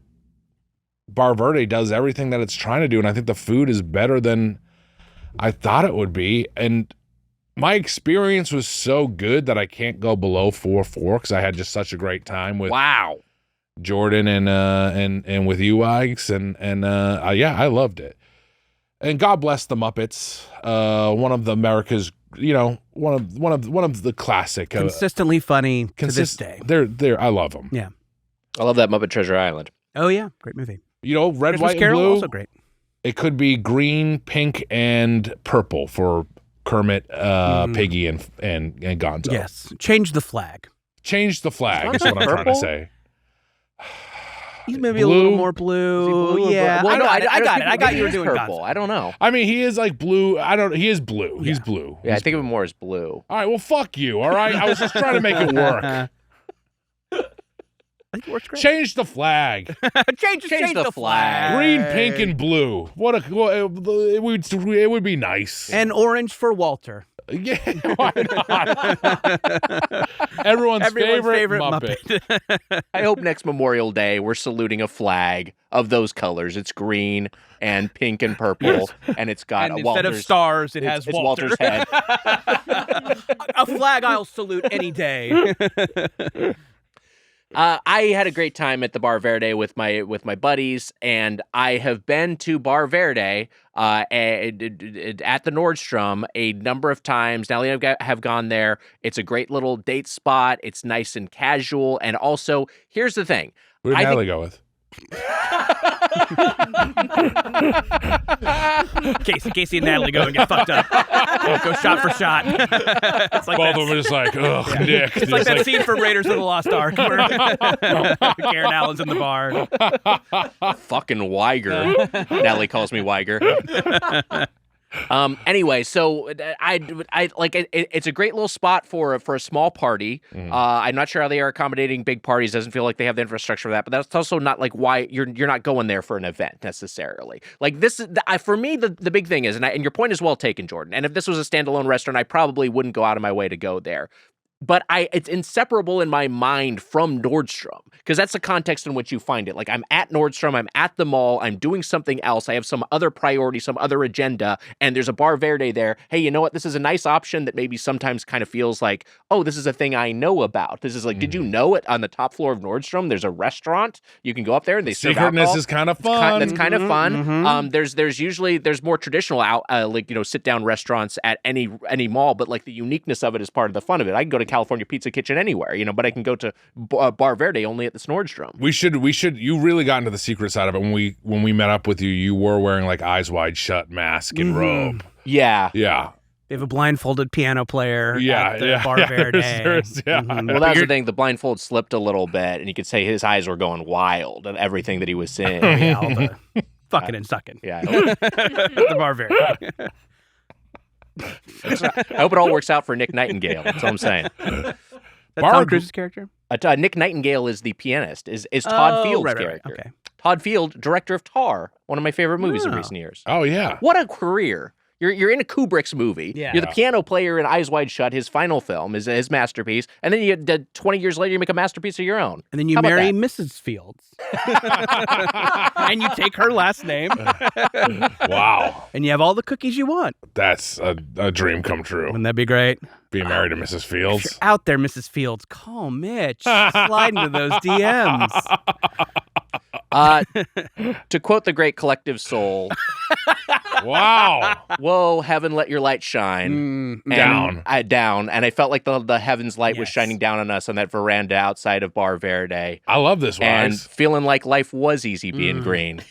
Bar Verde does everything that it's trying to do, and I think the food is better than I thought it would be. And my experience was so good that I can't go below 4.4 because I had just such a great time with Wow. Jordan and with you, Ikes, and yeah, I loved it. And God bless the Muppets. One of America's, one of the classic, Consistently funny to this day. They're I love them. Yeah. I love that Muppet Treasure Island. Oh yeah, great movie. Red, Christmas white, Carol and blue. also great. It could be green, pink, and purple for Kermit, Piggy, and Gonzo. Yes, change the flag. Change the flag is It's not what I'm trying to purple? say. He's maybe Blue? a little more blue. Yeah, Well, I no, got it. I got it. I got he you were is doing purple. Gonzo. I don't know. I mean, he is like blue. He is blue. He's blue. Yeah, I think of him more as blue. All right, well, fuck you. All right, I was just trying to make it work. I think it works great. Change the flag. change the flag. Green, pink, and blue. It would be nice. and orange for Walter. Yeah, why not? Everyone's favorite Muppet. I hope next Memorial Day we're saluting a flag of those colors. It's green and pink and purple, and it's got And a instead Walter's. of stars, it it's has Walter. Walter's head. A flag I'll salute any day. I had a great time at the Bar Verde with my buddies, and I have been to Bar Verde at the Nordstrom a number of times. Nellie and I have gone there. It's a great little date spot. It's nice and casual, and also here's the thing. Who did I Natalie go with? Casey and Natalie go and get fucked up. Go shot for shot. It's like Both that, of them are just like, ugh, Nick. it's like that scene from Raiders of the Lost Ark where Karen Allen's in the bar. Fucking Wiger. Natalie calls me Wiger. Anyway, so I like it's a great little spot for a small party. I'm not sure how they are accommodating big parties. Doesn't feel like they have the infrastructure for that, but that's also not like why you're not going there for an event necessarily. Like this is for me the big thing is, and your point is well taken, Jordan. And if this was a standalone restaurant, I probably wouldn't go out of my way to go there. But it's inseparable in my mind from Nordstrom because that's the context in which you find it. Like I'm at Nordstrom, I'm at the mall, I'm doing something else. I have some other priority, some other agenda, and there's a Bar Verde there. Hey, you know what? This is a nice option that maybe sometimes kind of feels like, oh, this is a thing I know about. This is like, did you know it? On the top floor of Nordstrom, there's a restaurant. You can go up there and they serve Secretness alcohol. is kind of fun. That's kind of fun. Mhm. There's more traditional sit down restaurants at any mall, but like the uniqueness of it is part of the fun of it. I can go to California Pizza Kitchen anywhere, but I can go to Bar Verde only at this Nordstrom. We should. You really got into the secret side of it when we met up with you. You were wearing like eyes wide shut mask and robe. Yeah. Yeah. They have a blindfolded piano player Yeah, at the yeah, Bar yeah, Verde. yeah. Mhm. Well, that was the thing. The blindfold slipped a little bit, and you could say his eyes were going wild and everything that he was seeing. Yeah, all the fucking and sucking. Yeah. The Bar Verde. I hope it all works out for Nick Nightingale. That's all I'm saying. That's Bar- Tom Cruise's character? Nick Nightingale is the pianist, is Todd Field's right, character. Okay. Todd Field, director of Tar, one of my favorite movies in Oh. recent years. Oh, yeah. What a career. You're in a Kubrick's movie. Yeah. You're the piano player in Eyes Wide Shut, his final film, his masterpiece. And then 20 years later, you make a masterpiece of your own. And then you How about marry that? Mrs. Fields. And you take her last name. Wow. And you have all the cookies you want. That's a dream come true. Wouldn't that be great? Being married to Mrs. If Fields. you're out there, Mrs. Fields, call Mitch. Slide into those DMs. To quote the great Collective Soul, Wow. whoa, heaven, let your light shine. Mm, Down. Down. And I felt like the heaven's light was Yes. shining down on us on that veranda outside of Bar Verde. I love this, And Wise. feeling like life was easy being green.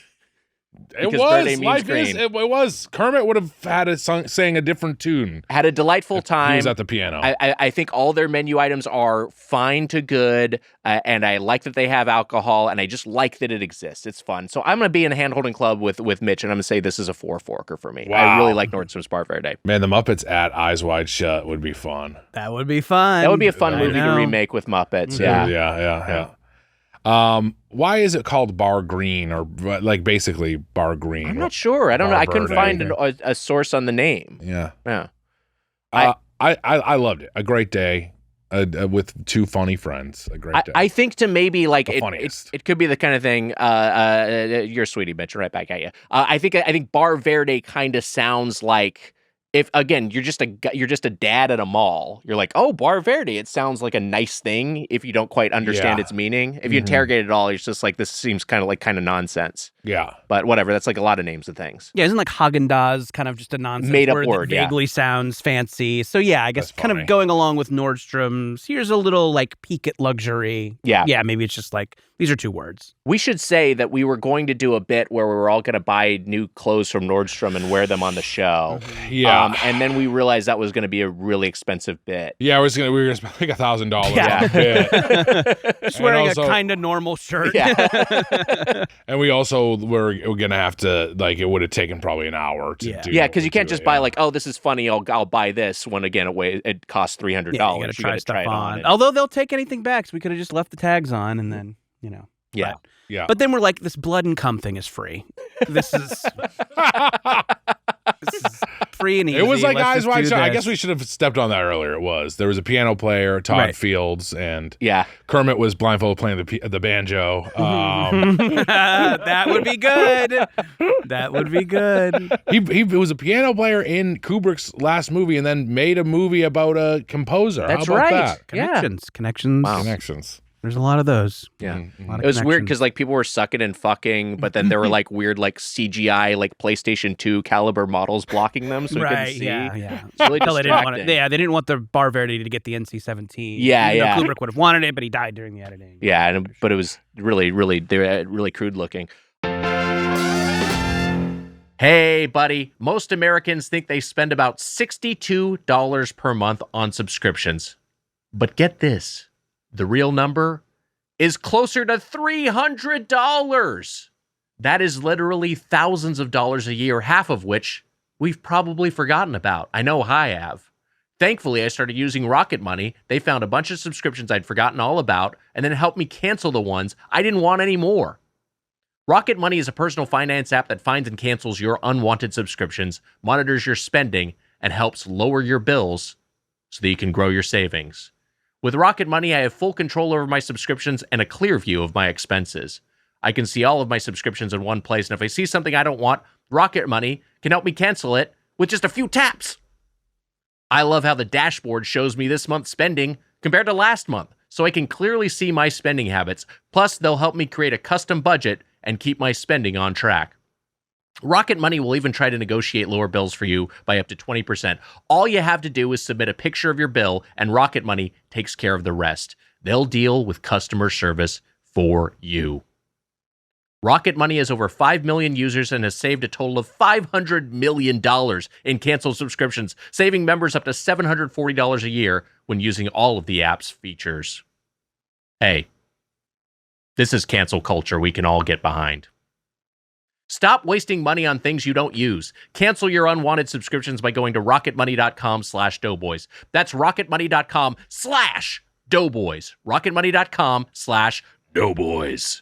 It because was. Verde means Life green. is. It was. Kermit would have had it sang a different tune. Had a delightful time. He was at the piano. I think all their menu items are fine to good, and I like that they have alcohol, and I just like that it exists. It's fun. So I'm going to be in a hand-holding club with Mitch, and I'm going to say this is a 4-forker for me. I Wow. really like Nordstrom's Bar Verde. Man, the Muppets at Eyes Wide Shut would be fun. that would be fun. That would be a fun I movie to know. remake with Muppets. Mhm. Yeah. Yeah. Why is it called Bar Green, or like basically Bar Green? I'm not sure. I don't know. I couldn't Verde. find a source on the name. Yeah. Yeah. I loved it. A great day with two funny friends. A great day. I think to maybe like The it funniest. could be the kind of thing. You're a sweetie, bitch. Right back at you. I think Bar Verde kind of sounds like if again you're just a dad at a mall. You're like, oh, Bar Verde. It sounds like a nice thing if you don't quite understand Yeah. its meaning. If you Mhm. interrogate it all, it's just like this seems kind of nonsense. Yeah. But whatever. That's like a lot of names of things. Yeah, isn't like Haagen-Dazs kind of just a nonsense Made-up word word, that yeah. vaguely sounds fancy. So yeah, I guess That's kind funny. of going along with Nordstrom's, here's a little like peek at luxury. Yeah. Yeah, maybe it's just like, these are two words. We should say that we were going to do a bit where we were all going to buy new clothes from Nordstrom and wear them on the show. Yeah. And then we realized that was going to be a really expensive bit. Yeah, we were gonna spend like $1,000 Yeah. on a bit. Just And wearing also- a kind of normal shirt. Yeah. And we also were gonna have to it would have taken probably an hour to Yeah. do. Yeah, because you can't do just it, buy yeah. like, oh, this is funny, I'll buy this. When again, it costs $300. Yeah, you gotta try stuff it on. and- Although they'll take anything back, so we could have just left the tags on and then, yeah. Yeah. But then we're like, this blood and cum thing is free. This is free and easy. It was like Let's Eyes just Wide do Shut. I this. guess we should have stepped on that earlier. It was. There was a piano player, Todd Right. Fields, and Yeah. Kermit was blindfolded playing the banjo. That would be good. That would be good. He was a piano player in Kubrick's last movie, and then made a movie about a composer. That's How about right. that? Yeah. Connections. Wow. Connections. There's a lot of those. Yeah. Mhm. A lot of It was weird connections. because like people were sucking and fucking, but then there were like weird like CGI like PlayStation 2 caliber models blocking them, so we couldn't Right, see. yeah. It's really Well, they didn't want distracting. it. Yeah, they didn't want the Bar Verde to get the NC-17. Yeah, Even though yeah. Kubrick would have wanted it, but he died during the editing. Yeah, but it was really they were really crude looking. Hey, buddy. Most Americans think they spend about $62 per month on subscriptions. But get this, the real number is closer to $300. That is literally thousands of dollars a year, half of which we've probably forgotten about. I know I have. Thankfully, I started using Rocket Money. They found a bunch of subscriptions I'd forgotten all about and then helped me cancel the ones I didn't want anymore. Rocket Money is a personal finance app that finds and cancels your unwanted subscriptions, monitors your spending, and helps lower your bills so that you can grow your savings. With Rocket Money, I have full control over my subscriptions and a clear view of my expenses. I can see all of my subscriptions in one place, and if I see something I don't want, Rocket Money can help me cancel it with just a few taps. I love how the dashboard shows me this month's spending compared to last month, so I can clearly see my spending habits. Plus, they'll help me create a custom budget and keep my spending on track. Rocket Money will even try to negotiate lower bills for you by up to 20%. All you have to do is submit a picture of your bill, and Rocket Money takes care of the rest. They'll deal with customer service for you. Rocket Money has over 5 million users and has saved a total of $500 million in canceled subscriptions, saving members up to $740 a year when using all of the app's features. Hey, this is cancel culture we can all get behind. Stop wasting money on things you don't use. Cancel your unwanted subscriptions by going to rocketmoney.com/doughboys. That's rocketmoney.com/doughboys. rocketmoney.com/doughboys.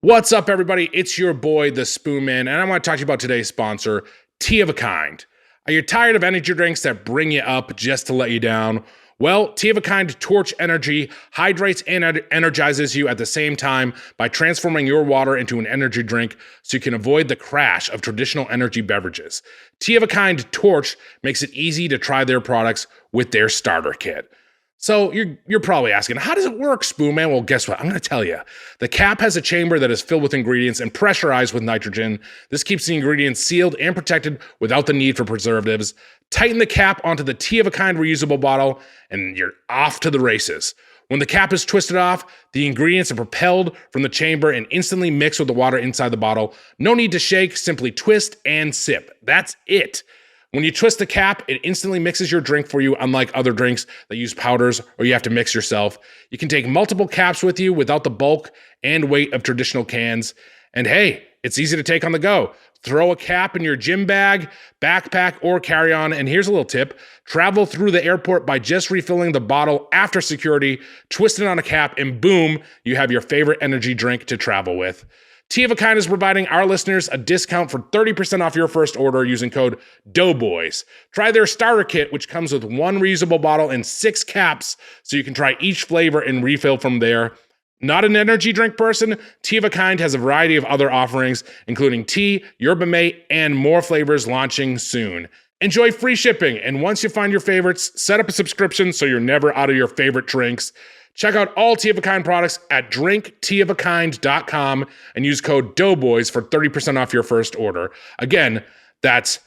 What's up, everybody? It's your boy, the Spoon Man, and I want to talk to you about today's sponsor, Tea of a Kind. Are you tired of energy drinks that bring you up just to let you down? Well, Tea of a Kind Torch Energy hydrates and energizes you at the same time by transforming your water into an energy drink so you can avoid the crash of traditional energy beverages. Tea of a Kind Torch makes it easy to try their products with their starter kit. So you're probably asking, how does it work, Spoon Man? Well, guess what? I'm going to tell you. The cap has a chamber that is filled with ingredients and pressurized with nitrogen. This keeps the ingredients sealed and protected without the need for preservatives. Tighten the cap onto the Tea of a Kind reusable bottle, and you're off to the races. When the cap is twisted off, the ingredients are propelled from the chamber and instantly mix with the water inside the bottle. No need to shake, simply twist and sip. That's it. When you twist the cap, it instantly mixes your drink for you, unlike other drinks that use powders or you have to mix yourself. You can take multiple caps with you without the bulk and weight of traditional cans. And hey, it's easy to take on the go. Throw a cap in your gym bag, backpack, or carry-on. And here's a little tip. Travel through the airport by just refilling the bottle after security, twist it on a cap, and boom, you have your favorite energy drink to travel with. Tea of a Kind is providing our listeners a discount for 30% off your first order using code Doughboys. Try their starter kit, which comes with 1 reusable bottle and 6 caps, so you can try each flavor and refill from there. Not an energy drink person? Tea of a Kind has a variety of other offerings, including tea, yerba mate, and more flavors launching soon. Enjoy free shipping, and once you find your favorites, set up a subscription so you're never out of your favorite drinks. Check out all Tea of a Kind products at drinkteaofakind.com and use code Doughboys for 30% off your first order. Again, that's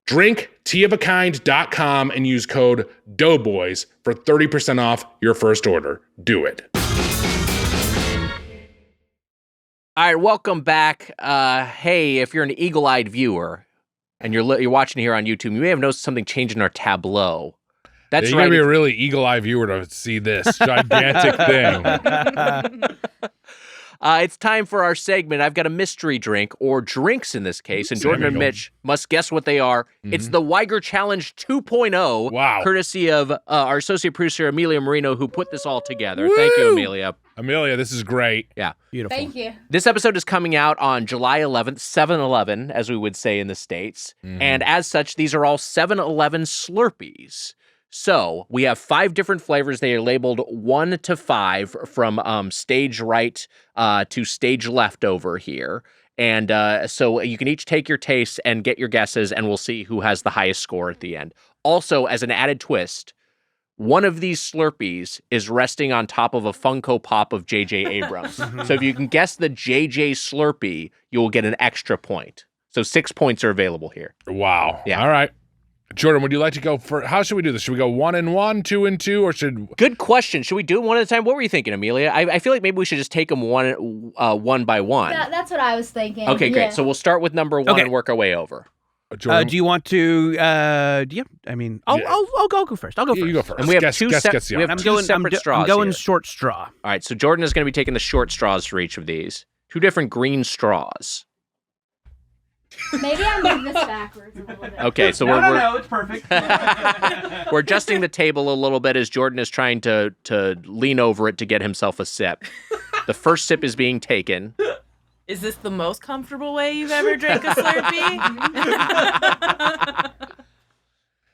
drinkteaofakind.com and use code Doughboys for 30% off your first order. Do it. All right, welcome back. Hey, if you're an eagle-eyed viewer and you're watching here on YouTube, you may have noticed something changed in our tableau. That's You're going to be a really eagle-eyed viewer to see this gigantic thing. It's time for our segment. I've got a mystery drink, or drinks in this case, and Jordan and Mitch must guess what they are. Mm-hmm. It's the Wiger Challenge 2.0, wow, courtesy of our associate producer, Amelia Marino, who put this all together. Woo! Thank you, Amelia. Amelia, this is great. Yeah. Beautiful. Thank you. This episode is coming out on July 11th, 7-Eleven, as we would say in the States. Mm-hmm. And as such, these are all 7-Eleven Slurpees. So we have 5 different flavors. They are labeled 1 to 5 from stage right to stage left over here. And so you can each take your tastes and get your guesses, and we'll see who has the highest score at the end. Also, as an added twist, one of these Slurpees is resting on top of a Funko Pop of J.J. Abrams. So if you can guess the J.J. Slurpee, you will get an extra point. So 6 points are available here. Wow. Yeah. All right. Jordan, would you like to go for, how should we do this? Should we go 1 and 1, 2 and 2, or should... Good question. Should we do it one at a time? What were you thinking, Amelia? I feel like maybe we should just take them one by one. That's what I was thinking. Okay, great. Yeah. So we'll start with number 1 and work our way over. Jordan, do you want to, I mean, I'll go first. I'll go first. You go first. And we have guess, two guess, sep- guess the we have honors. two separate straws I'm going here. short straw. All right, so Jordan is going to be taking the short straws for each of these. 2 different green straws. Maybe I moved this backwards a little bit. Okay, so No, it's perfect. we're adjusting the table a little bit as Jordan is trying to lean over it to get himself a sip. The first sip is being taken. Is this the most comfortable way you've ever drank a Slurpee?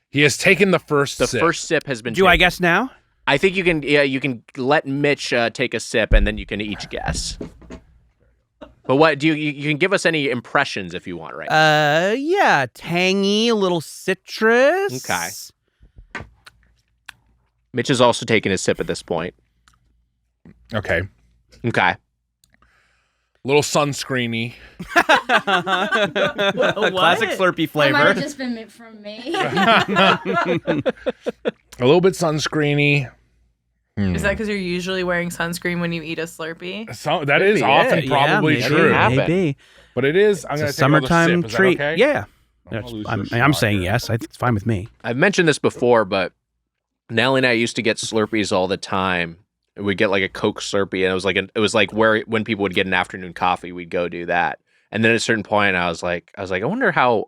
He has taken the first The sip. first sip has been Do taken. I guess now? I think you can let Mitch take a sip, and then you can each guess. But what do you can give us any impressions if you want, right? Yeah, tangy, a little citrus. Okay. Mitch is also taking a sip at this point. Okay. Okay. A little sunscreeny. Classic Slurpee That flavor. might have just been from me. A little bit sunscreeny. Is that because you're usually wearing sunscreen when you eat a Slurpee? So that is often probably maybe, true. Maybe. But it is. I'm going It's to a take another summertime sip. Is that treat. okay? Yeah. I'm I'm saying yes. It's fine with me. I've mentioned this before, but Nally and I used to get Slurpees all the time. We'd get like a Coke Slurpee, and it was like where when people would get an afternoon coffee, we'd go do that. And then at a certain point, I was like, I wonder how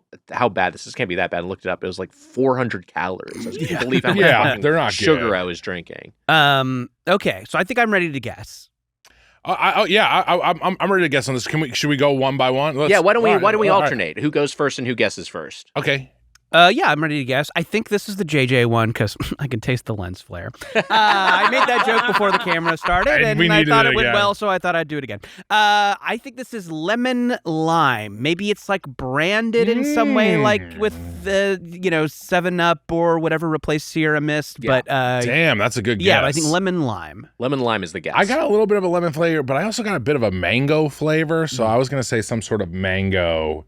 bad this is. Can't be that bad. I looked it up. It was like 400 calories. I couldn't believe how much fucking they're not sugar good. I was drinking. Okay, so I think I'm ready to guess. I'm ready to guess on this. Should we go one by one? Why don't we all right. alternate? Who goes first and who guesses first? Okay. Yeah, I'm ready to guess. I think this is the JJ one because I can taste the lens flare. I made that joke before the camera started, and I thought it went well, so I thought I'd do it again. I think this is lemon lime. Maybe it's like branded in some way, like with the 7-Up or whatever replaced Sierra Mist. Yeah. But Damn, that's a good guess. yeah, I think lemon lime. Lemon lime is the guess. I got a little bit of a lemon flavor, but I also got a bit of a mango flavor. So I was going to say some sort of mango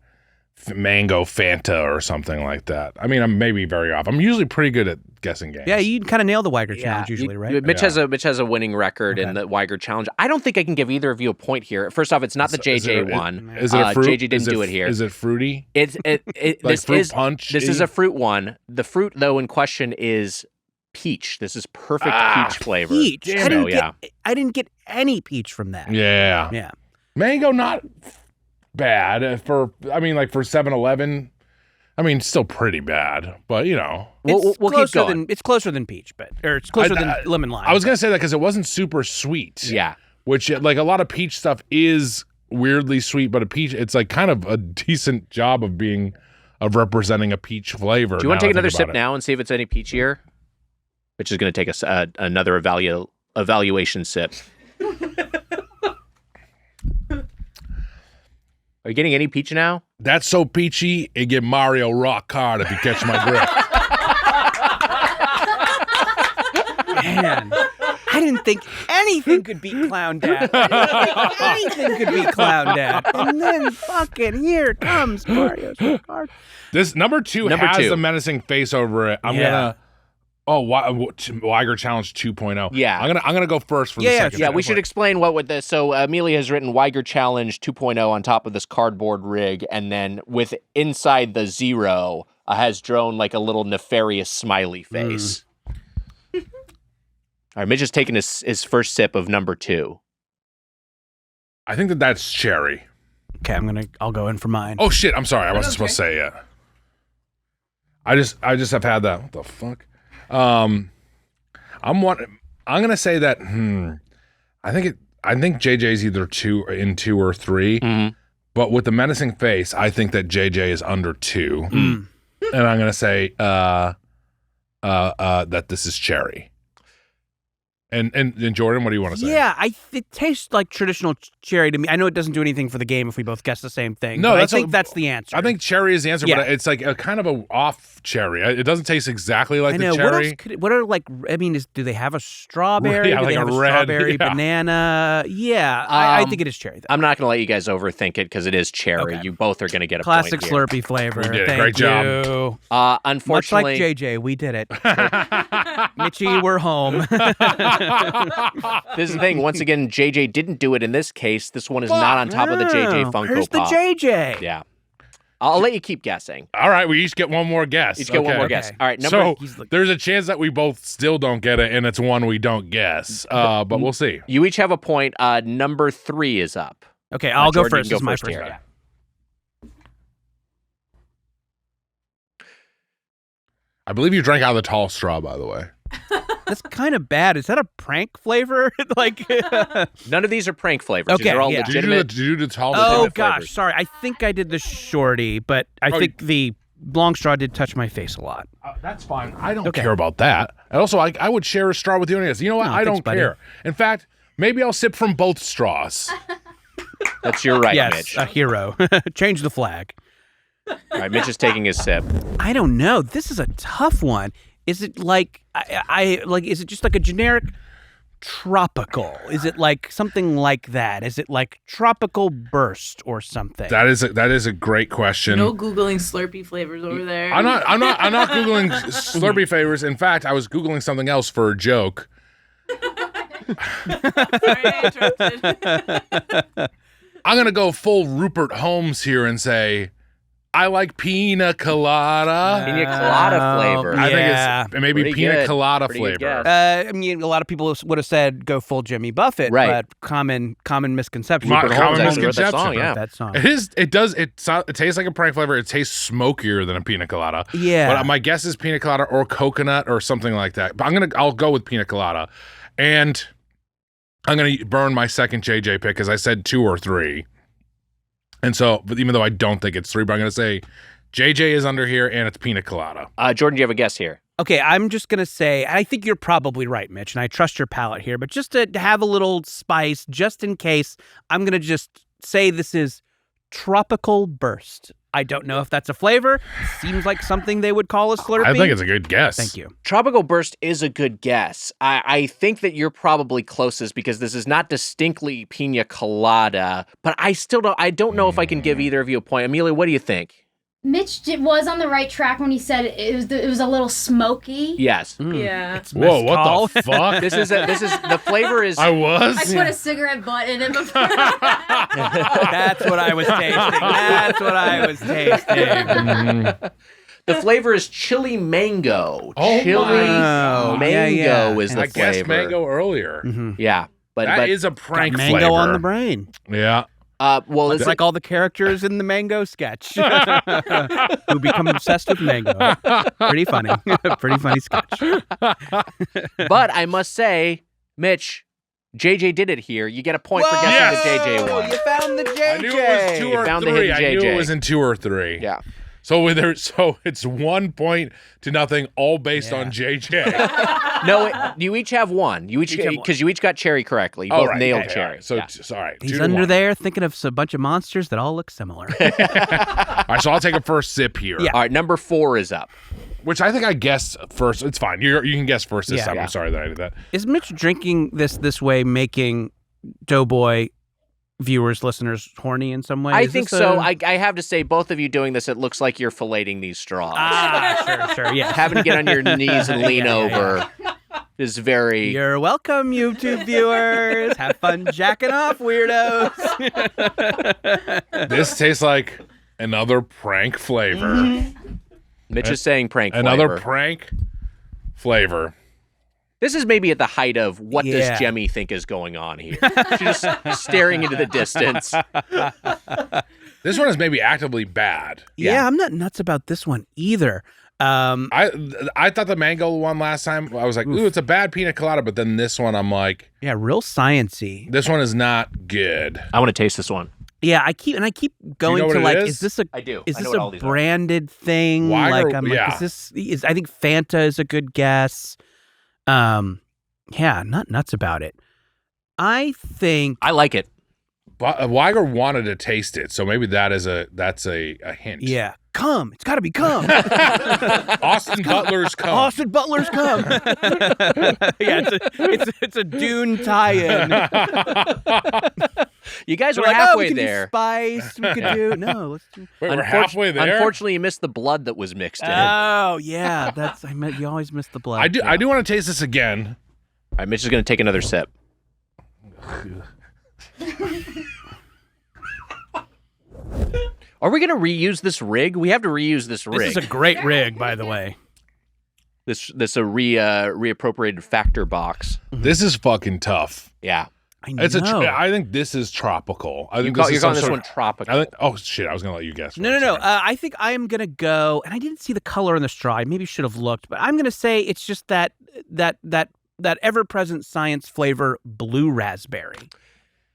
Fanta or something like that. I mean, I'm maybe very off. I'm usually pretty good at guessing games. Yeah, you kind of nail the Wiger challenge usually, right? Mitch has a winning record in the Wiger challenge. I don't think I can give either of you a point here. First off, it's not the JJ one. Is it a fruit? JJ didn't do it here. Is it fruity? It's Like this fruit is punch? This is a fruit one. The fruit though in question is peach. This is perfect peach flavor. Peach. I I didn't get any peach from that. Yeah. Yeah. Mango, not bad for 7-Eleven. I mean, still pretty bad, but We'll keep going. It's closer than peach, it's closer than lemon lime. I was gonna say that because it wasn't super sweet. Yeah. Which like a lot of peach stuff is weirdly sweet, but a peach, it's like kind of a decent job of representing a peach flavor. Do you want to take another sip now and see if it's any peachier? Which is going to take us another evaluation sip. Are you getting any peach now? That's so peachy, it get Mario rock hard if you catch my drift. Man, I didn't think anything could beat Clown Dad. Anything could beat Clown Dad. And then fucking here comes Mario's rock hard. This number two has the menacing face over it. I'm gonna. Oh, Wiger Challenge 2.0. Yeah. I'm gonna go first for the second. Yeah, we should explain what with this. So Amelia has written Wiger Challenge 2.0 on top of this cardboard rig, and then with inside the 0 has drawn like a little nefarious smiley face. All right, Mitch has taken his first sip of number 2. I think that's cherry. Okay, I'll go in for mine. Oh shit! I'm sorry, I wasn't supposed to say it. I just have had that. What the fuck? I'm gonna say that. I think JJ's either 2 or 3. Mm-hmm. But with the menacing face, I think that JJ is under 2. And I'm gonna say that this is cherry. And Jordan, what do you want to say? Yeah, it tastes like traditional cherry to me. I know it doesn't do anything for the game if we both guess the same thing. No, I think that's the answer. I think cherry is the answer, Yeah. but it's like a kind of a off cherry. It doesn't taste exactly like I know. the cherry. What are like? I mean, do they have a strawberry? Yeah, do like they have a a red, strawberry yeah. banana? Yeah, I think it is cherry. Though. I'm not going to let you guys overthink it because it is cherry. Okay. You both are going to get a Classic point here. Slurpee flavor. We did it. Thank Great job. you. Unfortunately, Much like JJ, we did it. Mitchie, we're home. this is the thing. Once again, JJ didn't do it in this case. This one is not on top of the JJ Funko Here's Pop. the JJ. Yeah. I'll let you keep guessing. All right, we each get one more guess. Each get one more Okay. guess. All right, So there's a chance that we both still don't get it, and it's one we don't guess. But we'll see. You each have a point. Number 3 is up. Okay, I'll go Jordan, first. you This can is go my first first. here. I believe you drank out of the tall straw, by the way. That's kind of bad. Is that a prank flavor? Like, None of these are prank flavors. These Okay, are all yeah. legitimate. Did you do the tall? oh legitimate gosh, flavors. sorry. I think I did the shorty, but I think the long straw did touch my face a lot. That's fine. I don't care about that. And also, I would share a straw with you anyways. You know what? No, I thanks, don't buddy. care. In fact, maybe I'll sip from both straws. That's your right, Yes, Mitch. a hero. Change the flag. All right, Mitch is taking his sip. I don't know. This is a tough one. Is it like I like? Is it just like a generic tropical? Is it like something like that? Is it like tropical burst or something? That is a great question. No Googling Slurpee flavors over there. I'm not Googling Slurpee flavors. In fact, I was Googling something else for a joke. Sorry, I interrupted. I'm gonna go full Rupert Holmes here and say I like pina colada. Pina colada flavor. I yeah. think it's maybe Pretty pina good. colada Pretty good flavor. guess. I mean, a lot of people would have said go full Jimmy Buffett, Right. but common misconception. Common Holmes actually wrote misconception. that song, yeah. That song. It tastes like a prank flavor. It tastes smokier than a pina colada. Yeah. But my guess is pina colada or coconut or something like that. But I'll go with pina colada. And I'm going to burn my second JJ pick because I said 2 or 3. And so, but even though I don't think it's 3, but I'm going to say JJ is under here and it's pina colada. Jordan, do you have a guess here? Okay, I'm just going to say, I think you're probably right, Mitch, and I trust your palate here, but just to have a little spice, just in case, I'm going to just say this is Tropical Burst. I don't know if that's a flavor. Seems like something they would call a Slurpee. I think it's a good guess. Thank you. Tropical Burst is a good guess. I think that you're probably closest because this is not distinctly pina colada, but I don't know if I can give either of you a point. Amelia, what do you think? Mitch was on the right track when he said it was a little smoky. Yes. Yeah. It's Whoa, mezcal. what the fuck? This is the flavor is I was? I put a cigarette butt in it before. That's what I was tasting. the flavor is chili mango. Oh chili my. mango Yeah. is the I flavor. guessed mango earlier. Mm-hmm. Yeah. That is a Got prank mango flavor. on the brain. Yeah. well, It's like all the characters in the Mango sketch who become obsessed with mango. Pretty funny. Pretty funny sketch. but I must say, Mitch, JJ did it here. You get a point for guessing the JJ one. You found the JJ. I knew it was 2 or found the 3. hidden I knew JJ. it was in 2 or 3. Yeah. So it's 1 point to nothing, all based on JJ. No, you each have one. You each Each have one. because you each got cherry correctly. You both nailed cherry. All right. So Yeah. all right. He's 2 to under 1. there thinking of a bunch of monsters that all look similar. All right. So I'll take a first sip here. Yeah. All right, number 4 is up. Which I think I guessed first. It's fine. You can guess first this Yeah. time. Yeah. I'm sorry that I did that. Is Mitch drinking this way making Doughboy viewers, listeners horny in some way? I Is think this so. a- I have to say, both of you doing this, it looks like you're filleting these straws. sure, yeah. Having to get on your knees and lean Yeah, yeah, over is very. You're welcome, YouTube viewers. Have fun jacking off, weirdos. This tastes like another prank flavor. Mitch is saying prank Another flavor. prank flavor. This is maybe at the height of what Yeah. does Jemmy think is going on here. She's just staring into the distance. This one is maybe actively bad. Yeah, I'm not nuts about this one either. I thought the mango one last time, I was like, ooh, it's a bad pina colada. But then this one, I'm like, Yeah, real science-y. this one is not good. I want to taste this one. Yeah, I keep going know what to it like, is? is this a I do. is I know this what all a these are. branded thing? Wiger, Like I'm yeah. like, is I think Fanta is a good guess. Yeah, not nuts about it. I think I like it. But Wiger wanted to taste it, so maybe that's a hint. yeah. Come. It's got to be come. Austin Butler's come. Austin Butler's come. Yeah, it's a Dune tie-in. You guys We're were like, halfway we can there. Do spice. We could do let's do. Wait, we're halfway there. Unfortunately, you missed the blood that was mixed in. Oh yeah, you always miss the blood. I do want to taste this again. All right, Mitch is going to take another sip. Are we going to reuse this rig? We have to reuse this rig. This is a great rig, by the way. This reappropriated factor box. This is fucking tough. Yeah. I know. It's I think this is tropical. I think You're this is calling some this sort one of- tropical. I think. Oh shit! I was gonna let you guess. No. Sorry. I think I am gonna go, and I didn't see the color in the straw. I maybe should have looked, but I'm gonna say it's just that ever-present science flavor, blue raspberry.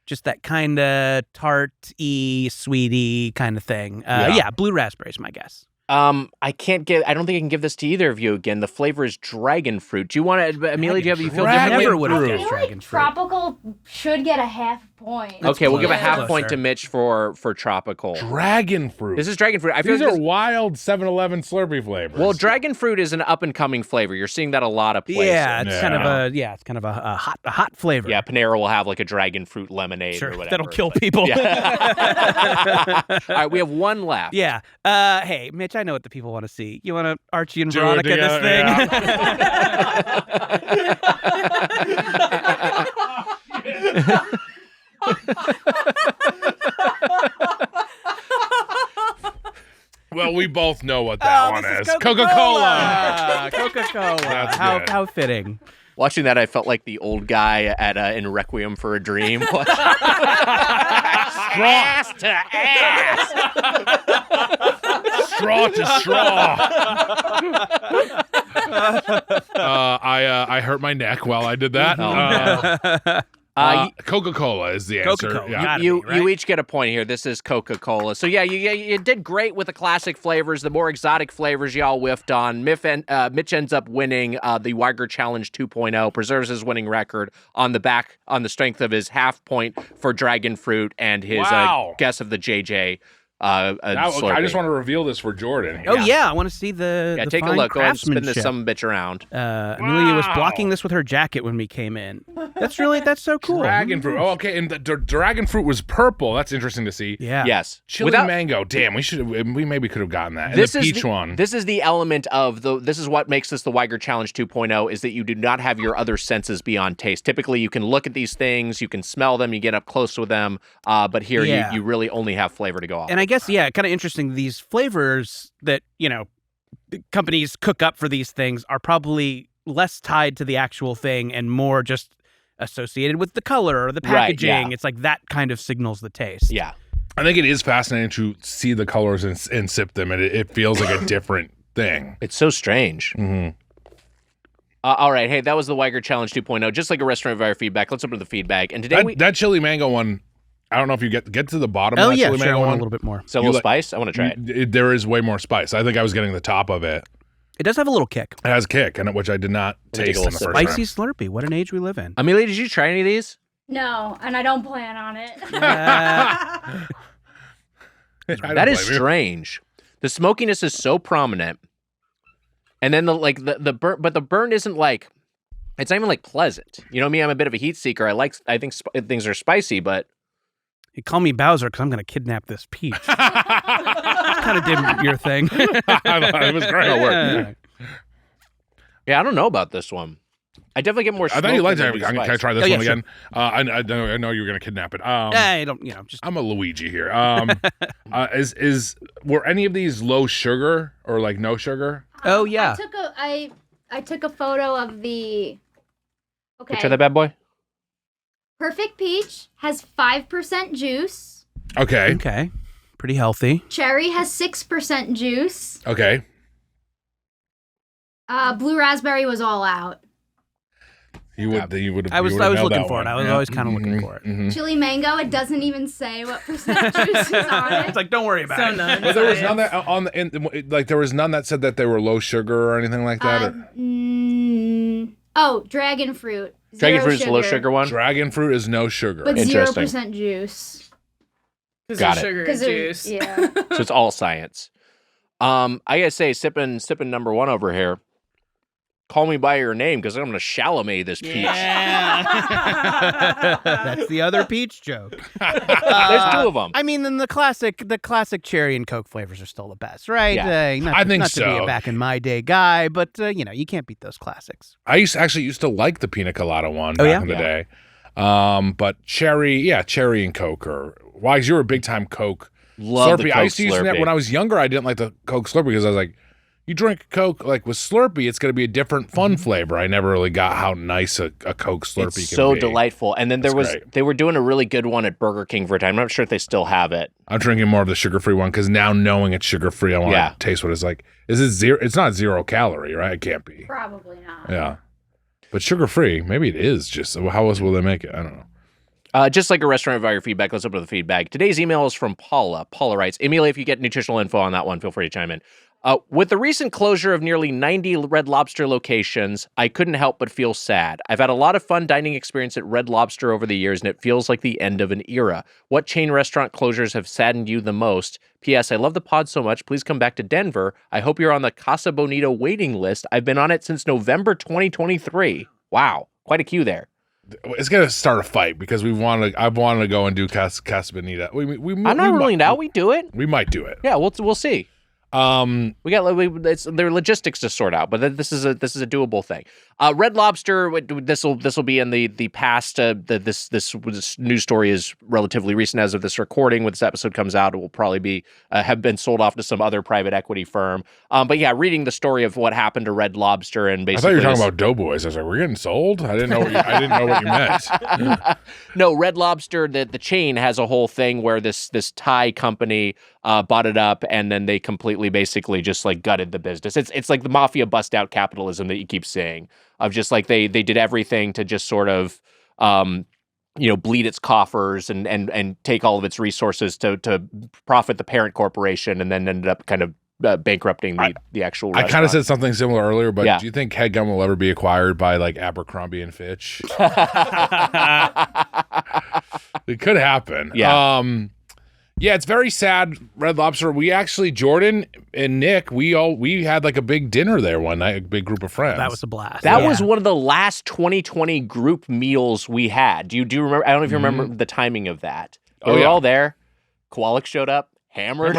Just that kind of tart-y, sweety kind of thing. Yeah, blue raspberry is my guess. I don't think I can give this to either of you again. The flavor is dragon fruit. Do you want to, Amelia? Do you feel Dragon differently? Never would have fruit. I guessed feel dragon like fruit. tropical should get a half point. Okay, we'll give a close. half Closer. point to Mitch for tropical. Dragon fruit. This is dragon fruit. I feel These like are this- wild 7-Eleven Slurpee flavors. well, dragon fruit is an up and coming flavor. You're seeing that a lot of places. Yeah, it's kind of a hot flavor. Yeah, Panera will have like a dragon fruit lemonade Sure, or whatever. that'll kill but- people. Yeah. All right, we have one left. Yeah. Hey, Mitch, I know what the people want to see. You want to Archie and Do it Veronica this together, thing? Well, we both know what that one is. Coca-Cola. Coca-Cola. That's How good. how fitting. Watching that, I felt like the old guy at in Requiem for a Dream. Ass to ass. Straw to straw. I hurt my neck while I did that. Coca-Cola is the answer. Coca-Cola. Yeah. Gotta You be, right? each get a point here. This is Coca-Cola. So yeah, you did great with the classic flavors. The more exotic flavors y'all whiffed on. Mitch ends up winning the Wiger Challenge 2.0, preserves his winning record on the strength of his half point for dragon fruit and his Wow. guess of the JJ. Now, I just Slurpee. want to reveal this for Jordan. Oh yeah, I want to see the take a fine look. Go ahead and spin this craftsmanship. some bitch around. Amelia was blocking this with her jacket when we came in. That's so cool. Dragon fruit. Oh, okay. And the dragon fruit was purple. That's interesting to see. Yeah. Yes. Chili mango. Damn, we maybe could have gotten that. And This the is peach one. This is the element of this is what makes this the Wiger Challenge 2.0 is that you do not have your other senses beyond taste. Typically, you can look at these things, you can smell them, you get up close with them, but here Yeah. you really only have flavor to go off. And I guess, kind of interesting. These flavors that, the companies cook up for these things are probably less tied to the actual thing and more just associated with the color or the Right, packaging. yeah. It's like that kind of signals the taste. Yeah. I think it is fascinating to see the colors and sip them, and it feels like a different thing. It's so strange. Mm-hmm. All right. Hey, that was the Wiger Challenge 2.0. Just like a restaurant via feedback. Let's open the feedback. And today That chili mango one, I don't know if you get to the bottom Oh, of that yeah, chili sure. I mango want a one. little bit more. So a little spice. I want to try it. There is way more spice. I think I was getting the top of it. It does have a little kick. It has kick, which I did not Let me take taste a in the little first Spicy round. Slurpee. What an age we live in. Amelia, did you try any of these? No, and I don't plan on it. I don't That is blame you. strange. The smokiness is so prominent, and then the burn, but the burn isn't like it's not even like pleasant. You know what I mean? I'm a bit of a heat seeker. I think things are spicy, but You call me Bowser because I'm going to kidnap this peach. Kind of did your thing. It was great. Yeah. yeah, I don't know about this one. I definitely get more. I thought you liked smoke it. than Can I spice. try this Oh, yeah, one sure. again? I know you were going to kidnap it. I don't, just I'm a Luigi here. Were any of these low sugar or like no sugar? Oh, yeah. I took a photo of the. Okay. Picture that bad boy. Perfect peach has 5% juice. Okay. Okay. Pretty healthy. Cherry has 6% juice. Okay. Blue raspberry was all out. You would. I was looking for it. I was always kind of Mm-hmm. looking for it. Chili mango, it doesn't even say what percent juice is on it. It's like, don't worry about So it. none. But there was none that there was none that said that they were low sugar or anything like that. Dragon fruit. Dragon Zero fruit's the low sugar one. Dragon fruit is no sugar. But Interesting. 0% juice. Because Got there's it. sugar and 'Cause juice. Yeah. So it's all science. I gotta say, sipping number one over here. Call me by your name because I'm gonna Chalamet this peach. That's the other peach joke. There's two of them. I mean, then the classic cherry and Coke flavors are still the best, right? Yeah. Not I think not to be so. a back in my day guy, but you can't beat those classics. I used to like the pina colada one Oh, back yeah? in the day. But cherry and Coke are. Wise, you were a big time Coke Love Slurpee. the Coke I used to use that Slurpee. when I was younger. I didn't like the Coke Slurpee because I was like, you drink Coke like with Slurpee, it's going to be a different fun flavor. I never really got how nice a Coke Slurpee It's can so be. delightful. And then Great. they were doing a really good one at Burger King for a time. I'm not sure if they still have it. I'm drinking more of the sugar-free one because now knowing it's sugar-free, I want Yeah. to taste what it's like. Is it zero? It's not 0 calorie, right? It can't be. Probably not. Yeah. But sugar-free, maybe it is just. How else will they make it? I don't know. Just like a restaurant via your feedback, let's open the feedback. Today's email is from Paula. Paula writes, Emilia, if you get nutritional info on that one, feel free to chime in. With the recent closure of nearly 90 Red Lobster locations, I couldn't help but feel sad. I've had a lot of fun dining experience at Red Lobster over the years, and it feels like the end of an era. What chain restaurant closures have saddened you the most? P.S. I love the pod so much. Please come back to Denver. I hope you're on the Casa Bonita waiting list. I've been on it since November 2023. Wow. Quite a queue there. It's gonna start a fight because I've wanted to go and do Casa Bonita. I'm not ruling it out. We do it. We might do it. Yeah, we'll see. We got there are logistics to sort out, but this is a doable thing. Red Lobster. This will be in the past. This news story is relatively recent as of this recording. When this episode comes out, it will probably have been sold off to some other private equity firm. But yeah, reading the story of what happened to Red Lobster and basically I thought you were talking about Doughboys. I was like, we're getting sold. I didn't know what you meant. No, Red Lobster. The chain has a whole thing where this Thai company bought it up, and then they completely basically just like gutted the business. It's like the mafia bust out capitalism that you keep seeing, of just like they did everything to just sort of bleed its coffers and take all of its resources to profit the parent corporation, and then ended up kind of bankrupting the actual restaurant. I kind of said something similar earlier, but Yeah. do you think Headgum will ever be acquired by like Abercrombie and Fitch? It could happen. Yeah. Yeah, it's very sad. Red Lobster. We actually, Jordan and Nick, we had like a big dinner there one night, a big group of friends. That was a blast. That was one of the last 2020 group meals we had. Do you remember? I don't know if you remember the timing of that. But we were all there. Kowalik showed up, hammered.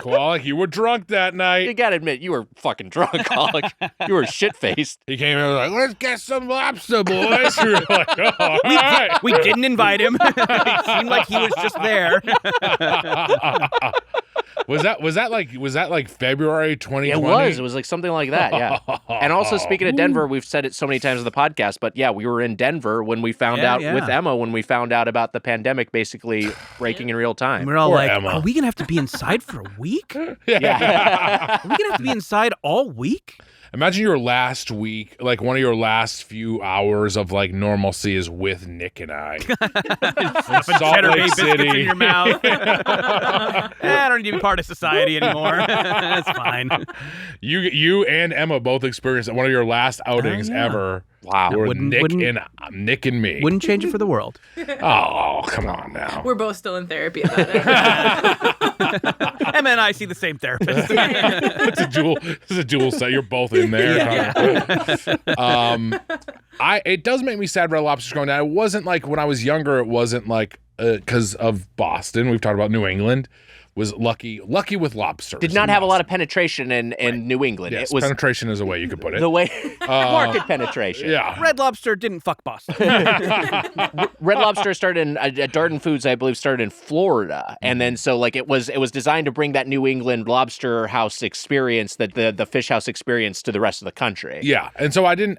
Kowalik, you were drunk that You night. gotta admit, you were fucking drunk, Kowalik. You were shit-faced. He came in and was like, let's get some lobster, boys. We were like, oh, all right. We didn't invite him. It seemed like he was just there. Was that like February 2020? It was like something like that, yeah. And also, speaking of Denver, we've said it so many times on the podcast, but yeah, we were in Denver when we found out with Emma, when we found out about the pandemic basically breaking in real time. We're all Poor like, Emma. are we going to have to be inside for a week? Are Yeah. we going to have to be inside all week? Imagine your last week, like one of your last few hours of like normalcy is with Nick and I. Stuffing Salt cheddar Lake bay biscuits City. in your mouth. I don't need to be part of society anymore. That's fine. You and Emma both experienced one of your last outings ever. Wow. Were Wouldn't- Nick and me. Wouldn't change it for the world. Oh, come on now. We're both still in therapy about it. Emma and I see the same therapist. It's a dual set. You're both in there. It does make me sad Red Lobster's going down. It wasn't like when I was younger, it wasn't like because of Boston. We've talked about New England. Was lucky with lobsters. Did not have a lot of penetration in New England. Yes, It was penetration is a way you could put it. the way market penetration. Yeah. Red Lobster didn't fuck Boston. Red Lobster started at Darden Foods, I believe, started in Florida, and then so like it was designed to bring that New England lobster house experience, that the fish house experience, to the rest of the country. Yeah, and so I didn't.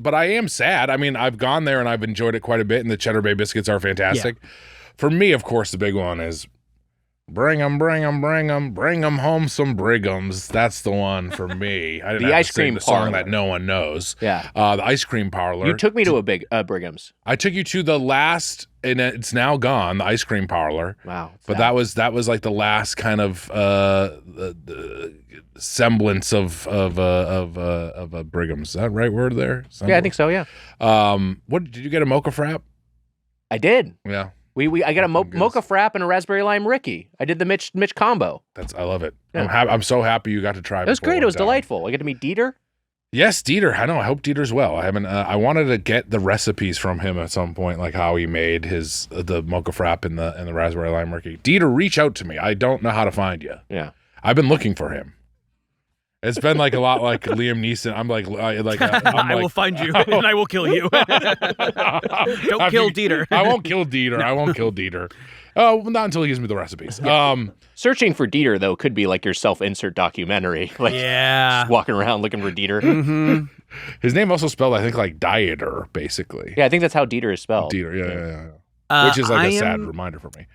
But I am sad. I mean, I've gone there and I've enjoyed it quite a bit, and the Cheddar Bay biscuits are fantastic. For me, of course, the big one is bring 'em home some Brighams. That's the one for me. I didn't The have ice to sing cream the song parlor. that no one knows. Yeah. The ice cream parlor. You took me to a big Brigham's. I took you to the last, and it's now gone. The ice cream parlor. Wow. But that was like the last kind of the semblance of a Brigham's. Is that the right word there? Yeah, I think so. Yeah, What did you get, a mocha frap? I did. Yeah, I got a Good. mocha frap and a raspberry lime Ricky. I did the Mitch combo. I love it. Yeah. I'm so happy you got to try. It was before great. It we're was done. delightful. I got to meet Dieter. Yes, Dieter. I know. I hope Dieter's well. I haven't. I wanted to get the recipes from him at some point, like how he made the mocha frap and the raspberry lime Ricky. Dieter, reach out to me. I don't know how to find you. Yeah. I've been looking for him. It's been like a lot like Liam Neeson. I'm like I will find you and I will kill you. Don't kill Dieter. I won't kill Dieter. I won't kill Dieter. Oh, not until he gives me the recipes. Searching for Dieter, though, could be like your self-insert documentary. Like, Yeah. just walking around looking for Dieter. Mm-hmm. His name also spelled, I think, like dieter, basically. Yeah, I think that's how Dieter is spelled. Dieter. Yeah. Which is like a sad reminder for me.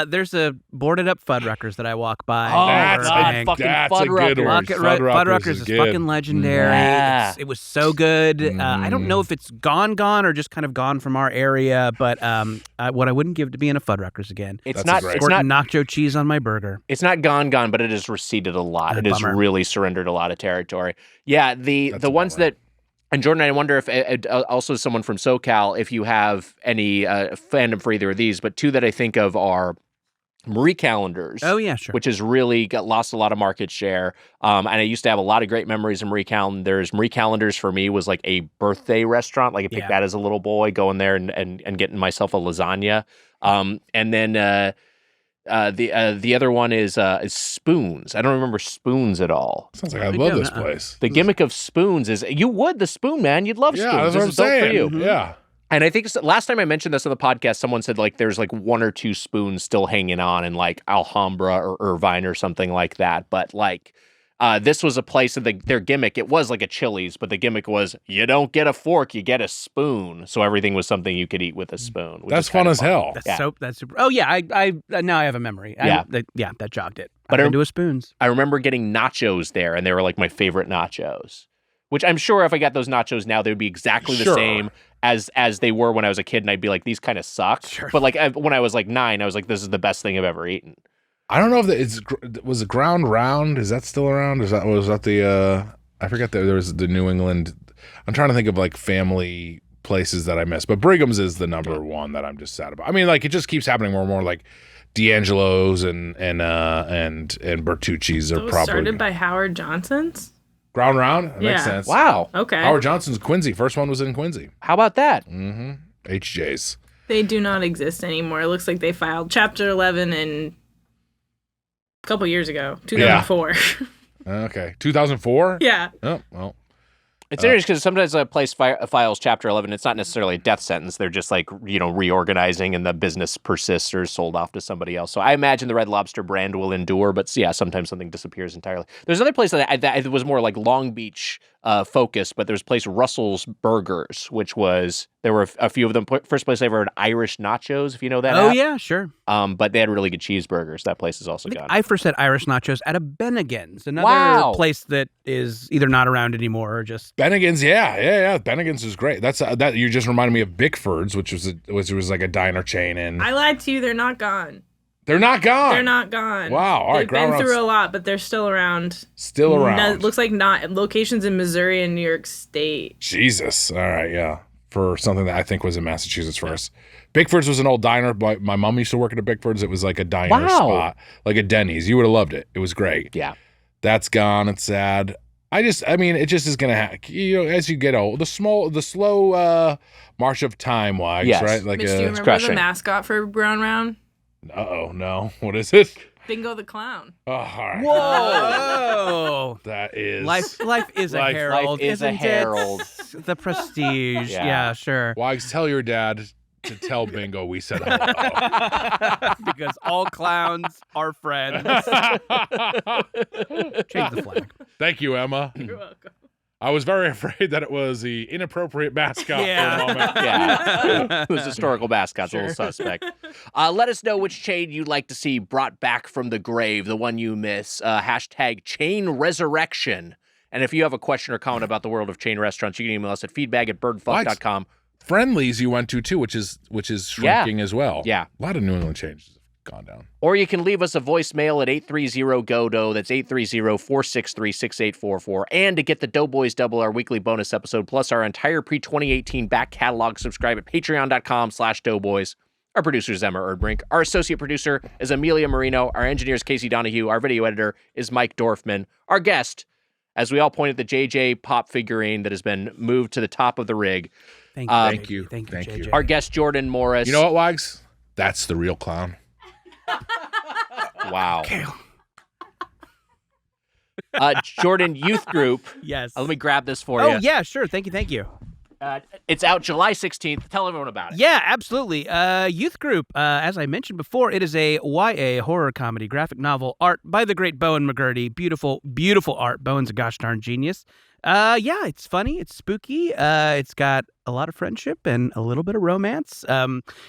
There's a boarded up Fuddruckers that I walk by. Oh, That's God, fucking a good Fuddruckers. one. Fuddruckers is good. fucking legendary. Yeah. It was so good. I don't know if it's gone or just kind of gone from our area, but what I wouldn't give to be in a Fuddruckers again. It's That's not. great. It's Squirting not. nacho cheese on my burger. It's not gone, but it has receded a lot. It has Bummer. really surrendered a lot of territory. Yeah, the That's a ones bummer. that. And Jordan, I wonder if also someone from SoCal, if you have any fandom for either of these, but two that I think of are Marie calendars. Oh, yeah, sure. Which has really lost a lot of market share. And I used to have a lot of great memories of Marie calendars. Marie calendars for me was like a birthday restaurant. Like I picked that as a little boy, going there and getting myself a lasagna. And then the other one is Spoons. I don't remember Spoons at all. Sounds like I love this place. The gimmick of Spoons is you would the Spoon, man. You'd love Spoons. Yeah, that's what I'm saying. For you. Mm-hmm. Yeah. And I think last time I mentioned this on the podcast, someone said like there's like 1 or 2 spoons still hanging on in like Alhambra or Irvine or something like that. But like this was a place that their gimmick, it was like a Chili's, but the gimmick was you don't get a fork, you get a spoon. So everything was something you could eat with a spoon. That's fun as hell. That's super. Oh yeah, I now I have a memory. That jogged it. But I've been to a Spoons. I remember getting nachos there, and they were like my favorite nachos. Which I'm sure if I got those nachos now, they would be exactly the same as they were when I was a kid, and I'd be like, these kind of suck. Sure. But like when I was like 9, I was like, this is the best thing I've ever eaten. I don't know if was the Ground Round. Is that still around? Was that the I forget that there was the New England. I'm trying to think of like family places that I miss, but Brigham's is the number one that I'm just sad about. I mean, like it just keeps happening more and more. Like D'Angelo's and Bertucci's are probably started by Howard Johnson's. Ground Round? That makes sense. Wow. Okay. Howard Johnson's Quincy. First one was in Quincy. How about that? Mm-hmm. HJ's. They do not exist anymore. It looks like they filed Chapter 11 a couple years ago, 2004. Okay. 2004? Yeah. Oh, well. It's interesting because sometimes a place files Chapter 11. It's not necessarily a death sentence. They're just like, reorganizing and the business persists or is sold off to somebody else. So I imagine the Red Lobster brand will endure, but yeah, sometimes something disappears entirely. There's another place that was more like Long Beach focused, but there's a place, Russell's Burgers, which was, there were a few of them. First place I ever heard Irish Nachos, if you know that. Oh, yeah, sure. But they had really good cheeseburgers. That place is also gone. I first had Irish nachos at a Bennigan's, another place that is either not around anymore or just... Bennigan's, yeah. Bennigan's is great. That's that you just reminded me of Bickford's, which was like a diner chain. And I lied to you. They're not gone. They're not gone. They're not gone. Wow. All right. They've been through a lot, but they're still around. Still around. It looks like not locations in Missouri and New York State. Jesus. All right. Yeah. For something that I think was in Massachusetts first. Bickford's was an old diner. My mom used to work at a Bickford's. It was like a diner spot, like a Denny's. You would have loved it. It was great. Yeah. That's gone. It's sad. It just is gonna happen. As you get old, the slow march of time, Wags, right? Like, Mitch, do you remember the mascot for Ground Round? Uh-oh, no. What is it? Bingo the Clown. Oh, all right. Whoa! That is... Life is a herald. Life is a herald. The prestige. Yeah, sure. Wags, tell your dad to tell Bingo we said hello. Because all clowns are friends. Change the flag. Thank you, Emma. You're welcome. I was very afraid that it was the inappropriate mascot for a moment. Yeah. Who's historical mascot's a little suspect. Let us know which chain you'd like to see brought back from the grave, the one you miss. Hashtag chain resurrection. And if you have a question or comment about the world of chain restaurants, you can email us at feedback@birdfuck.com. Friendly's you went to too, which is shrinking as well. Yeah. A lot of New England chains have gone down. Or you can leave us a voicemail at 830-GODO. That's 830-463-6844. And to get the Doughboys Double, our weekly bonus episode, plus our entire pre-2018 back catalog, subscribe at patreon.com/Doughboys. Our producer is Emma Erdbrink. Our associate producer is Amelia Marino. Our engineer is Casey Donahue. Our video editor is Mike Dorfman. Our guest, as we all point at the JJ Pop figurine that has been moved to the top of the rig. Thank you. Thank you, JJ. Our guest, Jordan Morris. You know what, Wags? That's the real clown. Wow. Jordan Youth Group. Yes. Let me grab this for you. Oh, yeah, sure. Thank you. It's out July 16th. Tell everyone about it. Yeah, absolutely. Youth Group, as I mentioned before, it is a YA horror comedy graphic novel art by the great Bowen McGurty. Beautiful, beautiful art. Bowen's a gosh darn genius. Yeah, it's funny. It's spooky. It's got a lot of friendship and a little bit of romance.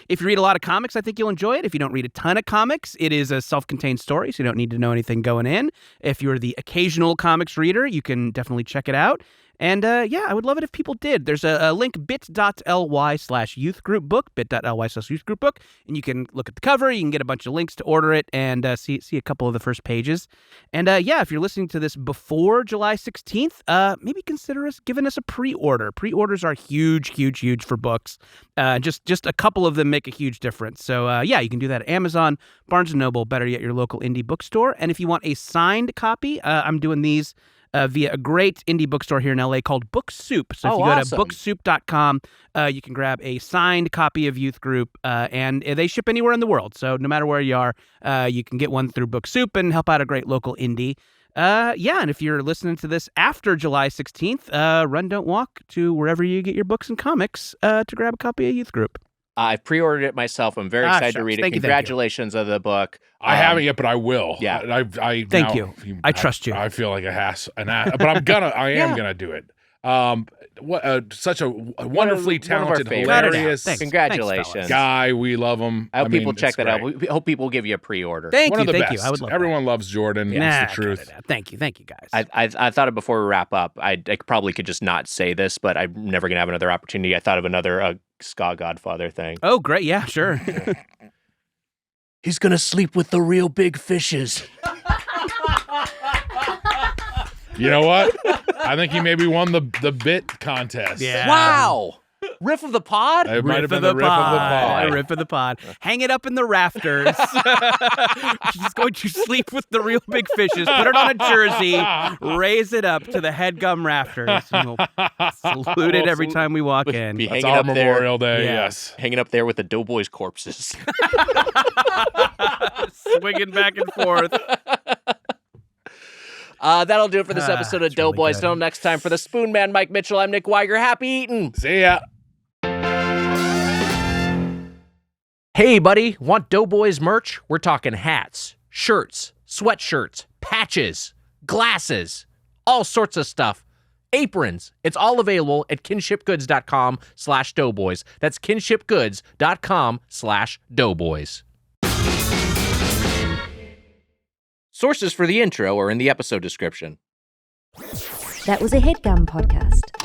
If you read a lot of comics, I think you'll enjoy it. If you don't read a ton of comics, it is a self-contained story, so you don't need to know anything going in. If you're the occasional comics reader, you can definitely check it out. And I would love it if people did. There's a link, bit.ly/youthgroupbook, bit.ly/youthgroupbook, and you can look at the cover. You can get a bunch of links to order it and see a couple of the first pages. And if you're listening to this before July 16th, maybe consider giving us a pre-order. Pre-orders are huge for books. Just a couple of them make a huge difference. So you can do that at Amazon, Barnes & Noble, better yet, your local indie bookstore. And if you want a signed copy, I'm doing these via a great indie bookstore here in LA called Book Soup. So if you go to booksoup.com, you can grab a signed copy of Youth Group, and they ship anywhere in the world. So no matter where you are, you can get one through Book Soup and help out a great local indie. And if you're listening to this after July 16th, run, don't walk to wherever you get your books and comics to grab a copy of Youth Group. I've pre-ordered it myself. I'm very excited to read it. Congratulations on the book. I haven't yet, but I will. Yeah. Thank you. I trust you. I feel like an ass, but I am gonna do it. Such a wonderfully talented, hilarious Congratulations, guy. We love him. I hope people check that out. We hope people give you a pre-order. Thank you. I would love Everyone loves Jordan. It's the truth. Thank you, guys. I thought of before we wrap up. I probably could just not say this, but I'm never gonna have another opportunity. I thought of another ska Godfather thing. Oh, great! Yeah, sure. He's gonna sleep with the real big fishes. You know what? I think he maybe won the bit contest. Yeah. Wow. Riff of the pod? It might have been the riff of the pod. Riff of the pod. Hang it up in the rafters. He's going to sleep with the real big fishes. Put it on a jersey. Raise it up to the Headgum rafters. And we'll salute it every time we walk in. That's our Memorial Day, yes. Hanging up there with the Doughboys corpses. Swinging back and forth. That'll do it for this episode of Doughboys. Until next time, for the Spoon Man, Mike Mitchell, I'm Nick Wiger. Happy eating. See ya. Hey, buddy, want Doughboys merch? We're talking hats, shirts, sweatshirts, patches, glasses, all sorts of stuff. Aprons. It's all available at kinshipgoods.com/doughboys. That's kinshipgoods.com/doughboys. Sources for the intro are in the episode description. That was a Headgum podcast.